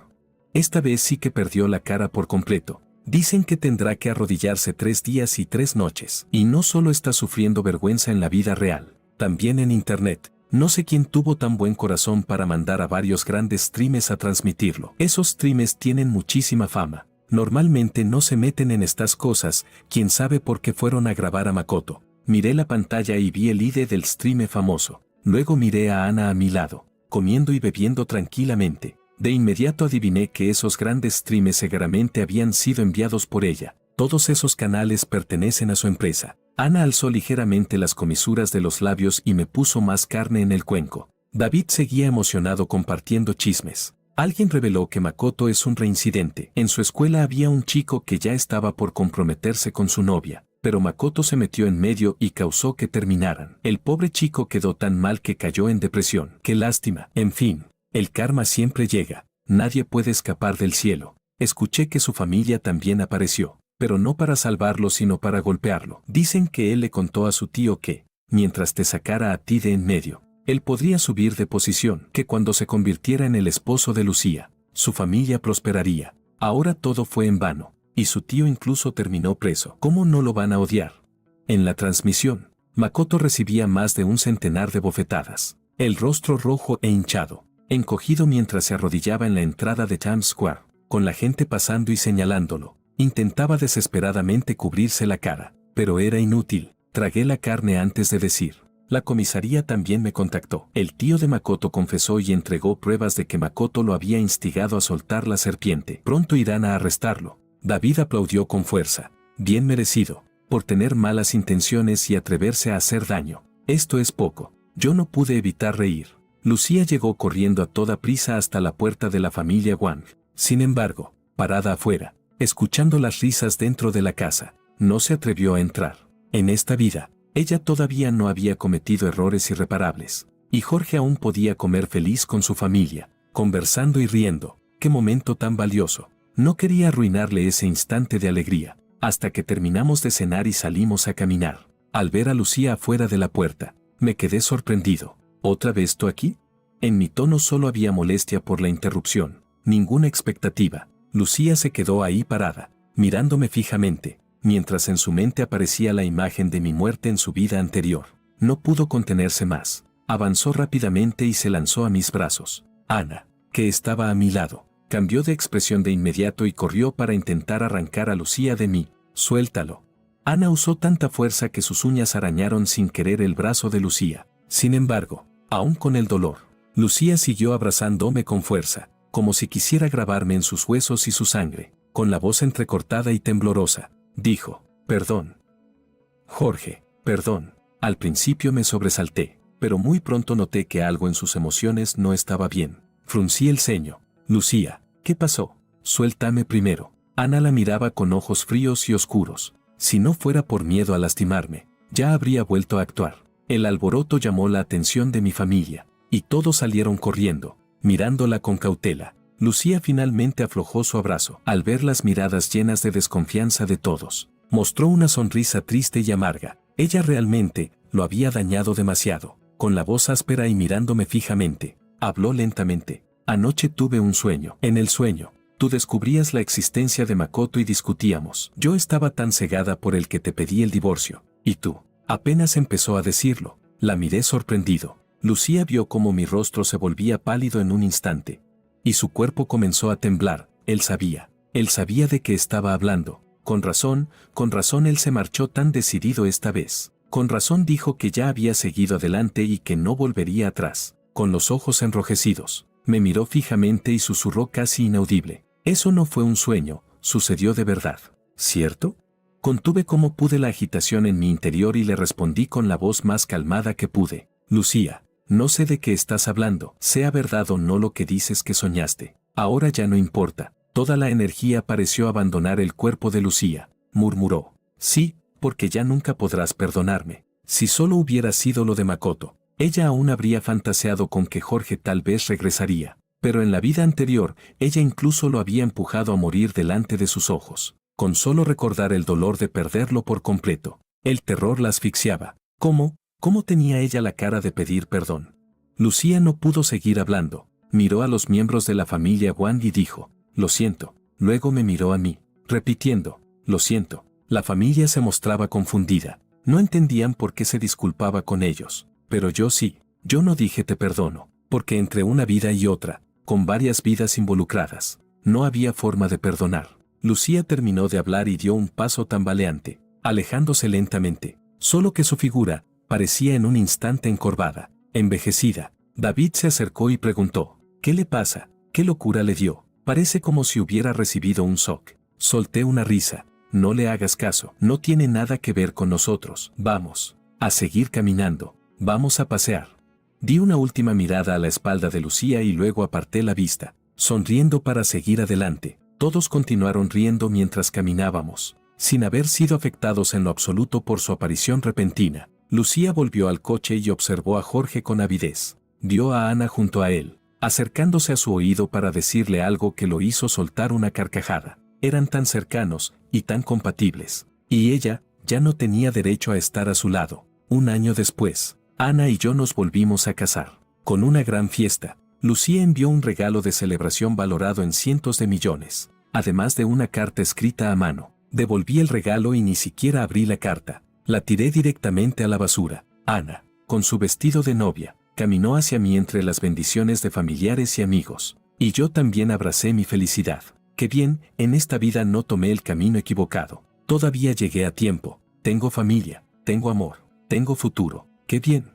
Esta vez sí que perdió la cara por completo. Dicen que tendrá que arrodillarse 3 días y 3 noches. Y no solo está sufriendo vergüenza en la vida real, también en internet. No sé quién tuvo tan buen corazón para mandar a varios grandes streamers a transmitirlo. Esos streamers tienen muchísima fama. Normalmente no se meten en estas cosas, quién sabe por qué fueron a grabar a Makoto. Miré la pantalla y vi el ID del streamer famoso. Luego miré a Ana a mi lado, comiendo y bebiendo tranquilamente. De inmediato adiviné que esos grandes streamers seguramente habían sido enviados por ella. Todos esos canales pertenecen a su empresa. Ana alzó ligeramente las comisuras de los labios y me puso más carne en el cuenco. David seguía emocionado compartiendo chismes. Alguien reveló que Makoto es un reincidente. En su escuela había un chico que ya estaba por comprometerse con su novia, pero Makoto se metió en medio y causó que terminaran. El pobre chico quedó tan mal que cayó en depresión. ¡Qué lástima! En fin, el karma siempre llega. Nadie puede escapar del cielo. Escuché que su familia también apareció, pero no para salvarlo sino para golpearlo. Dicen que él le contó a su tío que, mientras te sacara a ti de en medio, él podría subir de posición, que cuando se convirtiera en el esposo de Lucía, su familia prosperaría. Ahora todo fue en vano, y su tío incluso terminó preso. ¿Cómo no lo van a odiar? En la transmisión, Makoto recibía más de un centenar de bofetadas, el rostro rojo e hinchado, encogido mientras se arrodillaba en la entrada de Times Square, con la gente pasando y señalándolo. Intentaba desesperadamente cubrirse la cara, pero era inútil. Tragué la carne antes de decir. La comisaría también me contactó. El tío de Makoto confesó y entregó pruebas de que Makoto lo había instigado a soltar la serpiente. Pronto irán a arrestarlo. David aplaudió con fuerza. Bien merecido, por tener malas intenciones y atreverse a hacer daño. Esto es poco. Yo no pude evitar reír. Lucía llegó corriendo a toda prisa hasta la puerta de la familia Wang. Sin embargo, parada afuera, escuchando las risas dentro de la casa, no se atrevió a entrar. En esta vida, ella todavía no había cometido errores irreparables, y Jorge aún podía comer feliz con su familia, conversando y riendo. ¡Qué momento tan valioso! No quería arruinarle ese instante de alegría, hasta que terminamos de cenar y salimos a caminar. Al ver a Lucía afuera de la puerta, me quedé sorprendido. ¿Otra vez tú aquí? En mi tono solo había molestia por la interrupción, ninguna expectativa. Lucía se quedó ahí parada, mirándome fijamente, mientras en su mente aparecía la imagen de mi muerte en su vida anterior. No pudo contenerse más. Avanzó rápidamente y se lanzó a mis brazos. Ana, que estaba a mi lado, cambió de expresión de inmediato y corrió para intentar arrancar a Lucía de mí. Suéltalo. Ana usó tanta fuerza que sus uñas arañaron sin querer el brazo de Lucía. Sin embargo, aún con el dolor, Lucía siguió abrazándome con fuerza, como si quisiera grabarme en sus huesos y su sangre. Con la voz entrecortada y temblorosa, dijo, perdón. Jorge, perdón. Al principio me sobresalté, pero muy pronto noté que algo en sus emociones no estaba bien. Fruncí el ceño. Lucía, ¿qué pasó? Suéltame primero. Ana la miraba con ojos fríos y oscuros. Si no fuera por miedo a lastimarme, ya habría vuelto a actuar. El alboroto llamó la atención de mi familia, y todos salieron corriendo, mirándola con cautela. Lucía finalmente aflojó su abrazo. Al ver las miradas llenas de desconfianza de todos, mostró una sonrisa triste y amarga. Ella realmente lo había dañado demasiado. Con la voz áspera y mirándome fijamente, habló lentamente. Anoche tuve un sueño. En el sueño, tú descubrías la existencia de Makoto y discutíamos. Yo estaba tan cegada por el que te pedí el divorcio. Y tú, apenas empezó a decirlo, la miré sorprendido. Lucía vio cómo mi rostro se volvía pálido en un instante, y su cuerpo comenzó a temblar. Él sabía de qué estaba hablando. Con razón él se marchó tan decidido esta vez. Con razón dijo que ya había seguido adelante y que no volvería atrás. Con los ojos enrojecidos, me miró fijamente y susurró casi inaudible. Eso no fue un sueño, sucedió de verdad. ¿Cierto? Contuve como pude la agitación en mi interior y le respondí con la voz más calmada que pude. Lucía, no sé de qué estás hablando, sea verdad o no lo que dices que soñaste. Ahora ya no importa. Toda la energía pareció abandonar el cuerpo de Lucía. Murmuró. Sí, porque ya nunca podrás perdonarme. Si solo hubiera sido lo de Makoto, ella aún habría fantaseado con que Jorge tal vez regresaría. Pero en la vida anterior, ella incluso lo había empujado a morir delante de sus ojos. Con solo recordar el dolor de perderlo por completo, el terror la asfixiaba. ¿Cómo tenía ella la cara de pedir perdón? Lucía no pudo seguir hablando. Miró a los miembros de la familia Wang y dijo, lo siento. Luego me miró a mí, repitiendo, lo siento. La familia se mostraba confundida. No entendían por qué se disculpaba con ellos. Pero yo sí. Yo no dije te perdono, porque entre una vida y otra, con varias vidas involucradas, no había forma de perdonar. Lucía terminó de hablar y dio un paso tambaleante, alejándose lentamente, solo que su figura parecía en un instante encorvada, envejecida. David se acercó y preguntó, ¿qué le pasa? ¿Qué locura le dio? Parece como si hubiera recibido un shock. Solté una risa. No le hagas caso, no tiene nada que ver con nosotros. Vamos a seguir caminando, vamos a pasear. Di una última mirada a la espalda de Lucía y luego aparté la vista. sonriendo para seguir adelante. Todos continuaron riendo mientras caminábamos, sin haber sido afectados en lo absoluto por su aparición repentina. Lucía volvió al coche y observó a Jorge con avidez. Vio a Ana junto a él, acercándose a su oído para decirle algo que lo hizo soltar una carcajada. Eran tan cercanos y tan compatibles. Y ella ya no tenía derecho a estar a su lado. Un año después, Ana y yo nos volvimos a casar. Con una gran fiesta, Lucía envió un regalo de celebración valorado en cientos de millones, además de una carta escrita a mano. Devolví el regalo y ni siquiera abrí la carta. La tiré directamente a la basura. Ana, con su vestido de novia, caminó hacia mí entre las bendiciones de familiares y amigos. Y yo también abracé mi felicidad. Qué bien, en esta vida no tomé el camino equivocado. Todavía llegué a tiempo. Tengo familia, tengo amor, tengo futuro. Qué bien.